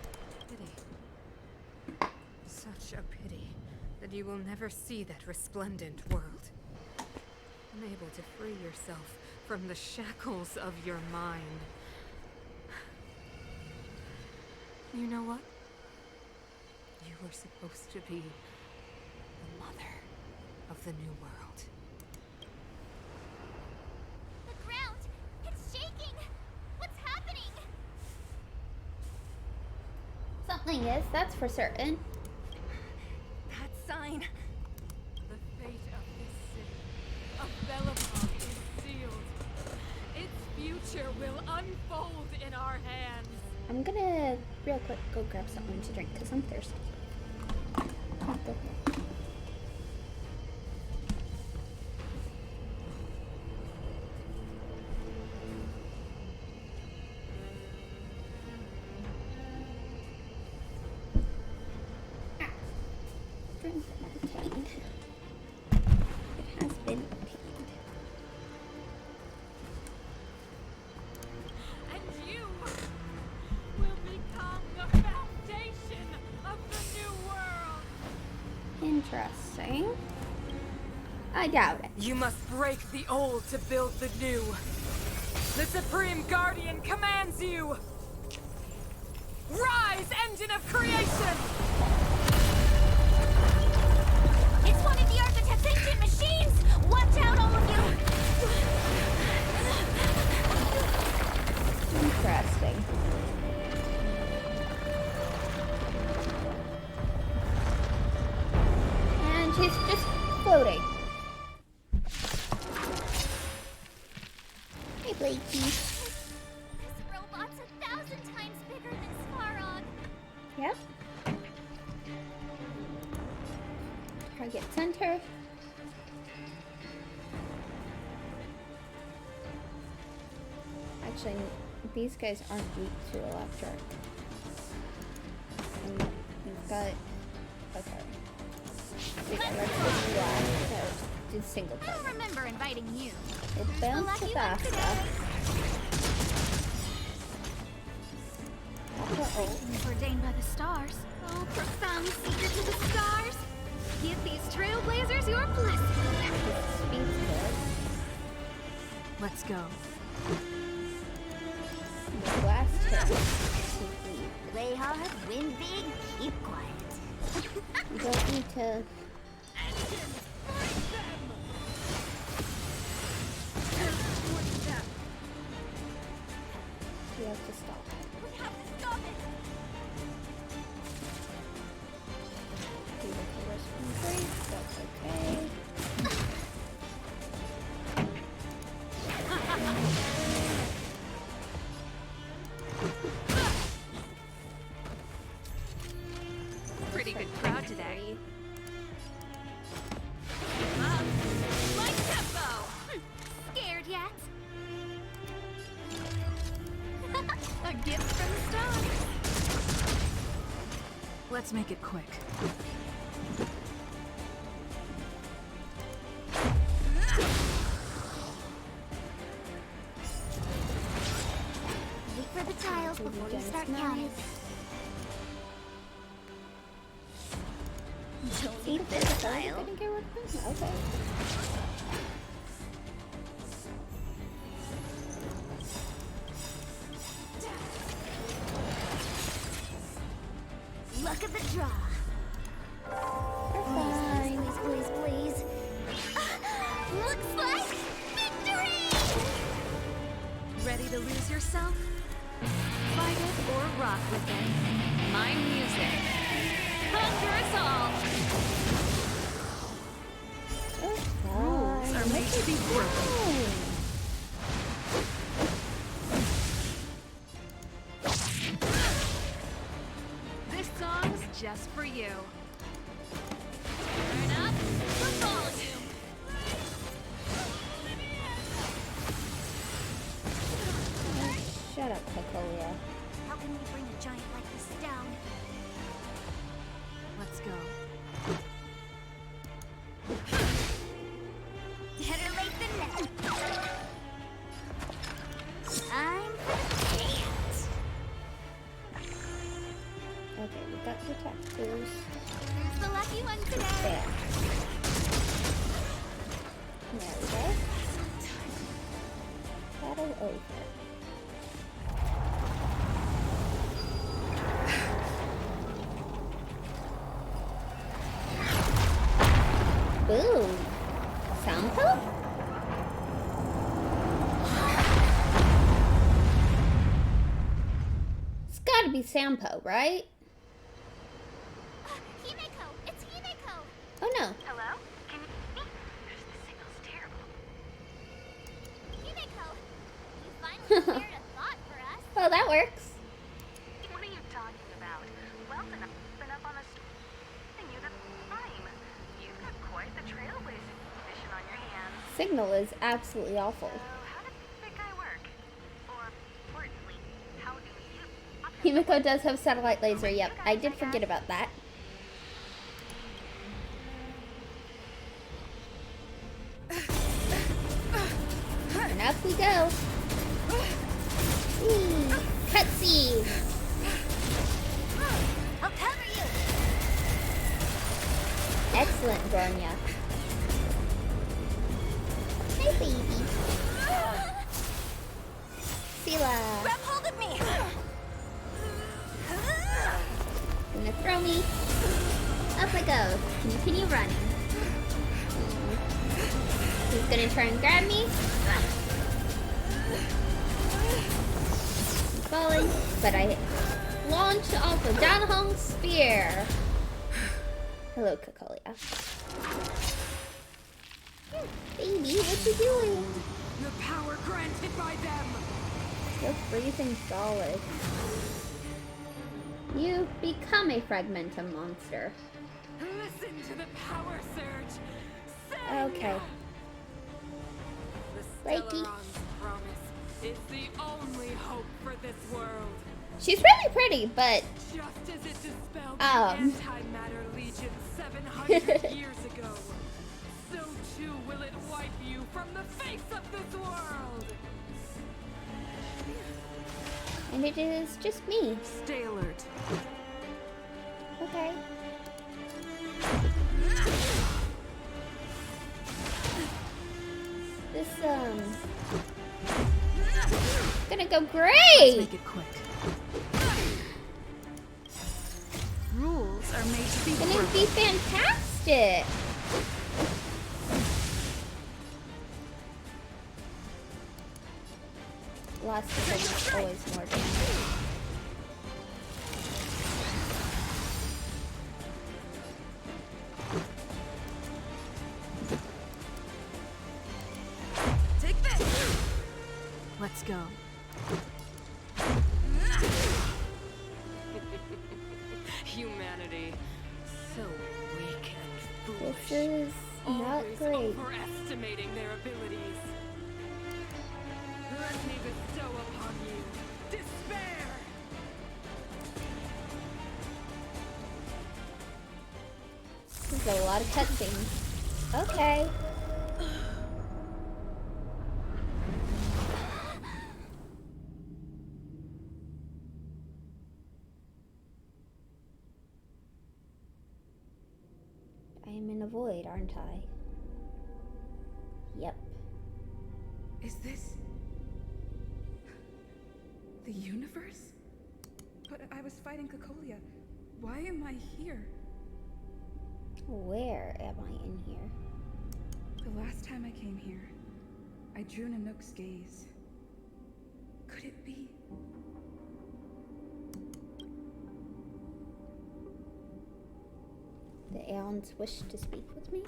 Pity. Such a pity that you will never see that resplendent world. Unable to free yourself from the shackles of your mind. You know what? You were supposed to be the mother of the new world. The ground! It's shaking! What's happening? Something is, that's for certain. That sign. The fate of this city, of Belobog, is sealed. Its future will unfold in our hands. I'm gonna, real quick, go grab something to drink, because I'm thirsty. Drink obtained. It has been obtained. And you will become the foundation of the new world. Interesting. I doubt it. You must break the old to build the new. The Supreme Guardian commands you! Rise, engine of creation! It's one of the Architect's ancient machines! Watch out, all of you! Interesting. And she's just floating. Hey, Blakey. This robot's 1,000 times bigger than Svarog. Yep. Target center. Actually, these guys aren't weak to electric. And we've got... Okay. We got electric blast, so do single I'll target. remember inviting you. It bounced fast enough. Ordained by the stars. Oh, profound seeker to the stars. Give these trailblazers your blessing. Let's go. Blast hit. Play hard, win big, keep quiet. You don't need to... You have to stop. We have to stop it. Do the first one break, that's okay. Let's make it quick. Wait for the tiles before you start counting. Don't eat this tile. Okay. Luck of the draw. Fine. Please, please, please. Looks like victory! Ready to lose yourself? Fight it or rock with it. My music. Conquer us all! Rules are made to be broken. This song's just for you. Turn up the volume. Shut up, Cocolia. How can we bring a giant like this down? Let's go. Better late than never. Time for the dance. Okay, we got the tattoos. Who's the lucky one today? There. There we go. Battle over. Boom. Sampo? It's gotta be Sampo, right? Himeko! It's Himeko! Oh no. Hello? Can you hear me? The signal's terrible. Himeko! You finally shared a thought for us. Well, that works. What are you talking about? Well, then I've been up on a and you the time. You've got quite the trailblazing mission on your hands. Signal is absolutely awful. How do you think I work? Or, importantly, how do you... Himeko does have satellite laser, yep. I did forget about that. And up we go. Ooh, cutscene. I'll cover you! Excellent, Bronya. Hey, baby. Sela. Grab hold of me! Gonna throw me. Up I go. Continue running. He's gonna try and grab me. I'm falling, but I launched off a Danhong spear. Hello, Cocolia. Baby, what you doing? The power granted by them! You're freezing solid. You've become a fragmentum monster. Listen to the power surge! Sing! Okay. The Reiki. Stellaron's promise is the only hope for this world. She's really pretty, but Just as it dispelled the antimatter legion 700 years ago, so too will it wipe you from the face of this world! and it is just me. Stay alert. Okay. This gonna go great. Let's make it quick. Rules are made to be Gonna broken. be fantastic. Last second is always more damage. Take this! Let's go. Humanity. So weak and foolish. This is not Always great. overestimating their abilities. Let me bestow upon you despair! a lot of cutscenes. Okay. I am in a void, aren't I? Yep. Is this the universe? But I was fighting Cocolia. Why am I here? Where am I in here? The last time I came here, I drew Nanook's gaze. Could it be? The Aeons wish to speak with me?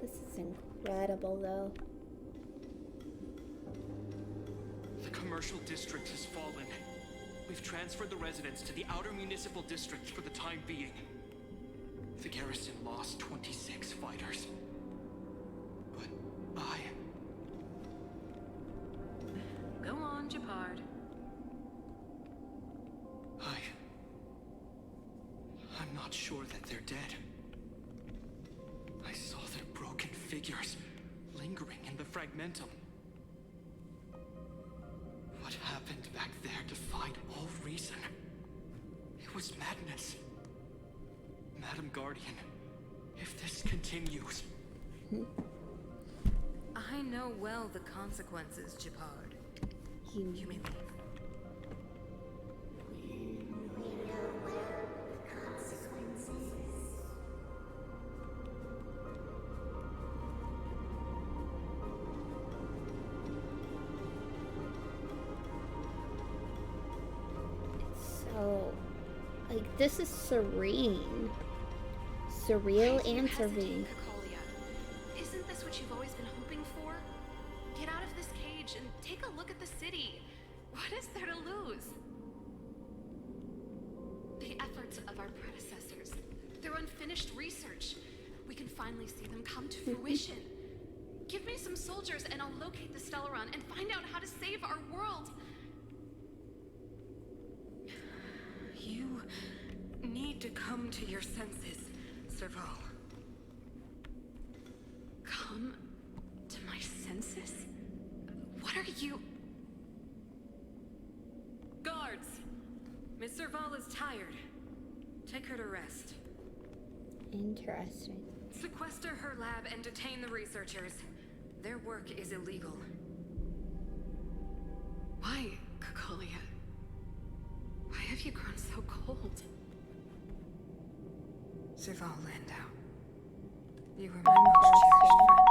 This is incredible, though. The commercial district has fallen. We've transferred the residents to the outer municipal district for the time being. The garrison lost 26 fighters. But Go on, Japard. I'm not sure that they're dead. I saw their broken figures lingering in the fragmentum. What happened back there defied all reason. It was madness. Madam Guardian, if this continues... I know well the consequences, Japard. You may leave. So, like, this is serene. Surreal and serene. Cocolia? Isn't this what you've always been hoping for? Get out of this cage and take a look at the city. What is there to lose? The efforts of our predecessors, their unfinished research. We can finally see them come to fruition. Give me some soldiers and I'll locate the Stellaron and find out how to save our world. You need to come to your senses, Serval. Come to my senses? What are you... Guards! Miss Serval is tired. Take her to rest. Interesting. Sequester her lab and detain the researchers. Their work is illegal. Why, Cocolia? Why have you grown so cold? Serval Landau. You were my most cherished friend.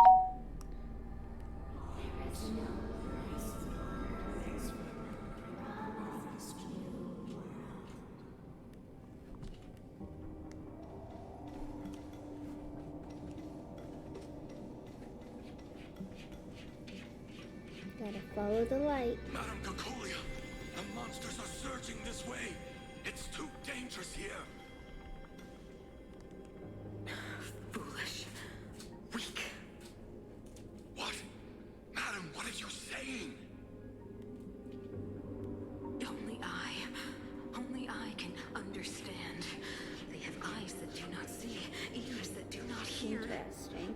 Gotta follow the light. Madam Cocolia, the monsters are surging this way. It's too dangerous here. Foolish. Weak. What? Madam, what are you saying? Only I can understand. They have eyes that do not see, ears that do not hear. Interesting.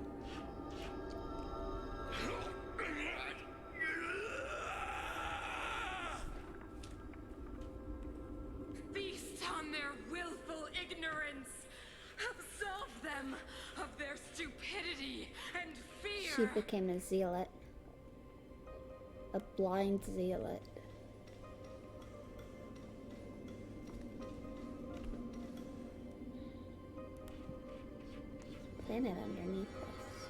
Feast on their willful ignorance. Absolve them of their stupidity and fear. She became a zealot. A blind zealot. Planet underneath us.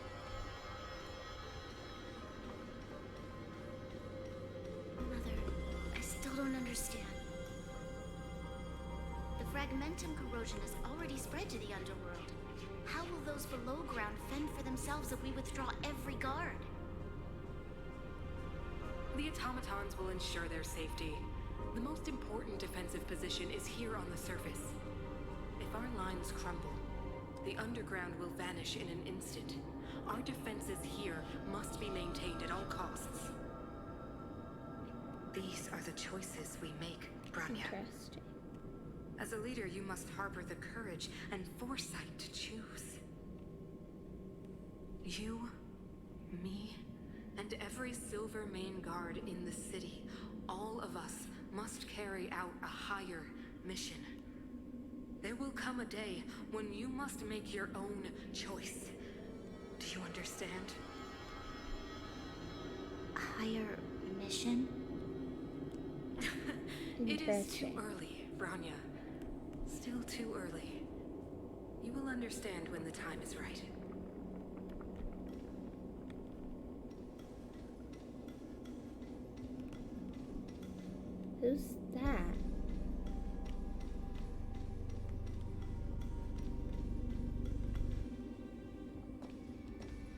Mother, I still don't understand. The fragmentum corrosion has already spread to the underworld. How will those below ground fend for themselves if we withdraw every guard? The automatons will ensure their safety. The most important defensive position is here on the surface. If our lines crumble, the underground will vanish in an instant. Our defenses here must be maintained at all costs. These are the choices we make, Branya. Interesting. As a leader, you must harbor the courage and foresight to choose. You, me, and every Silver Main Guard in the city, all of us must carry out a higher mission. There will come a day when you must make your own choice. Do you understand? Higher mission? It is too early, Branya. Still too early. You will understand when the time is right. Who's that?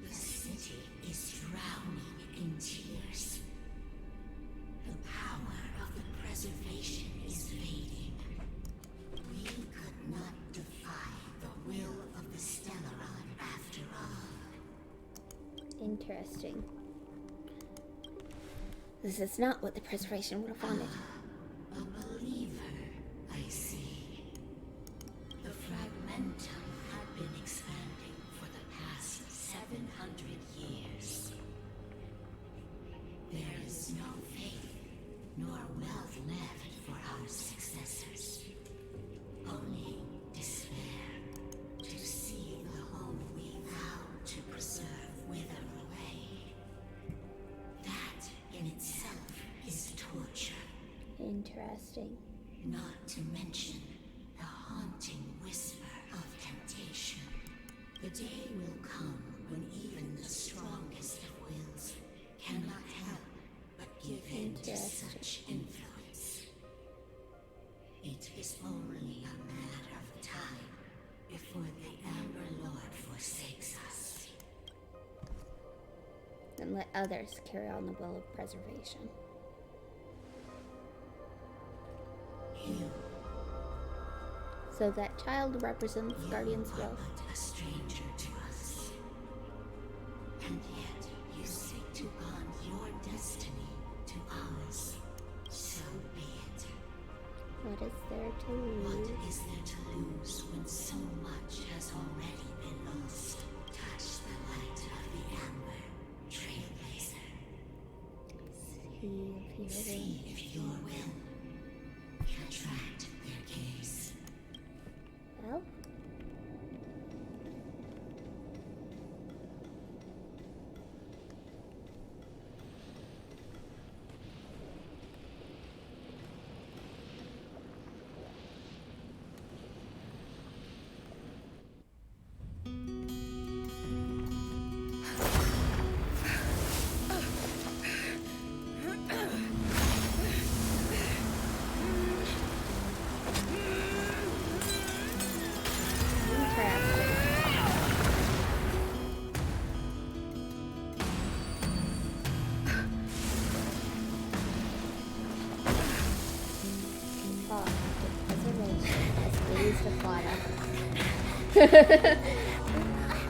The city is drowning in tears. The power of the preservation is fading. We could not defy the will of the Stellaron after all. Interesting. This is not what the preservation would have wanted. A believer, I see. The Fragmentum had been expanding for the past 700 years. There is no faith nor wealth left for our successors. Only despair to see the home we vowed to preserve wither away. That in itself is torture. Interesting. Not to mention the haunting whisper of temptation. The day will come when even the strongest of wills cannot help but give in to such influence. It is only a matter of time before the Amber Lord forsakes us. And let others carry on the will of preservation. So that child represents Guardian's will. But a stranger to us. And yet you seek to bond your destiny to ours. So be it. What is there to lose? What is there to lose when so much has already been lost? Touch the light of the Amber, Trailblazer. See if your will can attract their gaze. Well,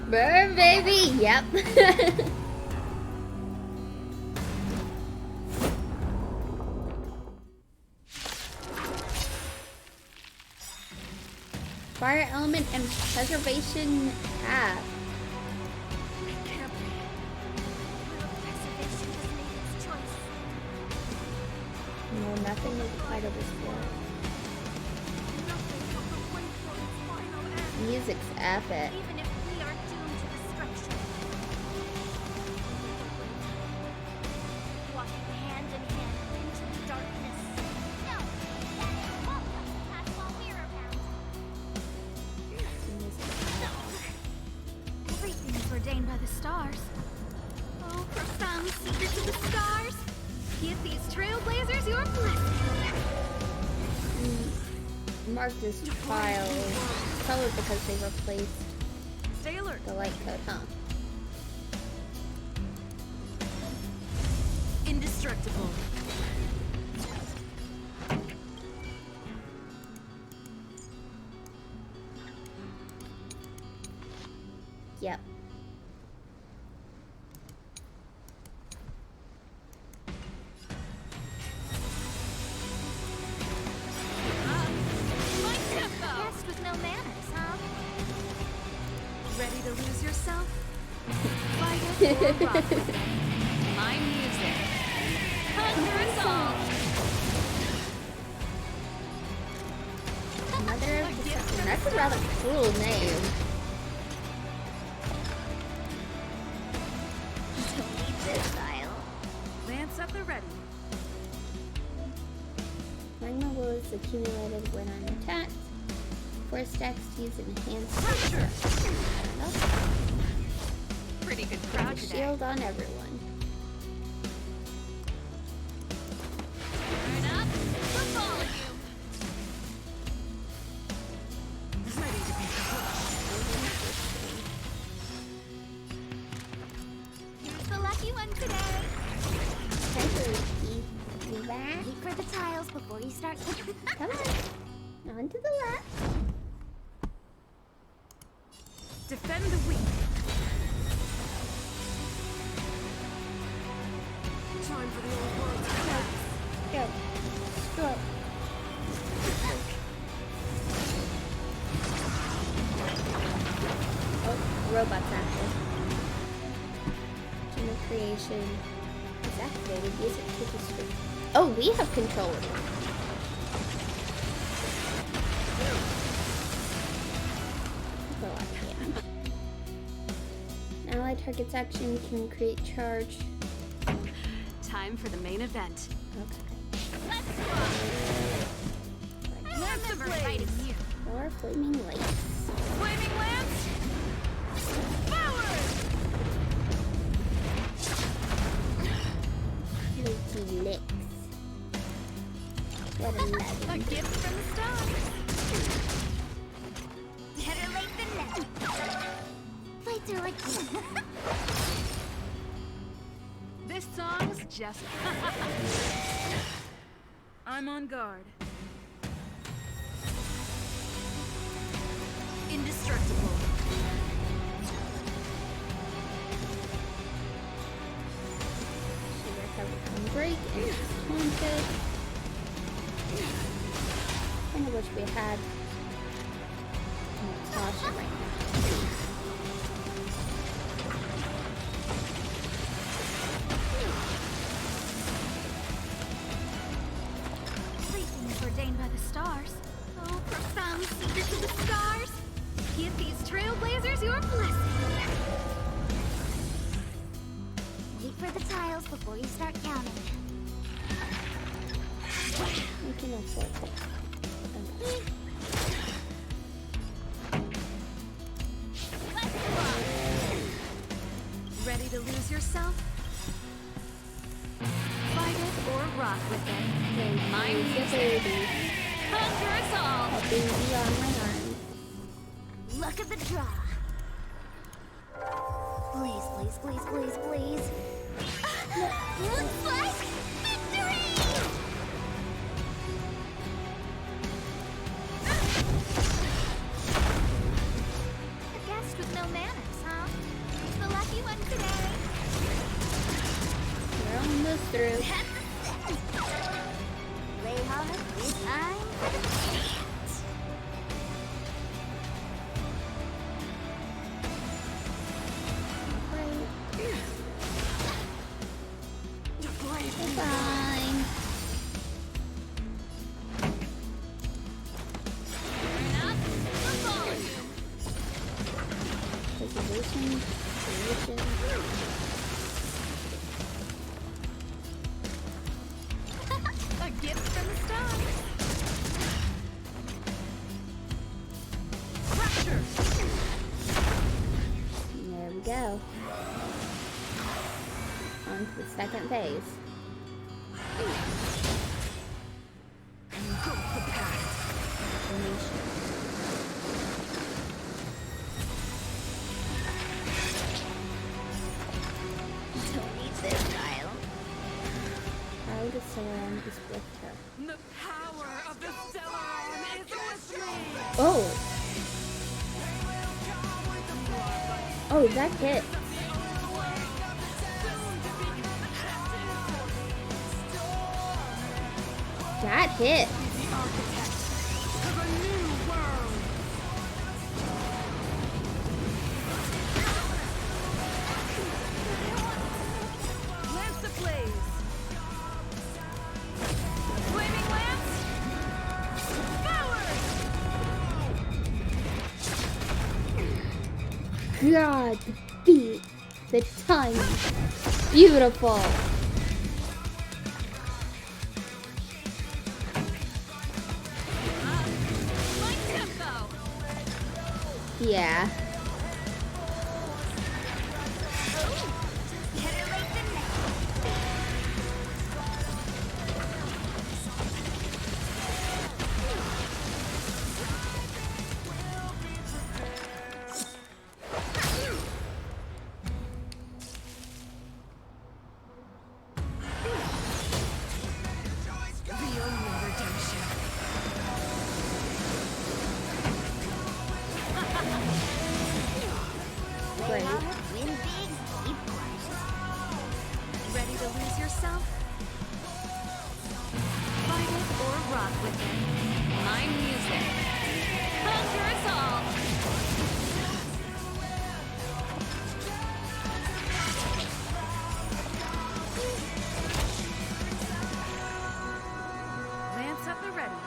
burn, baby. Yep. Fire element and preservation have. No, nothing is part of this world. Music's epic. Even if we are doomed to destruction. Walking hand in hand into the darkness. No, that won't come to pass while we're around. No. Everything is ordained by the stars. Oh, profound secrets of the stars. Give these trailblazers your blessing. Marked as trials. Probably because they replaced Stay alert. the light code, huh? Indestructible. Yep. My Ready to lose yourself? Fight it or rock it. My music. Conquer us all! Mother of Deception. That's a rather cruel name. Don't need this style. Lance at the ready. Magma was accumulated when I'm attacked. 4 stacks to use enhanced. Pretty good crowd today. Shield on everyone. Turn up the volume. Ready to be Here's the lucky one today. Do that. Wait for the tiles before you start. Come on. On to the left. defend the weak. Time for the old world to collapse. Go. Go. Oh, robot's active. Gem of creation is activated. Use it to destroy. Oh, we have control of it. Go up here. Allied target's action can create charge. Time for the main event. Okay. I remember fighting you. Or flaming lace. Flaming lance! Forward! Flaky licks. What a legend. A gift from the stars. Better late than never. Fight through again. This song's just... I'm on guard. Indestructible. She recovered from break and is haunted. Kind of wish we had Natasha right now. Everything's ordained by the stars. Oh, profound secrets of the stars. Give these trailblazers your blessing. Wait for the tiles before you start counting. We can afford it. Okay. Ready to lose yourself? Fight it or rock with it. My music. Conquer us all. A baby on my arm. Luck of the draw. Please, please, please, please, please. Looks like victory! A guest with no manners, huh? Who's the lucky one today? We're almost through. Play hard, it's time for the dance. Fine. Preservation, creation. A gift from the stars. Rapture! There we go. On to the second phase. Formation. Don't need this style. How to surround is with her. The power of the Stellaron is with me! Oh! Oh, that hit. That hit. Of a new world! god, the beat, the timing, beautiful. Yeah. Ready to lose yourself? Fight it or rock with it. My music. Conquer us all! Lance at the ready.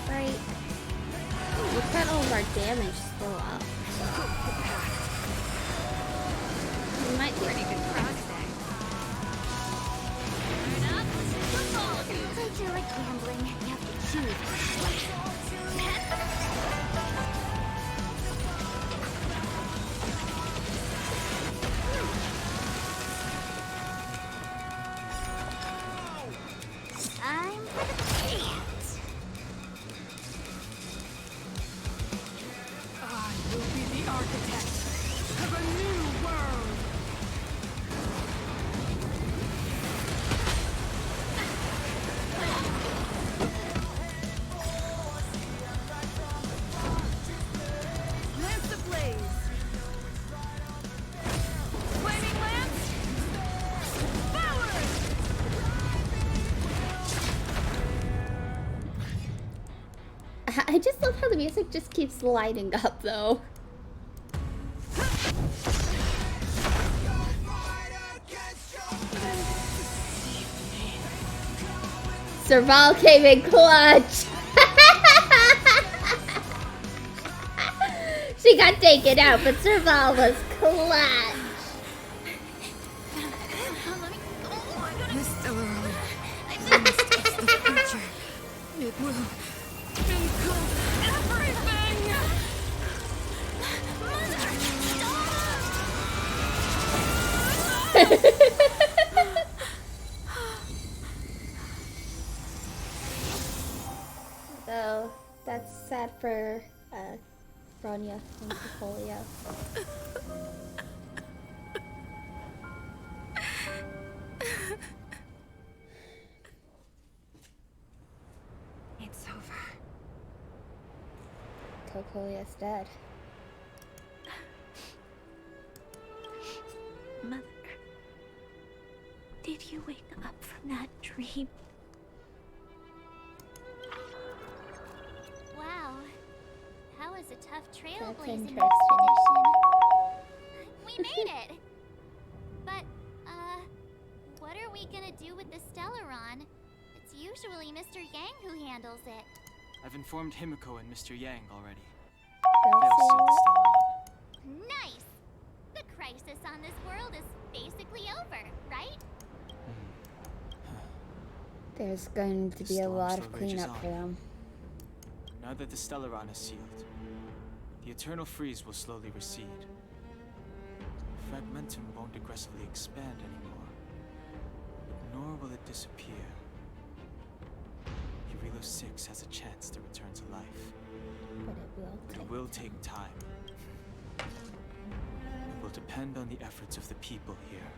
Right. We've got all of our damage still up. We might be Pretty good crowd today. Turn up, football! Sometimes you're like gambling. You have to choose. I'm for the chance. I will be the architect of a new world. Lance ablaze. Flaming lance. Forward. I just love how the music just keeps lighting up though. Serval came in clutch. She got taken out, but Serval was clutch. This Stellaron. Once it's the future, it will engulf everything! So that's sad for Bronya and Cocolia. It's over. Cocolia's dead. Mother, did you wake up from that dream? Wow. That was a tough trailblazing interesting. expedition. We made it! But, what are we gonna do with the Stellaron? It's usually Mr. Yang who handles it. I've informed Himiko and Mr. Yang already. They'll They'll seal the Stellaron. Nice! The crisis on this world is basically over, right? There's going to be a Storm lot still of rages cleanup on. for them. Now that the Stellaron is sealed, the eternal freeze will slowly recede. Fragmentum won't aggressively expand anymore, nor will it disappear. Eurilo 6 has a chance to return to life. But It will take time. It will depend on the efforts of the people here.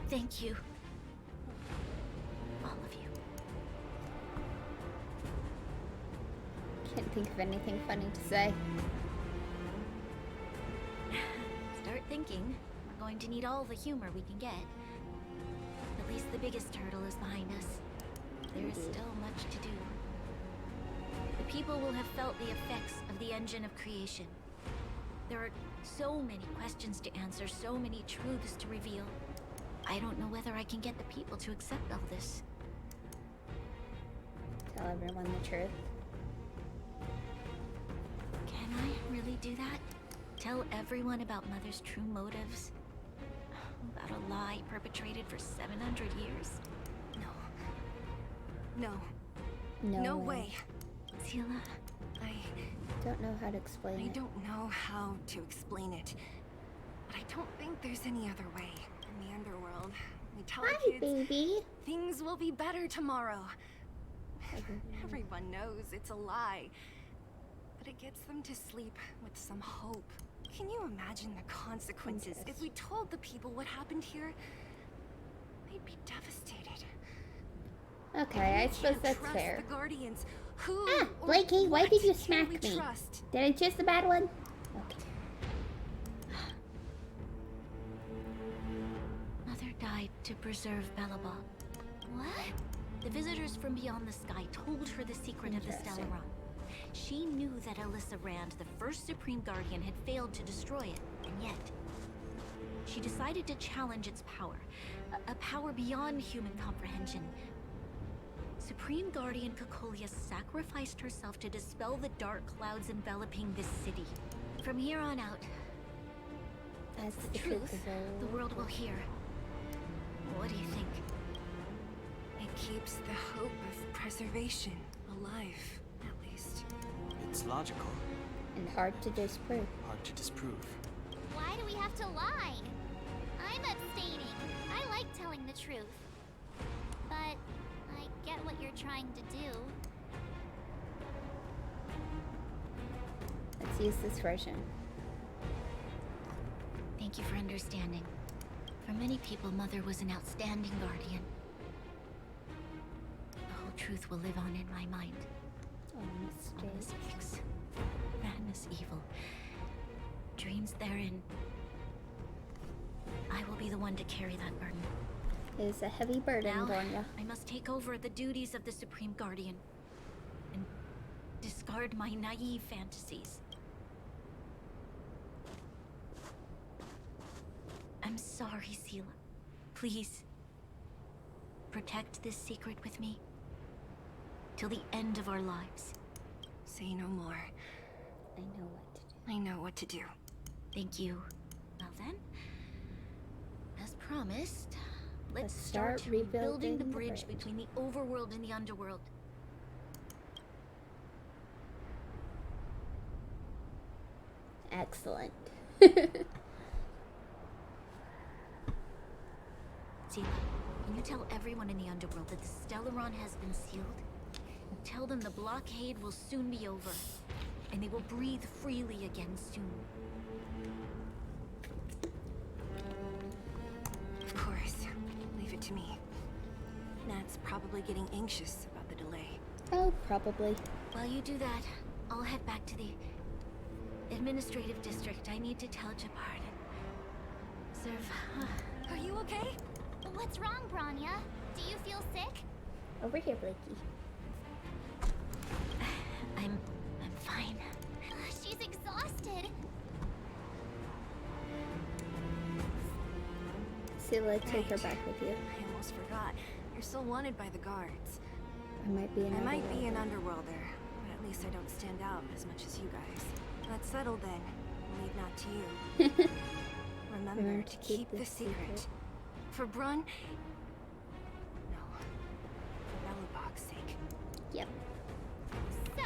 Thank you. All of you. Can't think of anything funny to say. Start thinking. We're going to need all the humor we can get. At least the biggest hurdle is behind us. There is still much to do. The people will have felt the effects of the engine of creation. There are so many questions to answer, so many truths to reveal. I don't know whether I can get the people to accept all this. Tell everyone the truth. Can I really do that? Tell everyone about Mother's true motives? About a lie perpetrated for 700 years? No. No way. way. Seela, I don't know how to explain I it. don't know how to explain it. But I don't think there's any other way. In the underworld, we tell Hi, the kids baby. things will be better tomorrow. Everyone knows it's a lie. But it gets them to sleep with some hope. Can you imagine the consequences if we told the people what happened here? They'd be devastated. Okay, I suppose that's Trust fair. the Guardians. Who or Blakey, why did you what smack can we me? trust? Did I choose the bad one? Okay. Mother died to preserve Belobog. What? The visitors from beyond the sky told her the secret of the Stellaron. She knew that Alyssa Rand, the first Supreme Guardian, had failed to destroy it, and yet she decided to challenge its power, a power beyond human comprehension. Supreme Guardian Cocolia sacrificed herself to dispel the dark clouds enveloping this city. From here on out, that's the truth the world will hear. What do you think? It keeps the hope of preservation alive, at least. It's logical. And hard to disprove. Hard to disprove. Why do we have to lie? I'm abstaining. I like telling the truth. But I get what you're trying to do. Let's use this version. Thank you for understanding. For many people, Mother was an outstanding guardian. The whole truth will live on in my mind. Oh, All mistakes, madness, evil, dreams therein. I will be the one to carry that burden. It is a heavy burden, Now, Bronya. I must take over the duties of the Supreme Guardian and discard my naive fantasies. I'm sorry, Seela. Please, protect this secret with me till the end of our lives. Say no more. I know what to do. I know what to do. Thank you. Well then, as promised, let's start start rebuilding rebuilding the the bridge bridge. between the overworld and the underworld. Excellent. Seela, can you tell everyone in the underworld that the Stellaron has been sealed? And tell them the blockade will soon be over, and they will breathe freely again soon. Of course. Leave it to me. Nat's probably getting anxious about the delay. Oh, probably. While you do that, I'll head back to the administrative district. I need to tell Jabard and serve. Are you okay? What's wrong, Bronya? Do you feel sick? Over here, Blakey. I'm fine. She's exhausted. Scylla, take her back with you. I almost forgot. You're still wanted by the guards. I might be an I might be an underworlder. underworlder, but at least I don't stand out as much as you guys. That's settled then. I'll leave not to you. Remember to keep the secret. For Brun? No. For Belobog's sake. Yep. So,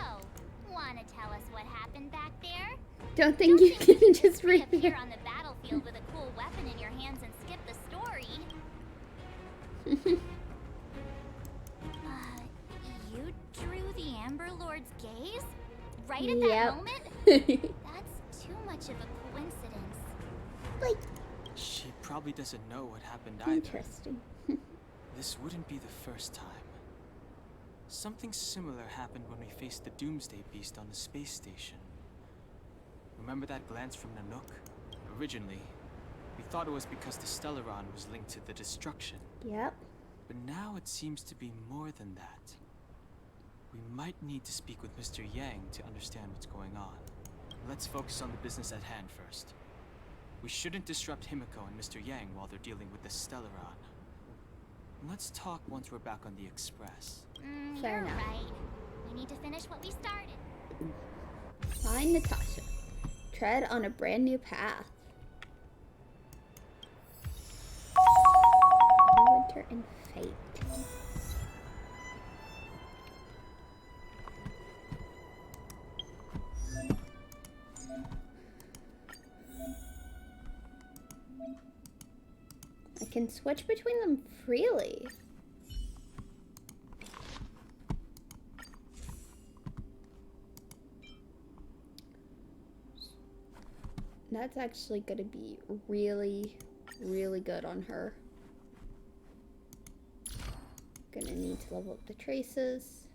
wanna tell us what happened back there? Don't think you can just read Appear here. on the battlefield with a cool weapon in your hands and skip the story. You drew the Amber Lord's gaze? Right at that Yep. moment? That's too much of a coincidence. Like, She probably doesn't know what happened either. interesting. This wouldn't be the first time. Something similar happened when we faced the Doomsday Beast on the space station. Remember that glance from Nanook? Originally, we thought it was because the Stellaron was linked to the destruction. Yep. But now it seems to be more than that. We might need to speak with Mr. Yang to understand what's going on. Let's focus on the business at hand first. We shouldn't disrupt Himiko and Mr. Yang while they're dealing with the Stellaron. Let's talk once we're back on the Express. Fair You're enough. right. We need to finish what we started. Find Natasha. Tread on a brand new path. Winter and Fate. I can switch between them freely. That's actually going to be really, really good on her. Gonna need to level up the traces.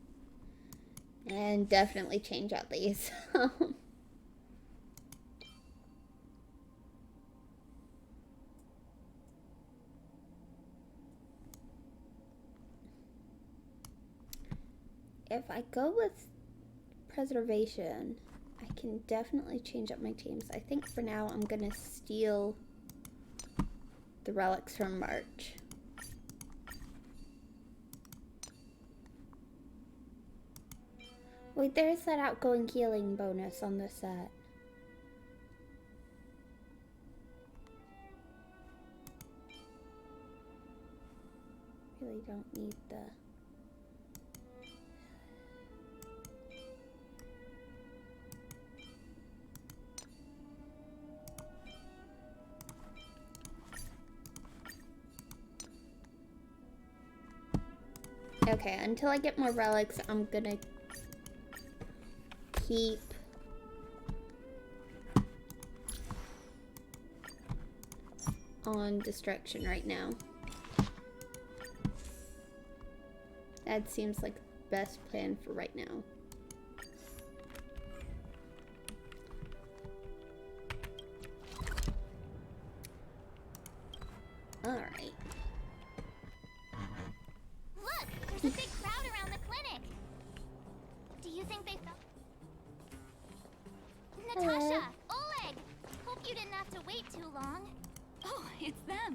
And definitely change out these. If I go with preservation, I can definitely change up my teams. I think for now I'm gonna steal the relics from March. Wait, there's that outgoing healing bonus on this set. Really don't need the... Okay, until I get more relics, I'm gonna keep on destruction right now. That seems like the best plan for right now. Alright. Look, there's a big crowd around the clinic. Do you think they felt... Natasha! Oleg! Hope you didn't have to wait too long. Oh, it's them.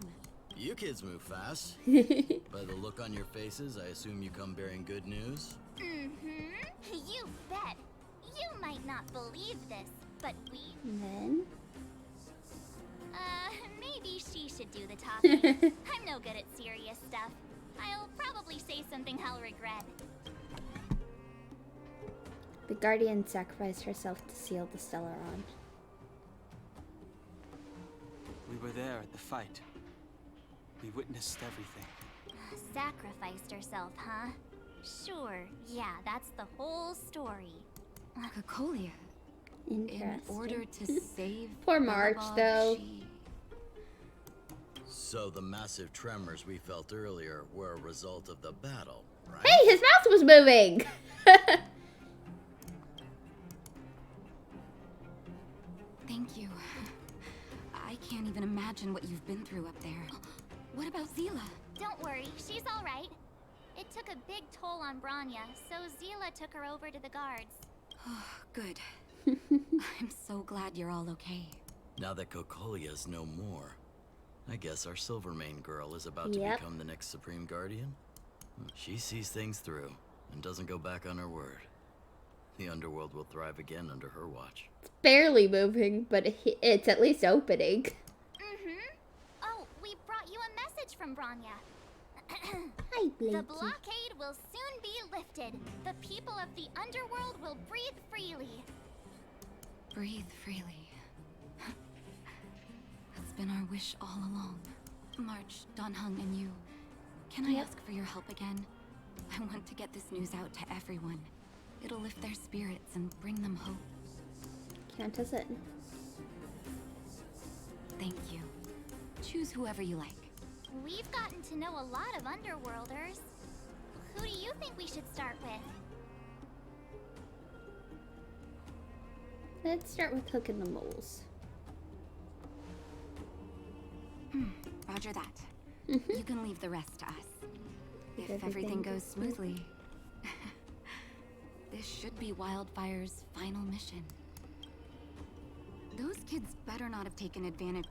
You kids move fast. By the look on your faces, I assume you come bearing good news? Mm-hmm. You bet. You might not believe this, but we... Then? Maybe she should do the talking. I'm no good at serious stuff. I'll probably say something I'll regret. The Guardian sacrificed herself to seal the Stellaron. We were there at the fight. We witnessed everything. Sacrificed herself, huh? Sure, yeah, that's the whole story. Cocolia. In order to save Poor March, Belobog, though. So the massive tremors we felt earlier were a result of the battle, right? Hey, his mouth was moving! Thank you. I can't even imagine what you've been through up there. What about Zila? Don't worry, she's all right. It took a big toll on Branya, so Zila took her over to the guards. Oh, good. I'm so glad you're all okay. Now that Cocolia's no more, I guess our Silvermane girl is about to become the next Supreme Guardian? She sees things through and doesn't go back on her word. The underworld will thrive again under her watch. It's barely moving, but it's at least opening. Mm-hmm. Oh, we brought you a message from Branya. Hi, Blakey. The blockade will soon be lifted. The people of the underworld will breathe freely. Breathe freely. That's been our wish all along. March, Donhung, and you. Can I ask for your help again? I want to get this news out to everyone. It'll lift their spirits and bring them hope. Countess it. Thank you. Choose whoever you like. We've gotten to know a lot of Underworlders. Who do you think we should start with? Let's start with Hook and the Moles. Roger that. You can leave the rest to us. If everything goes smoothly. This should be Wildfire's final mission. Those kids better not have taken advantage.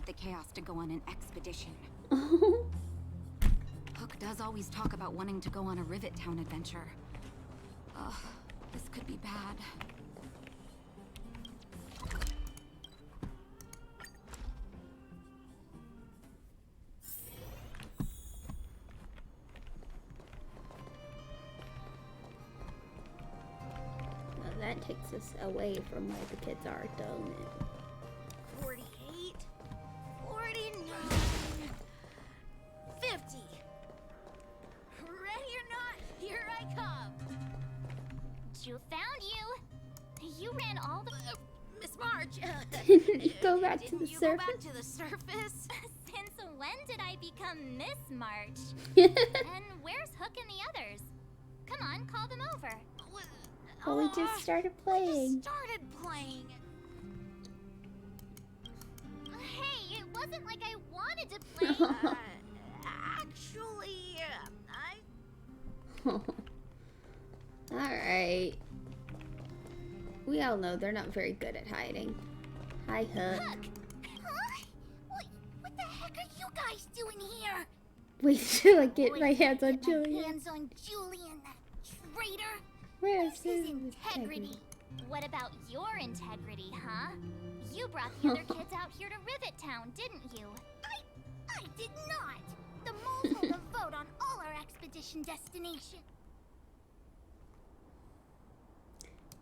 of the chaos to go on an expedition. Hook does always talk about wanting to go on a Rivet Town adventure. Ugh, this could be bad. Well, that takes us away from where the kids are, don't it? 48, 49, 50. Ready or not, here I come. You found you. You ran all the. Miss March. Didn't you go back to Didn't the you surface? go back to the surface? Since when did I become Miss March? And where's Hook and the others? Come on, call them over. Well, we just started playing. Started playing. Hey, it wasn't like I wanted to play. Actually, Alright. We all know they're not very good at hiding. Hi, Hook. Huh? What the heck are you guys doing here? Wait till I get my hands on My Julian. hands on Julian, that traitor. Where's his his integrity? What about your integrity, huh? You brought the other kids out here to Rivet Town, didn't you? I did not. The moles hold a vote on all our expedition destinations.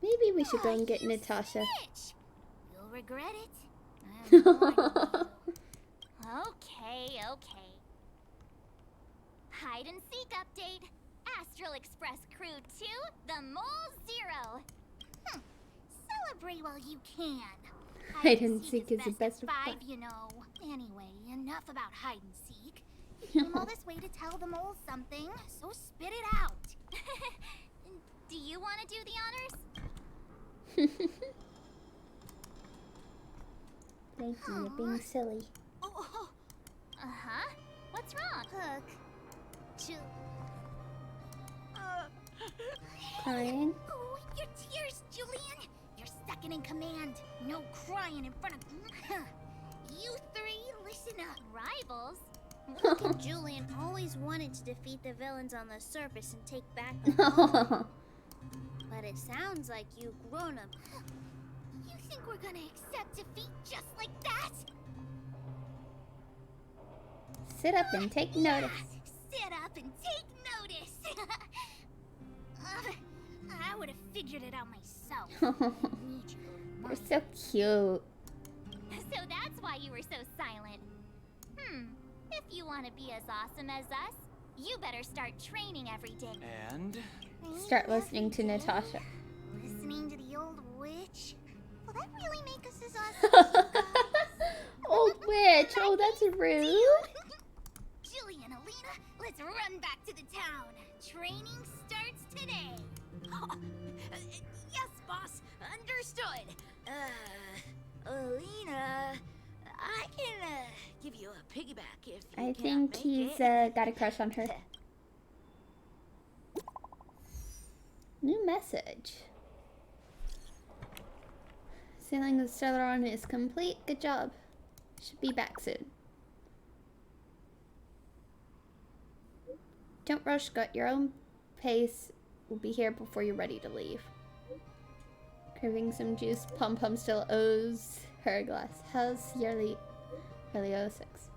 Maybe we should go and get Natasha. You'll regret it. Okay. Hide and seek update. Astral Express Crew 2, the Mole 0. Celebrate while you can. Hide and seek is the best of 5, fun. you know. Anyway, enough about hide and seek. You came all this way to tell the moles something, so spit it out. Do you want to do the honors? Thank you, you're being silly. Uh-huh. What's wrong? Hook. Crying? Oh, your tears, Julian. You're second in command. No crying in front of... You three, listen up. Rivals? Hook and Julian always wanted to defeat the villains on the surface and take back the home. But it sounds like you've grown up. You think we're gonna accept defeat just like that? Sit up and take notice. Sit up and take notice. I would have figured it out myself. You're so cute. So that's why you were so silent. If you want to be as awesome as us, you better start training every day. And? Start listening to Natasha. Listening to the old witch? Will that really make us as awesome as you guys? Old witch! Oh, that's rude. Julian, Alina, let's run back to the town. Training starts today. Yes, boss. Understood. Alina, I can give you a piggyback if you I can't think make he's it. got a crush on her. New message. Sailing the Stellaron is complete. Good job. Should be back soon. Don't rush, go at your own pace. We'll be here before you're ready to leave. Craving some juice. Pum Pum still owes her a glass. How's yearly 06?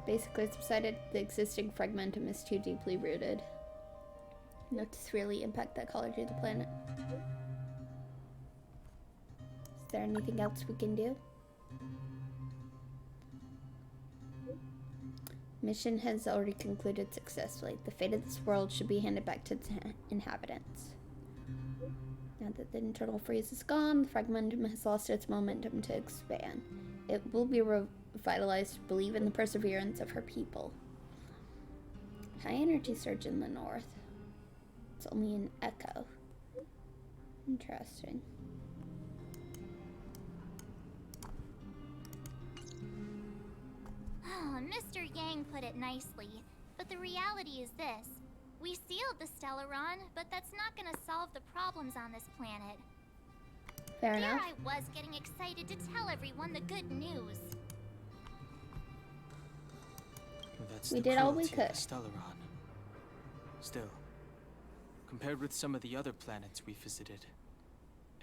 Basically subsided. The existing fragmentum is too deeply rooted. Notice really impact the ecology of the planet. Is there anything else we can do? Mission has already concluded successfully. The fate of this world should be handed back to its inhabitants. Now that the internal freeze is gone, the fragmentum has lost its momentum to expand. It will be revitalized to believe in the perseverance of her people. High energy surge in the north. It's only an echo. Interesting. Oh, Mr. Yang put it nicely, but the reality is this. We sealed the Stellaron, but that's not gonna solve the problems on this planet. Fair There enough. I was getting excited to tell everyone the good news. That's We the did all we cruelty of could. the Stellaron. Still, compared with some of the other planets we visited,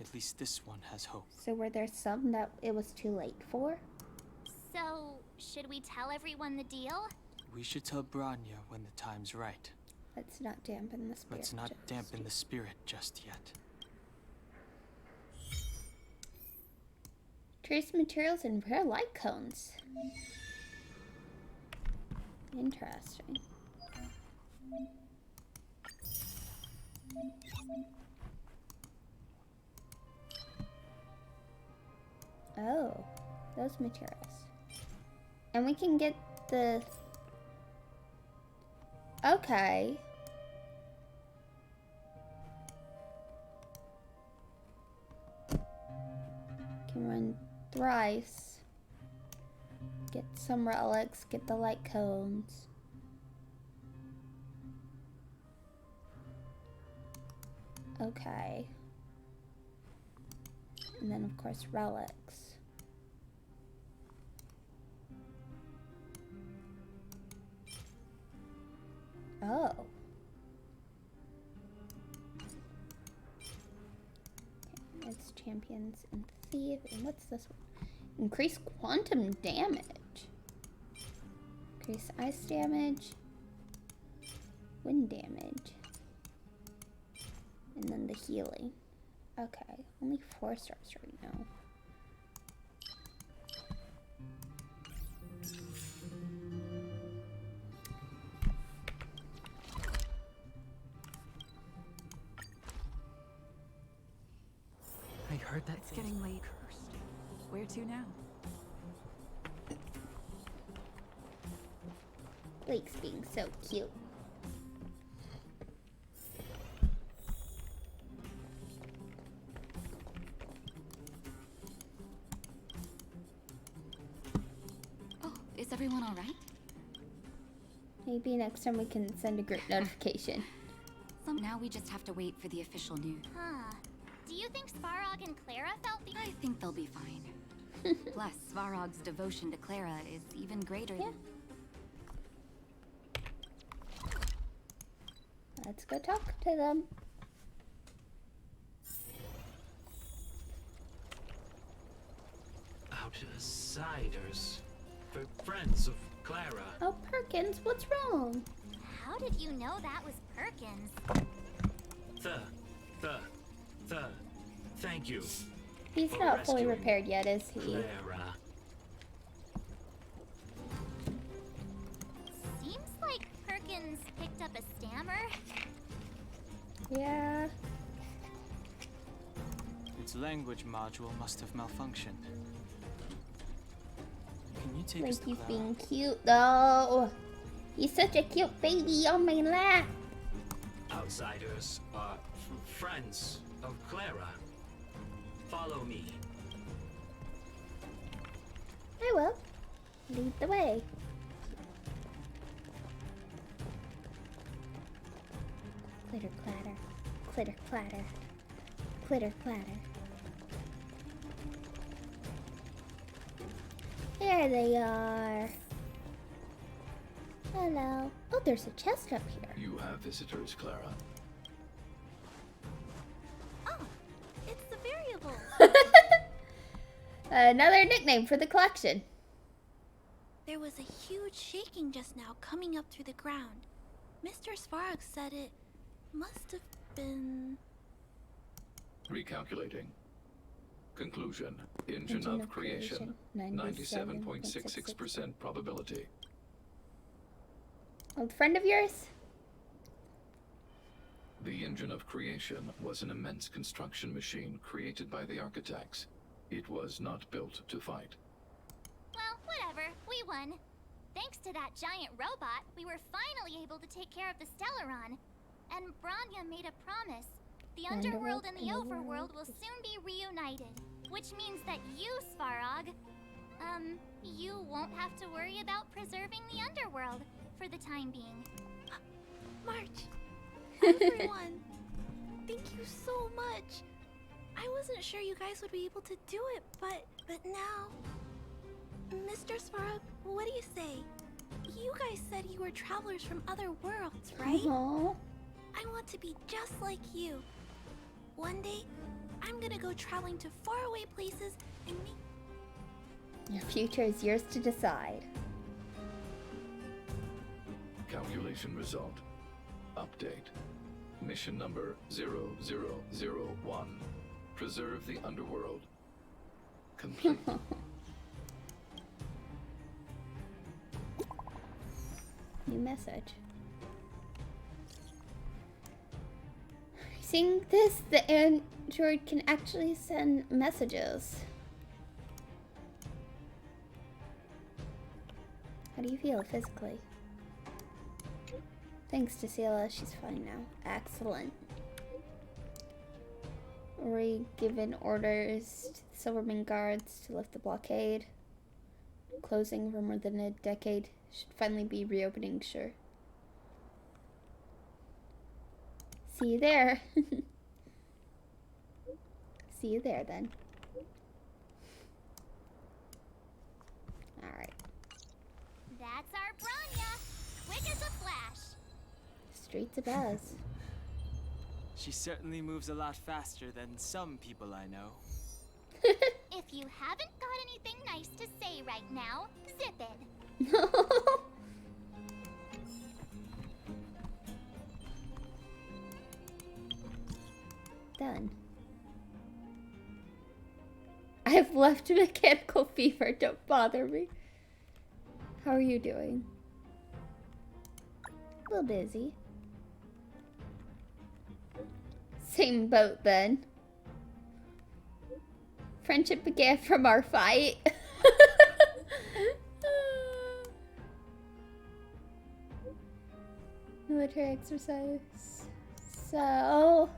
at least this one has hope. So were there some that it was too late for? So, should we tell everyone the deal? We should tell Branya when the time's right. Let's not dampen the spirit. Let's not dampen the spirit just yet. Trace materials and rare light cones. Interesting. Oh, those materials. And we can get the... Okay. Can run thrice. Get some relics, get the light cones. Okay. And then of course relics. Oh. Okay, it's champions and thief. And what's this one? Increase quantum damage. Increase ice damage. Wind damage. And then the healing. Okay, only 4 stars right now. I heard that it's getting late. Where to now? Lake's being so cute. Oh, is everyone all right? Maybe next time we can send a group notification. So now we just have to wait for the official news. Huh. Do you think Svarog and Clara felt the... I think they'll be fine. Plus, Svarog's devotion to Clara is even greater than... Let's go talk to them. Outsiders. For friends of Clara. Oh, Perkins, what's wrong? How did you know that was Perkins? Thank you. He's for not fully rescuing repaired yet, is he? Clara. Seems like Perkins picked up a stammer. Yeah. Its language module must have malfunctioned. Can you take us Like to he's Clara? being cute though. He's such a cute baby on my lap. Outsiders are friends of Clara. Follow me. I will. Lead the way. Clitter clatter. Clitter clatter. Clitter clatter. There they are. Hello. Oh, there's a chest up here. You have visitors, Clara. Oh, it's the variable. Another nickname for the collection. There was a huge shaking just now coming up through the ground. Mr. Svarog said it must have been... Recalculating. Conclusion. Engine of creation. 97.66% probability. Old friend of yours? The engine of creation was an immense construction machine created by the architects. It was not built to fight. Well, whatever. We won. Thanks to that giant robot, we were finally able to take care of the Stellaron. And Branya made a promise. The underworld and the overworld will soon be reunited. Which means that you, Svarog, you won't have to worry about preserving the underworld for the time being. March, everyone, thank you so much. I wasn't sure you guys would be able to do it, but now... Mr. Svarog, what do you say? You guys said you were travelers from other worlds, right? I want to be just like you. One day, I'm gonna go traveling to faraway places and meet. Your future is yours to decide. Calculation result. Update. Mission number 0001. Preserve the underworld. Complete. New message. Seeing this, the android can actually send messages. How do you feel physically? Thanks to Sela, she's fine now. Excellent. Already given orders to the Silverman guards to lift the blockade. Closing for more than a decade. Should finally be reopening, sure. See you there. See you there then. Alright. That's our Bronya. Quick as a flash. Streets of Buzz. She certainly moves a lot faster than some people I know. If you haven't got anything nice to say right now, zip it. Done. I've left mechanical fever. Don't bother me. How are you doing? A little busy. Same boat then. Friendship began from our fight. Military exercise. So...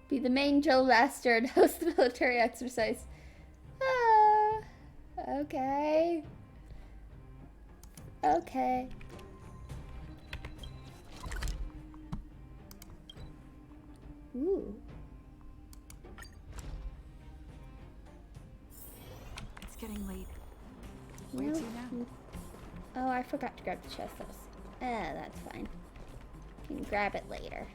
be the main drill master and host the military exercise. Okay. Okay. Ooh. It's getting late. Where to now? Oh, I forgot to grab the chest. That's fine. You can grab it later.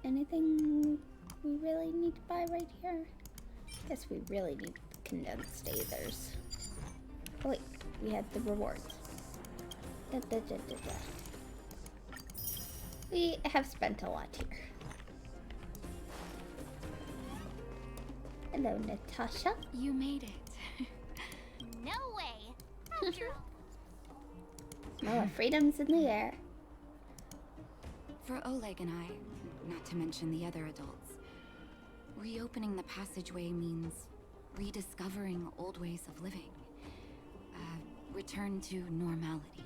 Anything we really need to buy right here? Guess we really need condensed aethers. Oh wait, we had the rewards. We have spent a lot here. Hello, Natasha. You made it. No way. After all. Smell of freedom's in the air. For Oleg and I, not to mention the other adults, reopening the passageway means rediscovering old ways of living. Return to normality.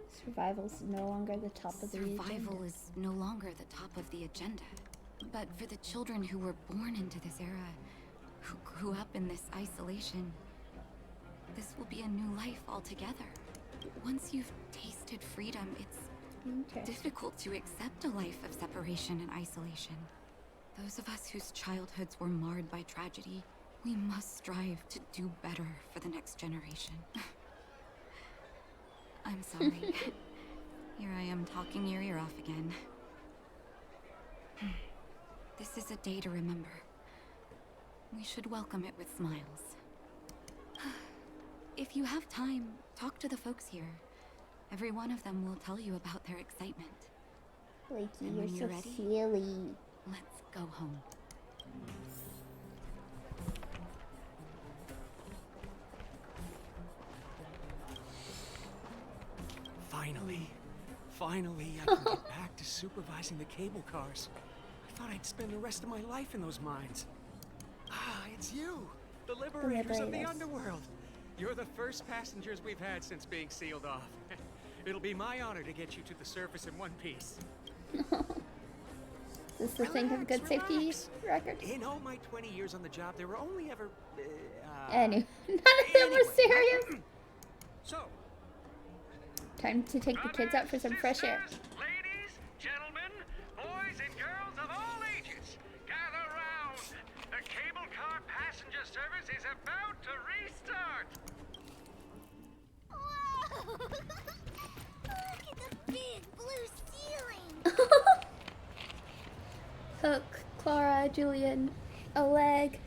Survival's no longer the top of the agenda. Survival is no longer the top of the agenda. But for the children who were born into this era, who grew up in this isolation, this will be a new life altogether. Once you've tasted freedom, it's difficult to accept a life of separation and isolation. Those of us whose childhoods were marred by tragedy, we must strive to do better for the next generation. I'm sorry. Here I am talking your ear off again. This is a day to remember. We should welcome it with smiles. If you have time, talk to the folks here. Every one of them will tell you about their excitement. Blakey, And you're when so ready, silly. let's go home. Finally, I can get back to supervising the cable cars. I thought I'd spend the rest of my life in those mines. Ah, it's you, the liberators of the underworld. You're the first passengers we've had since being sealed off. It'll be my honor to get you to the surface in one piece. Is this the thing of a good safety record? In all my 20 years on the job, there were only ever... Anyway, none of them were serious. So, time to take the kids out for some fresh air. Ladies, gentlemen, boys and girls of all ages, The cable car passenger service is about to restart! Whoa! Look at the big blue ceiling! Hook, Clara, Julian, Oleg.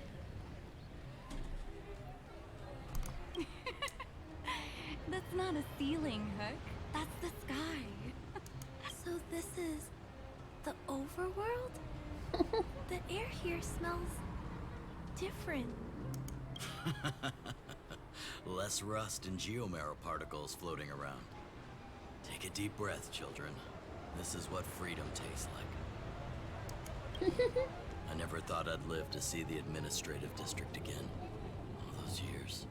That's not a ceiling, Hook. That's the sky. So this is the overworld? The air here smells different. Less rust and geomarrow particles floating around. Take a deep breath, children. This is what freedom tastes like. I never thought I'd live to see the administrative district again. All those years.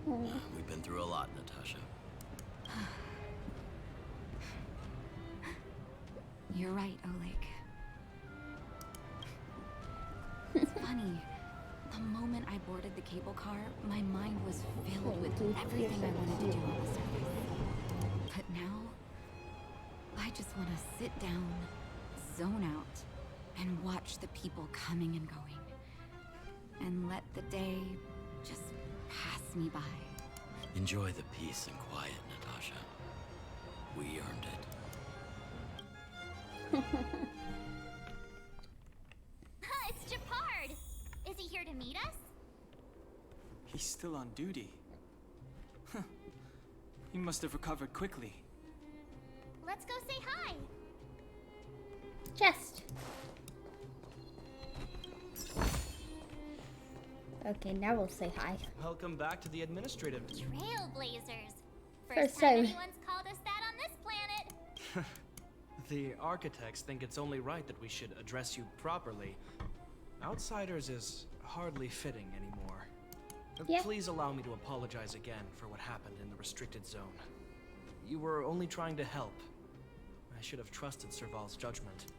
We've been through a lot, Natasha. You're right, Oleg. It's funny. The moment I boarded the cable car, my mind was filled with everything I wanted to do on the surface. But now, I just want to sit down, zone out, and watch the people coming and going. And let the day just pass me by. Enjoy the peace and quiet, Natasha. We earned it. It's Japard! Is he here to meet us? He's still on duty. Huh. He must have recovered quickly. Let's go say hi! Chest. Okay, now we'll say hi. Welcome back to the administrative. Trailblazers. First time time. anyone's called us that on this planet. The architects think it's only right that we should address you properly. Outsiders is hardly fitting anymore. Yeah. Please allow me to apologize again for what happened in the restricted zone. You were only trying to help. I should have trusted Serval's judgment.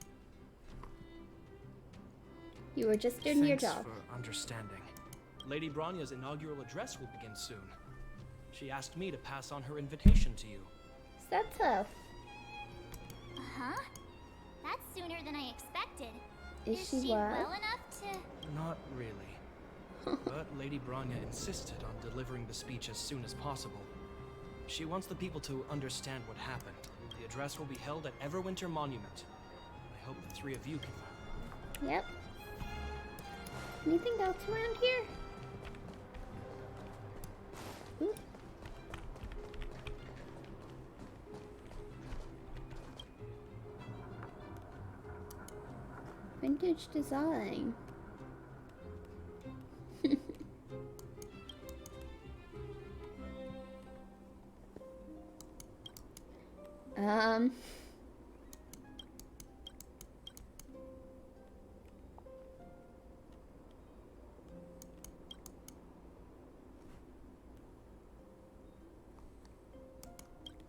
You were just doing your Thanks job. for understanding. Lady Bronya's inaugural address will begin soon. She asked me to pass on her invitation to you. Is that tough? Uh-huh. That's sooner than I expected. Is she well enough to... Not really. But Lady Bronya insisted on delivering the speech as soon as possible. She wants the people to understand what happened. The address will be held at Everwinter Monument. I hope the three of you can... Yep. Anything else around here? Ooh. Vintage design.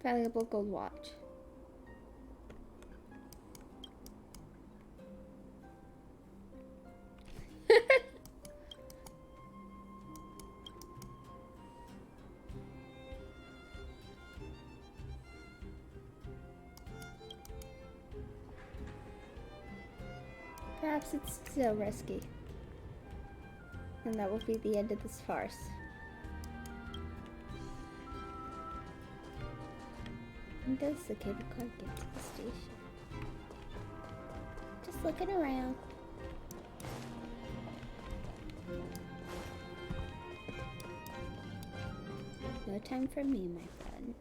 Valuable gold watch. Perhaps it's still risky. And that will be the end of this farce. When does the cable car get to the station? Just looking around. No time for me, my friend.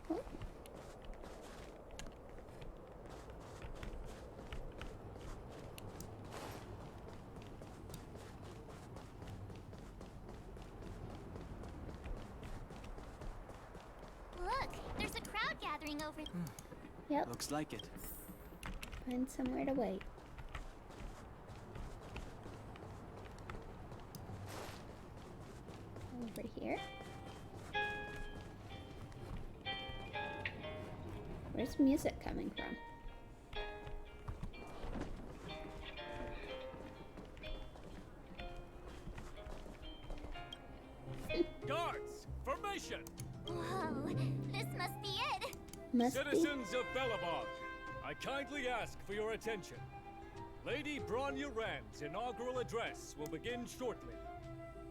Oh. Look, there's a crowd gathering over... Yep. Looks like it. Find somewhere to wait. Over here. Where's music coming from? Guards, formation! Whoa, this must be it. Must be. Citizens of Belobog, I kindly ask for your attention. Lady Bronya Rand's inaugural address will begin shortly.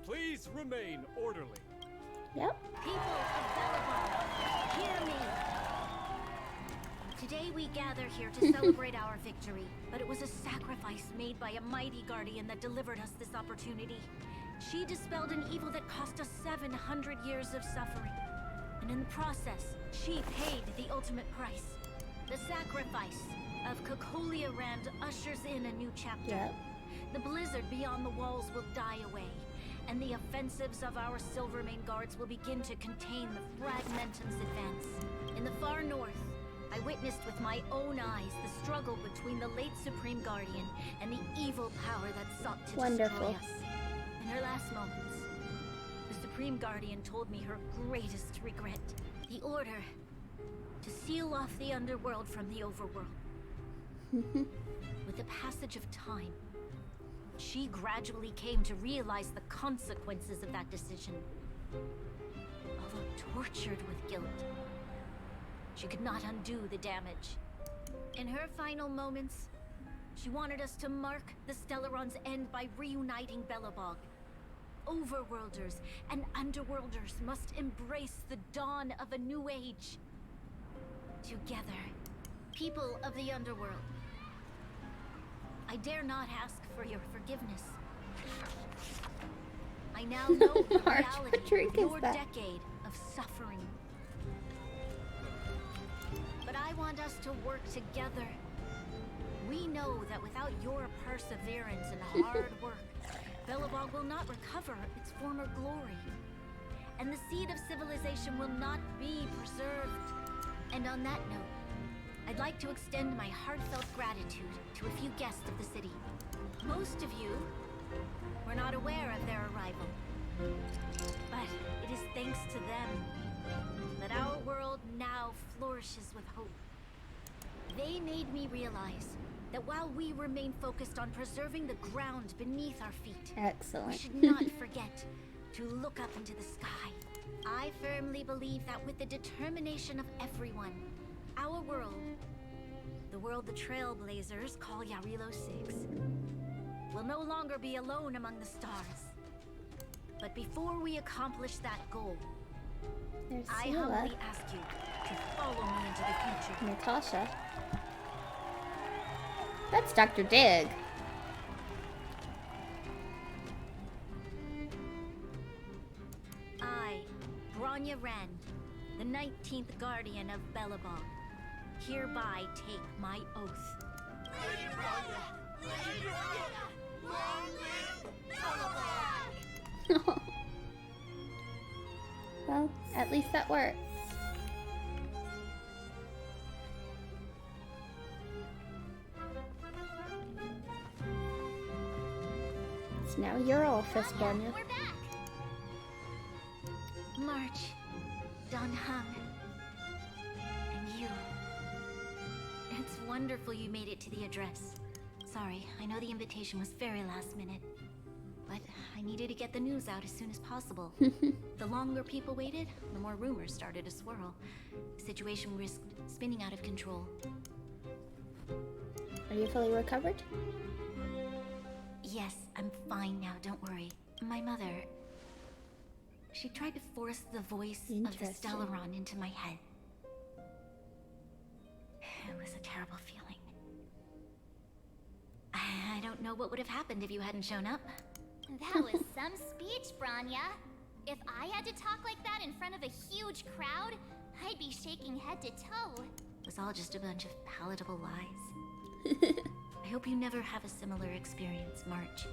Please remain orderly. Yep. People of Belobog, hear me. Today we gather here to celebrate our victory, but it was a sacrifice made by a mighty guardian that delivered us this opportunity. She dispelled an evil that cost us 700 years of suffering. And in the process, she paid the ultimate price. The sacrifice of Cocolia Rand ushers in a new chapter. Yep. The blizzard beyond the walls will die away, and the offensives of our Silvermane guards will begin to contain the Fragmentum's advance. In the far north, I witnessed with my own eyes the struggle between the late Supreme Guardian and the evil power that sought to destroy us. In her last moments, the Supreme Guardian told me her greatest regret. The order to seal off the underworld from the overworld. With the passage of time, she gradually came to realize the consequences of that decision. Although tortured with guilt, she could not undo the damage. In her final moments, she wanted us to mark the Stellaron's end by reuniting Belobog. Overworlders and Underworlders must embrace the dawn of a new age. Together, people of the Underworld, I dare not ask for your forgiveness. I now know the reality of your decade of suffering. But I want us to work together. We know that without your perseverance and hard work, Belobog will not recover its former glory. And the seed of civilization will not be preserved. And on that note, I'd like to extend my heartfelt gratitude to a few guests of the city. Most of you were not aware of their arrival. But it is thanks to them that our world now flourishes with hope. They made me realize that while we remain focused on preserving the ground beneath our feet, excellent, we should not forget to look up into the sky. I firmly believe that with the determination of everyone, our world, the world the Trailblazers call Yarilo 6, will no longer be alone among the stars. But before we accomplish that goal, I humbly ask you to follow me into the future. Natasha. That's Dr. Dig. I, Bronya Rand, the 19th Guardian of Belobog, hereby take my oath. Lady Bronya! Lady Bronya! Long live Belobog! Well, at least that works. It's now your office, Bronya. We're back! March, Dan Heng, and you. It's wonderful you made it to the address. Sorry, I know the invitation was very last minute, but I needed to get the news out as soon as possible. The longer people waited, the more rumors started to swirl. The situation risked spinning out of control. Are you fully recovered? Yes, I'm fine now, don't worry. My mother, she tried to force the voice of the Stellaron into my head. It was a terrible feeling. I don't know what would have happened if you hadn't shown up. That was some speech, Bronya. If I had to talk like that in front of a huge crowd, I'd be shaking head to toe. It was all just a bunch of palatable lies. I hope you never have a similar experience, March.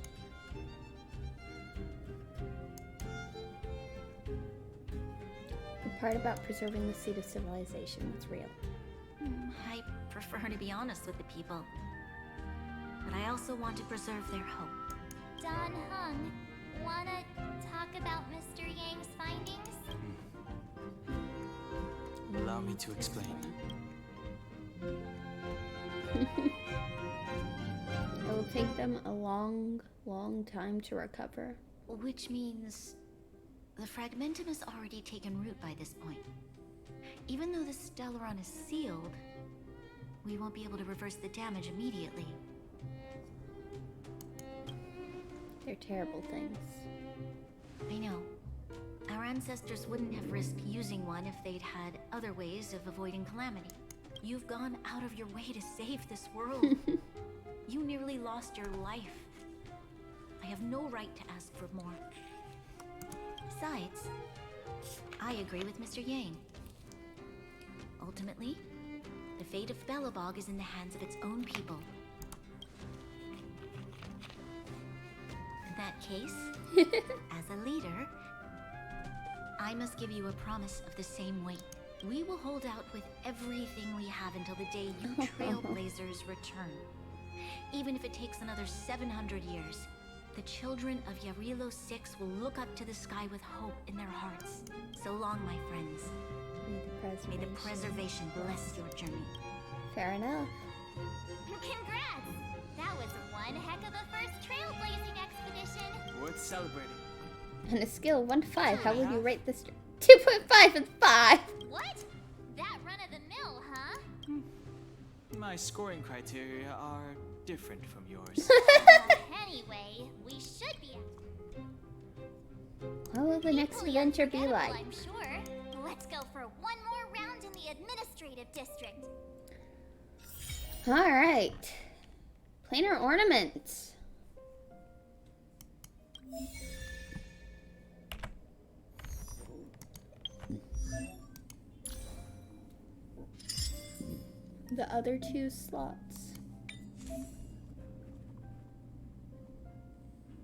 The part about preserving the seed of civilization was real. I prefer to be honest with the people. But I also want to preserve their hope. Dan Heng, wanna talk about Mr. Yang's findings? Allow me to explain. It will take them a long, long time to recover. Which means the Fragmentum has already taken root by this point. Even though the Stellaron is sealed, we won't be able to reverse the damage immediately. They're terrible things. I know. Our ancestors wouldn't have risked using one if they'd had other ways of avoiding calamity. You've gone out of your way to save this world. You nearly lost your life. I have no right to ask for more. Besides, I agree with Mr. Yang. Ultimately, the fate of Belobog is in the hands of its own people. In that case, as a leader, I must give you a promise of the same weight. We will hold out with everything we have until the day you trailblazers return. Even if it takes another 700 years, the children of Yarilo 6 will look up to the sky with hope in their hearts. So long, my friends. May the preservation bless your journey. Fair enough. Congrats! That was one heck of a first trailblazing expedition. Worth celebrating. On a scale of 1 to 5, how would you rate this? 2.5 and 5. What? That run of the mill, huh? My scoring criteria are different from yours. Anyway, we should be. What will the next adventure be like? I'm sure. Let's go for one more round in the administrative district. Alright. Planar ornaments. The other 2 slots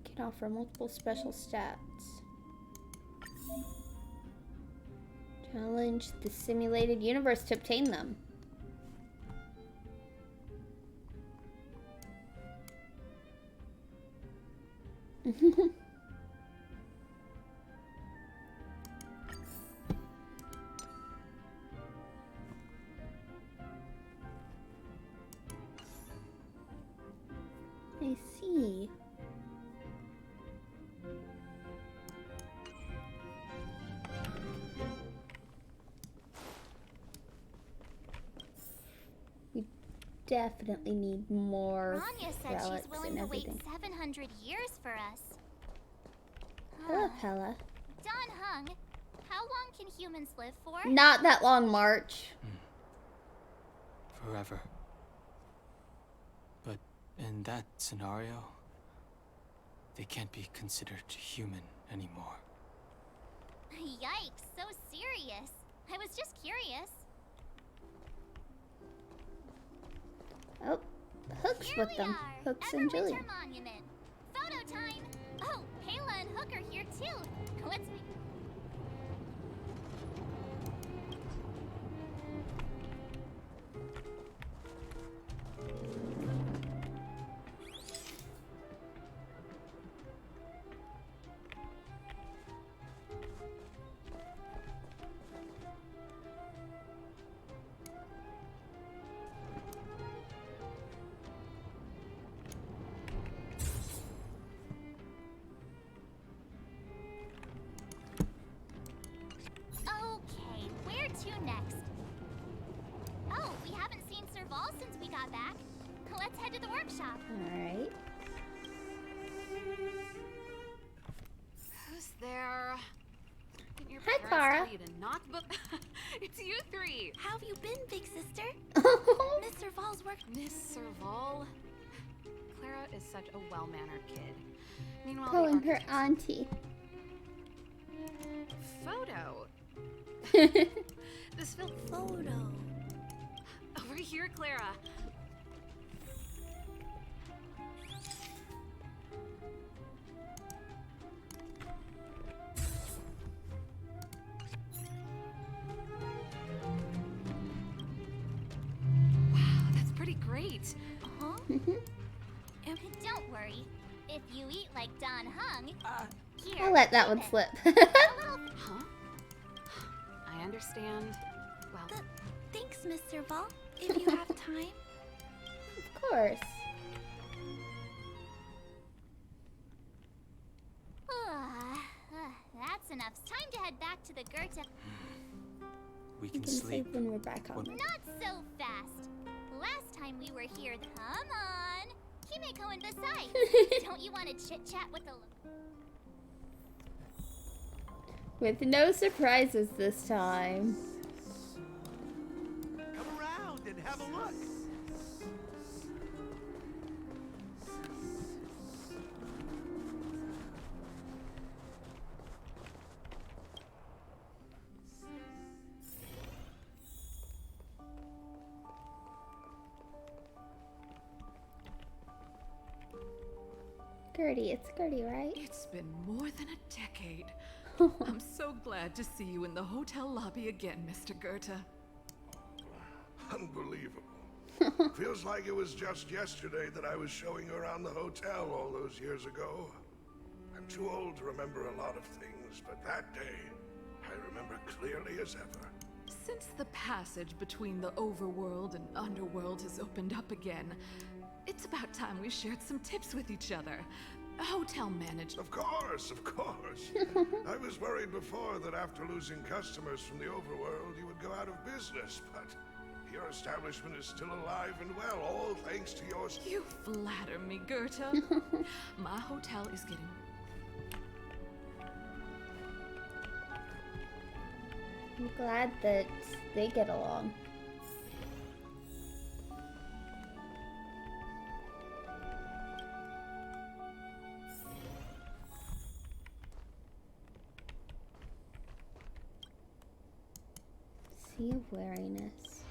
can offer multiple special stats. Challenge the simulated universe to obtain them. I see. We definitely need more Rania said relics she's willing and to wait everything. 700 years for us. Hello, Pella. Don Hung, how long can humans live for? Not that long, March. Forever. But in that scenario, they can't be considered human anymore. Yikes, so serious. I was just curious. Oh, Hook's with them. Hooks and Julian. Everwinter Monument. Photo time. Oh, Kayla and Hook are here too. Let's next? Oh, we haven't seen Serval since we got back. Let's head to the workshop. Alright. Who's there? Didn't your Hi, parents Clara. tell you to not book? It's you three. How have you been, big sister? Miss Serval's work. Miss Serval? Clara is such a well-mannered kid. Meanwhile, Oh, the and her architect- auntie. Photo. This film photo. Over here, Clara. Wow, that's pretty great. Uh-huh. Don't worry. If you eat like Don Hung, here, I'll let that one keep it. slip. Huh? I understand. Well, Thanks, Miss Serval. If you have time. Of course. That's enough. Time to head back to the Goethe. We We can can sleep. sleep when we're back home. Not so fast. Last time we were here. Come on! Kimiko and besides, don't you want to chit-chat with the... With no surprises this time. Come around and have a look. Gertie, it's Gertie, right? It's been more than a decade. I'm so glad to see you in the hotel lobby again, Mr. Goethe. Unbelievable. Feels like it was just yesterday that I was showing you around the hotel all those years ago. I'm too old to remember a lot of things, but that day, I remember clearly as ever. Since the passage between the overworld and underworld has opened up again, it's about time we shared some tips with each other. Hotel manager. Of course, of course. I was worried before that after losing customers from the overworld, you would go out of business, but your establishment is still alive and well, all thanks to your... You flatter me, Goethe. My hotel is getting... I'm glad that they get along. Sea of Weariness.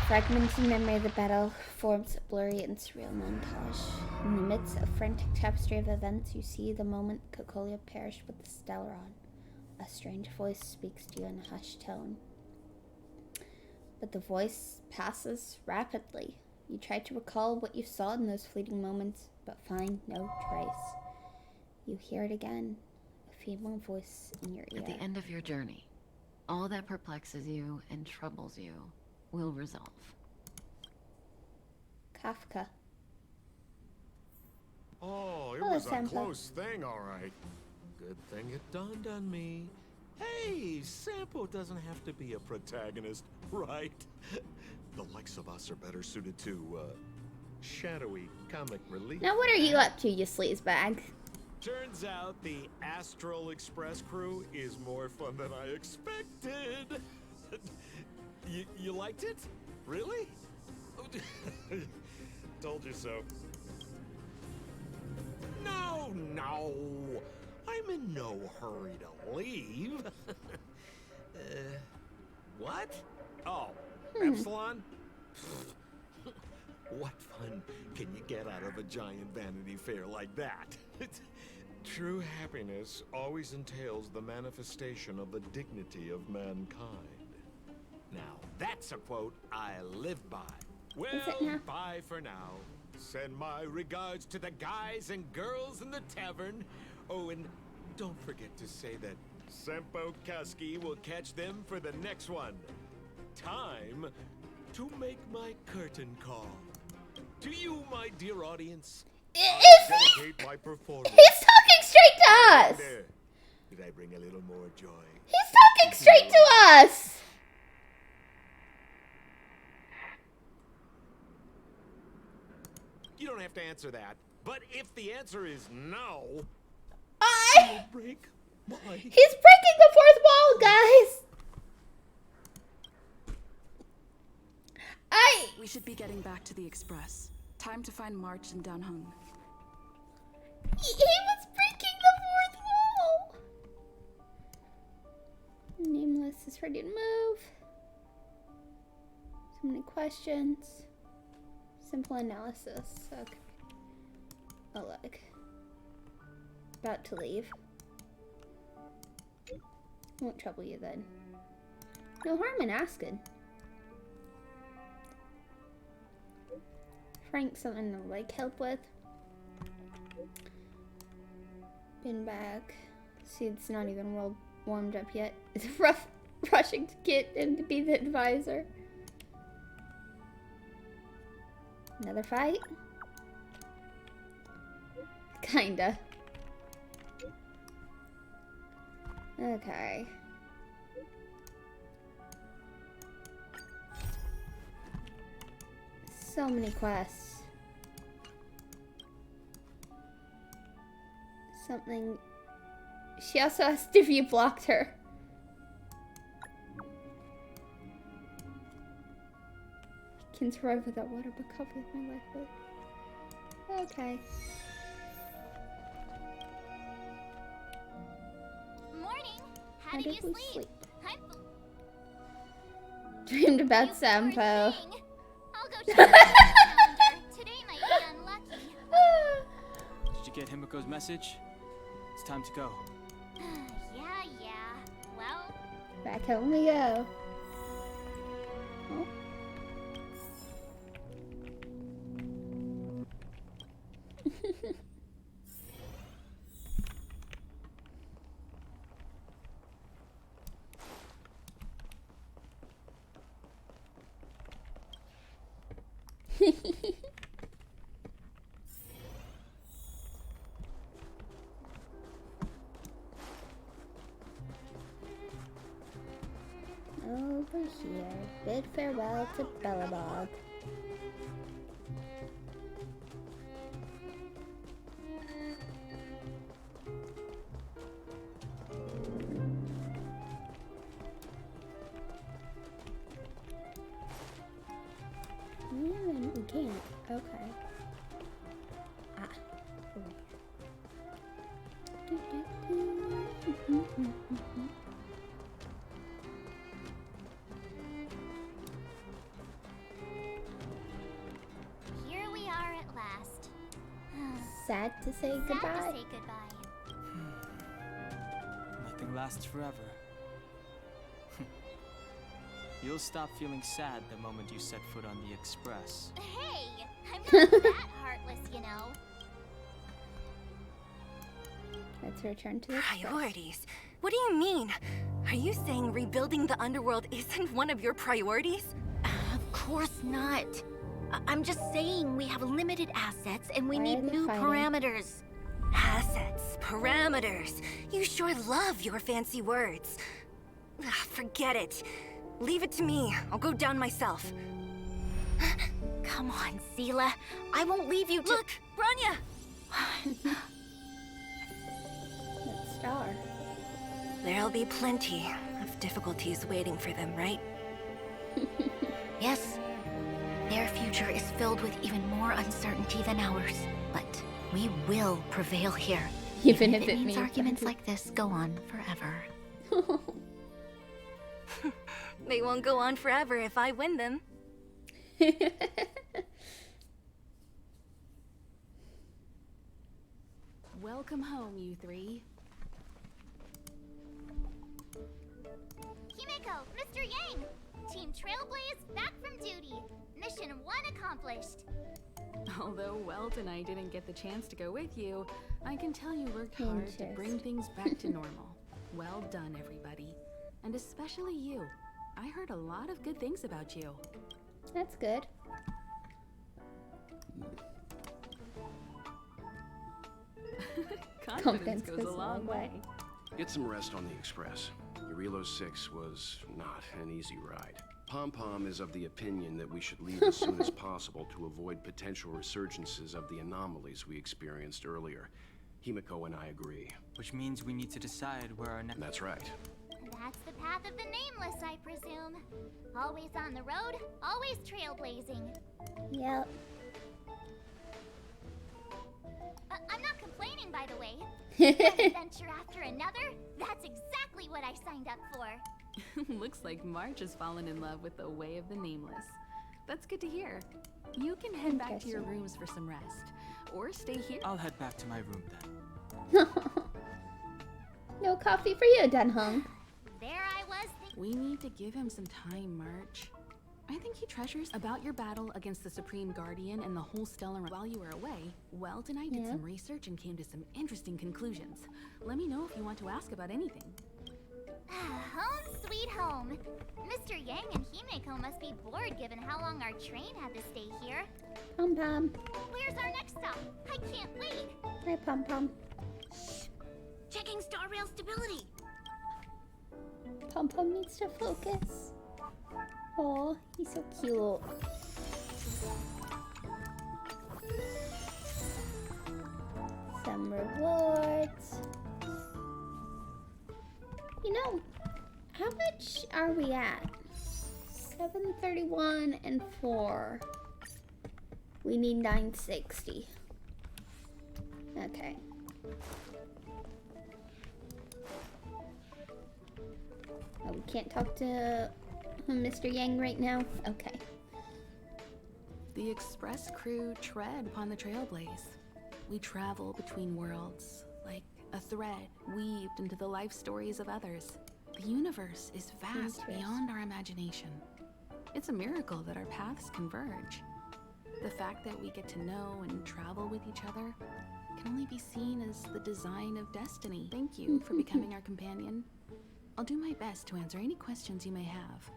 Fragmented memory of the battle forms a blurry and surreal montage. In the midst of frantic tapestry of events, you see the moment Cocolia perished with the Stellaron. A strange voice speaks to you in a hushed tone. But the voice passes rapidly. You try to recall what you saw in those fleeting moments, but find no trace. You hear it again, a feeble voice in your ear. At the end of your journey, all that perplexes you and troubles you will resolve. Kafka. Oh, it Hello, was a Senpai. close thing, all right. Good thing it dawned on me. Hey, Sampo doesn't have to be a protagonist, right? The likes of us are better suited to, shadowy comic relief. Now what are you up to, you sleazebag? Turns out the Astral Express crew is more fun than I expected. You liked it? Really? Told you so. No, no. I'm in no hurry to leave. What? Oh, Epsilon? What fun can you get out of a giant Vanity Fair like that? True happiness always entails the manifestation of the dignity of mankind. Now, that's a quote I live by. Well, bye for now. Send my regards to the guys and girls in the tavern. Oh, and don't forget to say that Sempo Kaski will catch them for the next one. Time to make my curtain call. To you, my dear audience, I dedicate my performance. He's talking straight to us! There. Did I bring a little more joy? He's talking straight to us! You don't have to answer that. But if the answer is no, He's break my... breaking the fourth wall, guys! We should be getting back to the Express. Time to find March and Danhung. He was breaking the fourth wall! Nameless is ready to move. So many questions. Simple analysis. Okay. Oh, look. About to leave. Won't trouble you then. No harm in asking. Frank, something to like help with. Been back. See, it's not even warmed up yet. It's rushing to get in to be the advisor. Another fight? Kinda. Okay. So many quests. Something. She also asked if you blocked her. I can survive without water, but cover with my life. Okay. Morning. How did you sleep? Dreamed about Sampo. I'll go check the calendar. Today might be unlucky. Did you get Himiko's message? It's time to go. Yeah. Well, Back home we go. Oh. Over here, bid farewell to Bellabog. We can't. Okay. Ah. here we are at last. Sad to say goodbye. Sad to say goodbye. Nothing lasts forever. You'll stop feeling sad the moment you set foot on the Express. Hey, I'm not that heartless, you know. Let's return to the Priorities? What do you mean? Are you saying rebuilding the underworld isn't one of your priorities? Of course not. I'm just saying we have limited assets and we Why need are they new fighting? parameters. Assets, parameters. You sure love your fancy words. Forget it. Leave it to me. I'll go down myself. Come on, Seela. I won't leave you to— Look, Branya! That star. There'll be plenty of difficulties waiting for them, right? Yes. Their future is filled with even more uncertainty than ours. But we will prevail here. Even if it means arguments like this go on forever. They won't go on forever if I win them. Welcome home, you three. Himiko, Mr. Yang! Team Trailblaze back from duty. Mission 1 accomplished. Although Welt and I didn't get the chance to go with you, I can tell you worked hard to bring things back to normal. Well done, everybody. And especially you. I heard a lot of good things about you. That's good. Confidence goes a long way. Get some rest on the Express. Eurilo 6 was not an easy ride. Pom-Pom is of the opinion that we should leave as soon as possible to avoid potential resurgences of the anomalies we experienced earlier. Himiko and I agree. Which means we need to decide where our next— That's right. That's the path of the Nameless, I presume. Always on the road, always trailblazing. Yep. I'm not complaining, by the way. One adventure after another, that's exactly what I signed up for. Looks like March has fallen in love with the way of the Nameless. That's good to hear. You can head back to your rooms for some rest. Or stay here. I'll head back to my room then. No coffee for you, Dunhung. There I was We need to give him some time, March. I think he treasures about your battle against the Supreme Guardian and the whole Stellar. While you were away, Welt and I did some research and came to some interesting conclusions. Let me know if you want to ask about anything. Home sweet home. Mr. Yang and Himiko must be bored given how long our train had to stay here. Pom-Pom. Where's our next stop? I can't wait. Hi, Pom-Pom. Checking star rail stability. Pom-Pom needs to focus. Oh, he's so cute. rewards. You know, how much are we at? 731 and 4. We need 960. Okay. Oh, we can't talk to Mr. Yang right now? Okay. The Express crew tread upon the trailblaze. We travel between worlds, like a thread weaved into the life stories of others. The universe is vast beyond our imagination. It's a miracle that our paths converge. The fact that we get to know and travel with each other can only be seen as the design of destiny. Thank you for becoming our companion. I'll do my best to answer any questions you may have.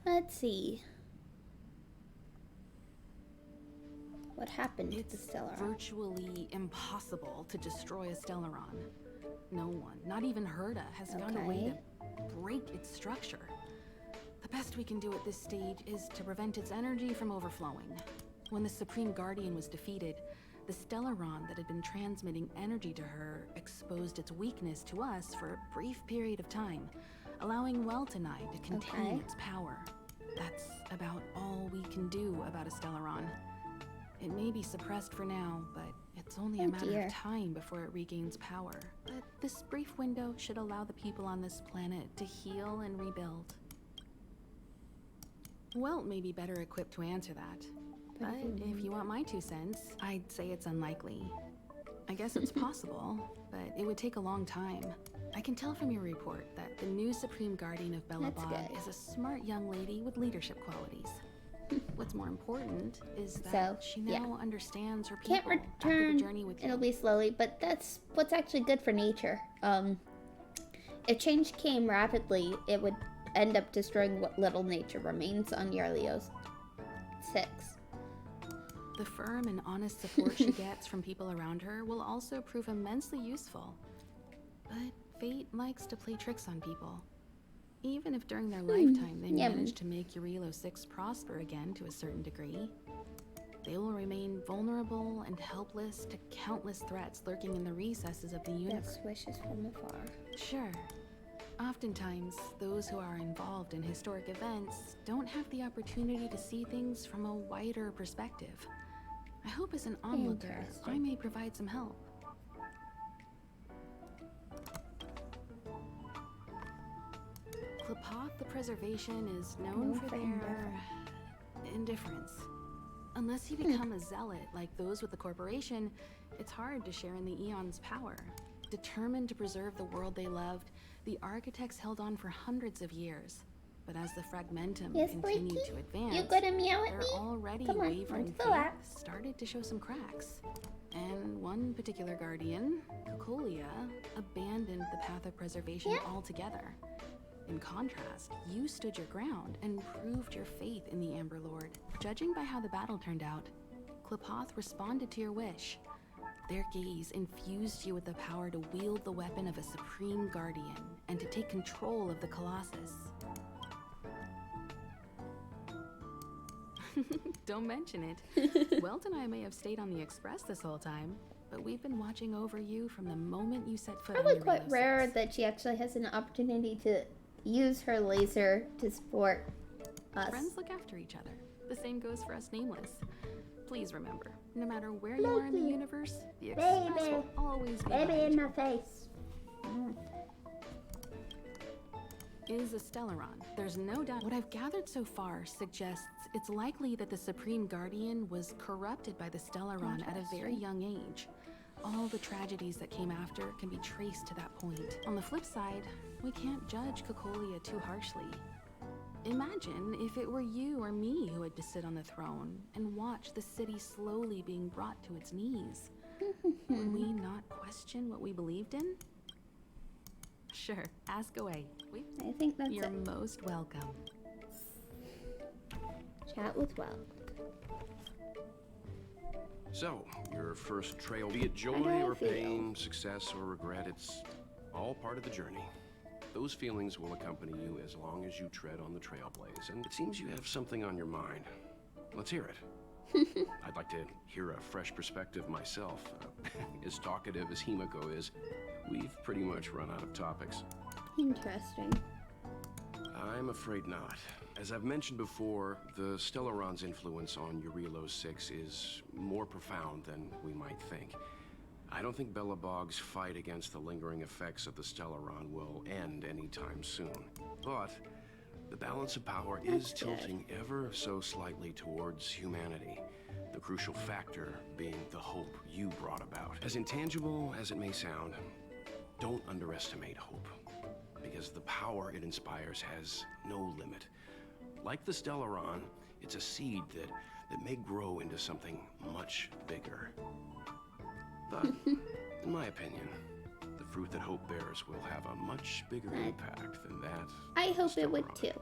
Let's see. What happened to the Stellaron? Virtually impossible to destroy a Stellaron. No one, not even Herta, has found a way to break its structure. The best we can do at this stage is to prevent its energy from overflowing. When the Supreme Guardian was defeated, the Stellaron that had been transmitting energy to her exposed its weakness to us for a brief period of time, allowing Weltenai to contain its power. That's about all we can do about a Stellaron. It may be suppressed for now, but it's only a matter of time before it regains power. But this brief window should allow the people on this planet to heal and rebuild. Welt may be better equipped to answer that. But if you want my 2 cents, I'd say it's unlikely. I guess it's possible, but it would take a long time. I can tell from your report that the new Supreme Guardian of Belobog is a smart young lady with leadership qualities. What's more important is that she now understands her people. Can't return. The journey with you. It'll be slowly, but that's what's actually good for nature. If change came rapidly, it would end up destroying what little nature remains on Yarlios 6. The firm and honest support she gets from people around her will also prove immensely useful. But fate likes to play tricks on people. Even if during their lifetime they manage to make Yarilo 6 prosper again to a certain degree, they will remain vulnerable and helpless to countless threats lurking in the recesses of the universe. Best wishes from afar. Sure. Oftentimes, those who are involved in historic events don't have the opportunity to see things from a wider perspective. I hope as an onlooker, I may provide some help. Klapoth the Preservation is known for their indifference. Unless you become a zealot like those with the corporation, it's hard to share in the Eon's power. Determined to preserve the world they loved, the architects held on for hundreds of years. But as the Fragmentum continued to advance, you gonna meow at their me? already Come on, wavering onto the lap. faith started to show some cracks. And one particular guardian, Kokolia, abandoned the path of preservation altogether. In contrast, you stood your ground and proved your faith in the Amber Lord. Judging by how the battle turned out, Klapoth responded to your wish. Their gaze infused you with the power to wield the weapon of a Supreme Guardian and to take control of the Colossus. Don't mention it. Welt and I may have stayed on the Express this whole time, but we've been watching over you from the moment you set foot Probably on quite Yarilo rare 6. that she actually has an opportunity to use her laser to support us. Friends look after each other. The same goes for us Nameless. Please remember, no matter where you are in the universe, the Express will always be Baby behind in you. my face. Is a Stellaron. There's no doubt. What I've gathered so far suggests it's likely that the Supreme Guardian was corrupted by the Stellaron at a very young age. All the tragedies that came after can be traced to that point. On the flip side, we can't judge Kokolia too harshly. Imagine if it were you or me who had to sit on the throne and watch the city slowly being brought to its knees. Would we not question what we believed in? Sure, ask away. I think that's You're it. most welcome. Chat with Welt. So, your first trail, be it How do joy I or feel? pain, success or regret, it's all part of the journey. Those feelings will accompany you as long as you tread on the trailblaze, and it seems you have something on your mind. Let's hear it. I'd like to hear a fresh perspective myself. As talkative as Himiko is, we've pretty much run out of topics. Interesting. I'm afraid not. As I've mentioned before, the Stellaron's influence on Eurilo 6 is more profound than we might think. I don't think Belobog's fight against the lingering effects of the Stellaron will end anytime soon. But the balance of power is tilting ever so slightly towards humanity. The crucial factor being the hope you brought about. As intangible as it may sound, don't underestimate hope. Because the power it inspires has no limit. Like the Stellaron, it's a seed that may grow into something much bigger. But, in my opinion, the fruit that hope bears will have a much bigger impact than that. I hope it would too.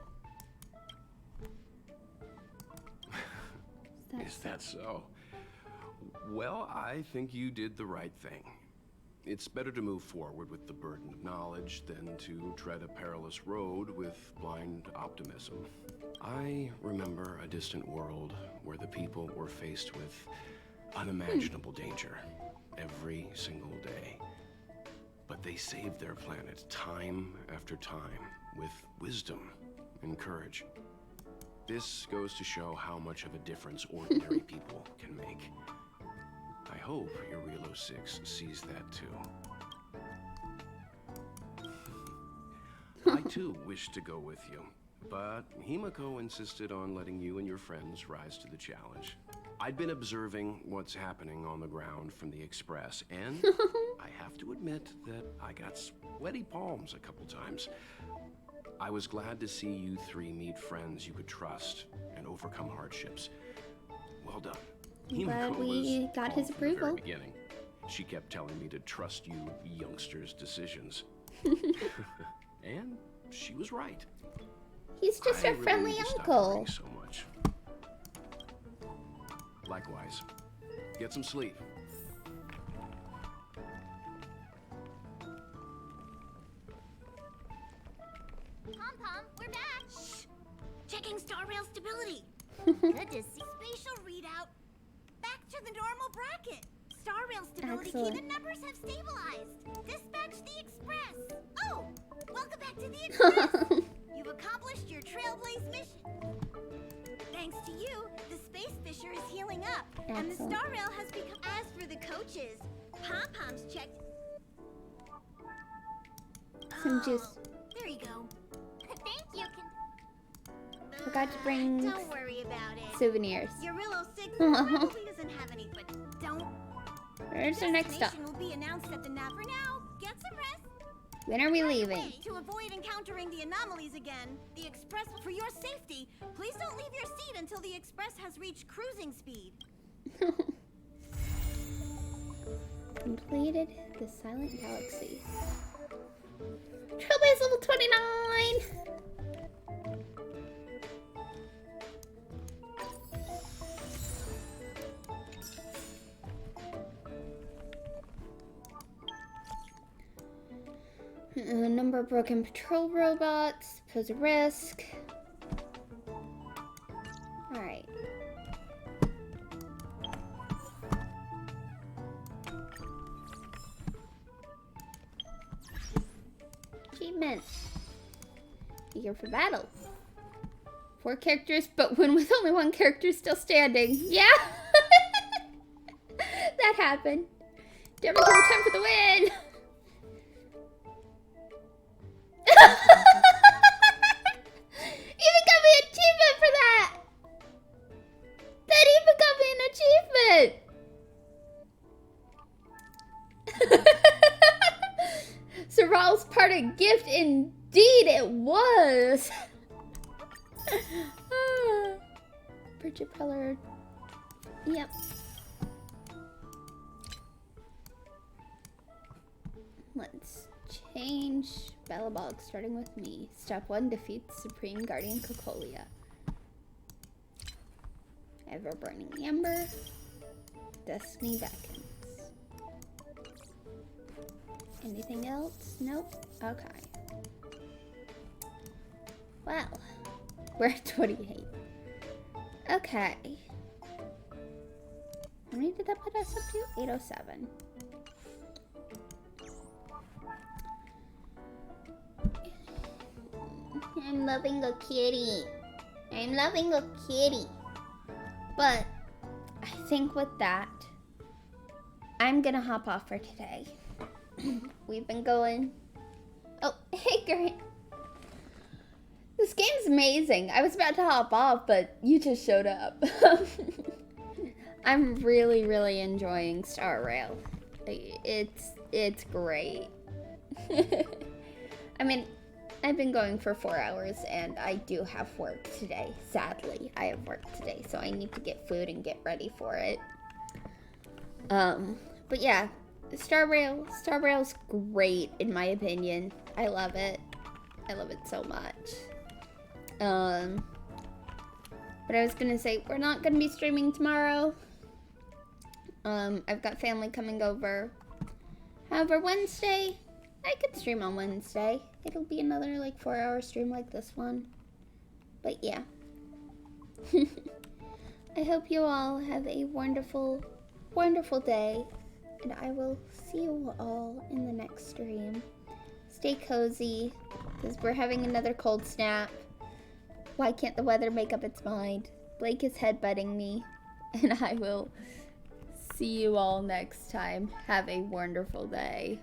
Is that so? Well, I think you did the right thing. It's better to move forward with the burden of knowledge than to tread a perilous road with blind optimism. I remember a distant world where the people were faced with unimaginable danger every single day. But they saved their planet time after time with wisdom and courage. This goes to show how much of a difference ordinary people can make. I hope Eurilo 6 sees that too. I too wish to go with you, but Himiko insisted on letting you and your friends rise to the challenge. I'd been observing what's happening on the ground from the Express, and I have to admit that I got sweaty palms a couple times. I was glad to see you three meet friends you could trust and overcome hardships. Well done. I'm glad we got his approval. From the very beginning. She kept telling me to trust you youngsters' decisions. And she was right. He's just a friendly uncle. So much. Likewise. Get some sleep. Pom-Pom, we're back! Shh! Checking star rail stability. Good to see. Spatial readout. Back to the normal bracket. Star rail stability key, the numbers have stabilized. Dispatch the Express. Oh, welcome back to the Express. You've accomplished your Trailblaze mission. Thanks to you, the Space Fisher is healing up. Excellent. And the Star Rail has become... As for the coaches, Pom-Pom's checked... Some juice. There you go. Thank you. Forgot to bring Don't worry about it. souvenirs. Eurilo 6 probably doesn't have any, but don't. Where's our next stop? Destination will be announced at the nav. For now, get some rest. When are we leaving? To avoid encountering the anomalies again, the Express, for your safety, please don't leave your seat until the Express has reached cruising speed. Completed the Silent Galaxy. Trailblaze level 29! A number of broken patrol robots pose a risk. Alright. Achievement. Eager for battle. 4 characters, but win with only 1 character still standing. Yeah! That happened. Damage over time for the win! Even got me an achievement for that! That even got me an achievement! Serral's parting gift, indeed it was! Bridge propeller. Yep. Let's change Belobog, starting with me. Step 1, defeat Supreme Guardian Cocolia. Ever burning ember. Destiny beckons. Anything else? Nope. Okay. Well, we're at 28. Okay. How many did that put us up to? 807. I'm loving a kitty. I'm loving a kitty. But I think with that, I'm gonna hop off for today. We've been going. Oh, hey, Grant. This game's amazing. I was about to hop off, but you just showed up. I'm really, really enjoying Star Rail. It's great. I mean, I've been going for 4 hours, and I do have work today. Sadly, I have work today, so I need to get food and get ready for it. But yeah, Star Rail's great in my opinion. I love it. I love it so much. But I was gonna say, we're not gonna be streaming tomorrow. I've got family coming over. However, Wednesday, I could stream on Wednesday. It'll be another like 4-hour stream like this one. But yeah. I hope you all have a wonderful, wonderful day. And I will see you all in the next stream. Stay cozy, because we're having another cold snap. Why can't the weather make up its mind? Blake is headbutting me. And I will see you all next time. Have a wonderful day.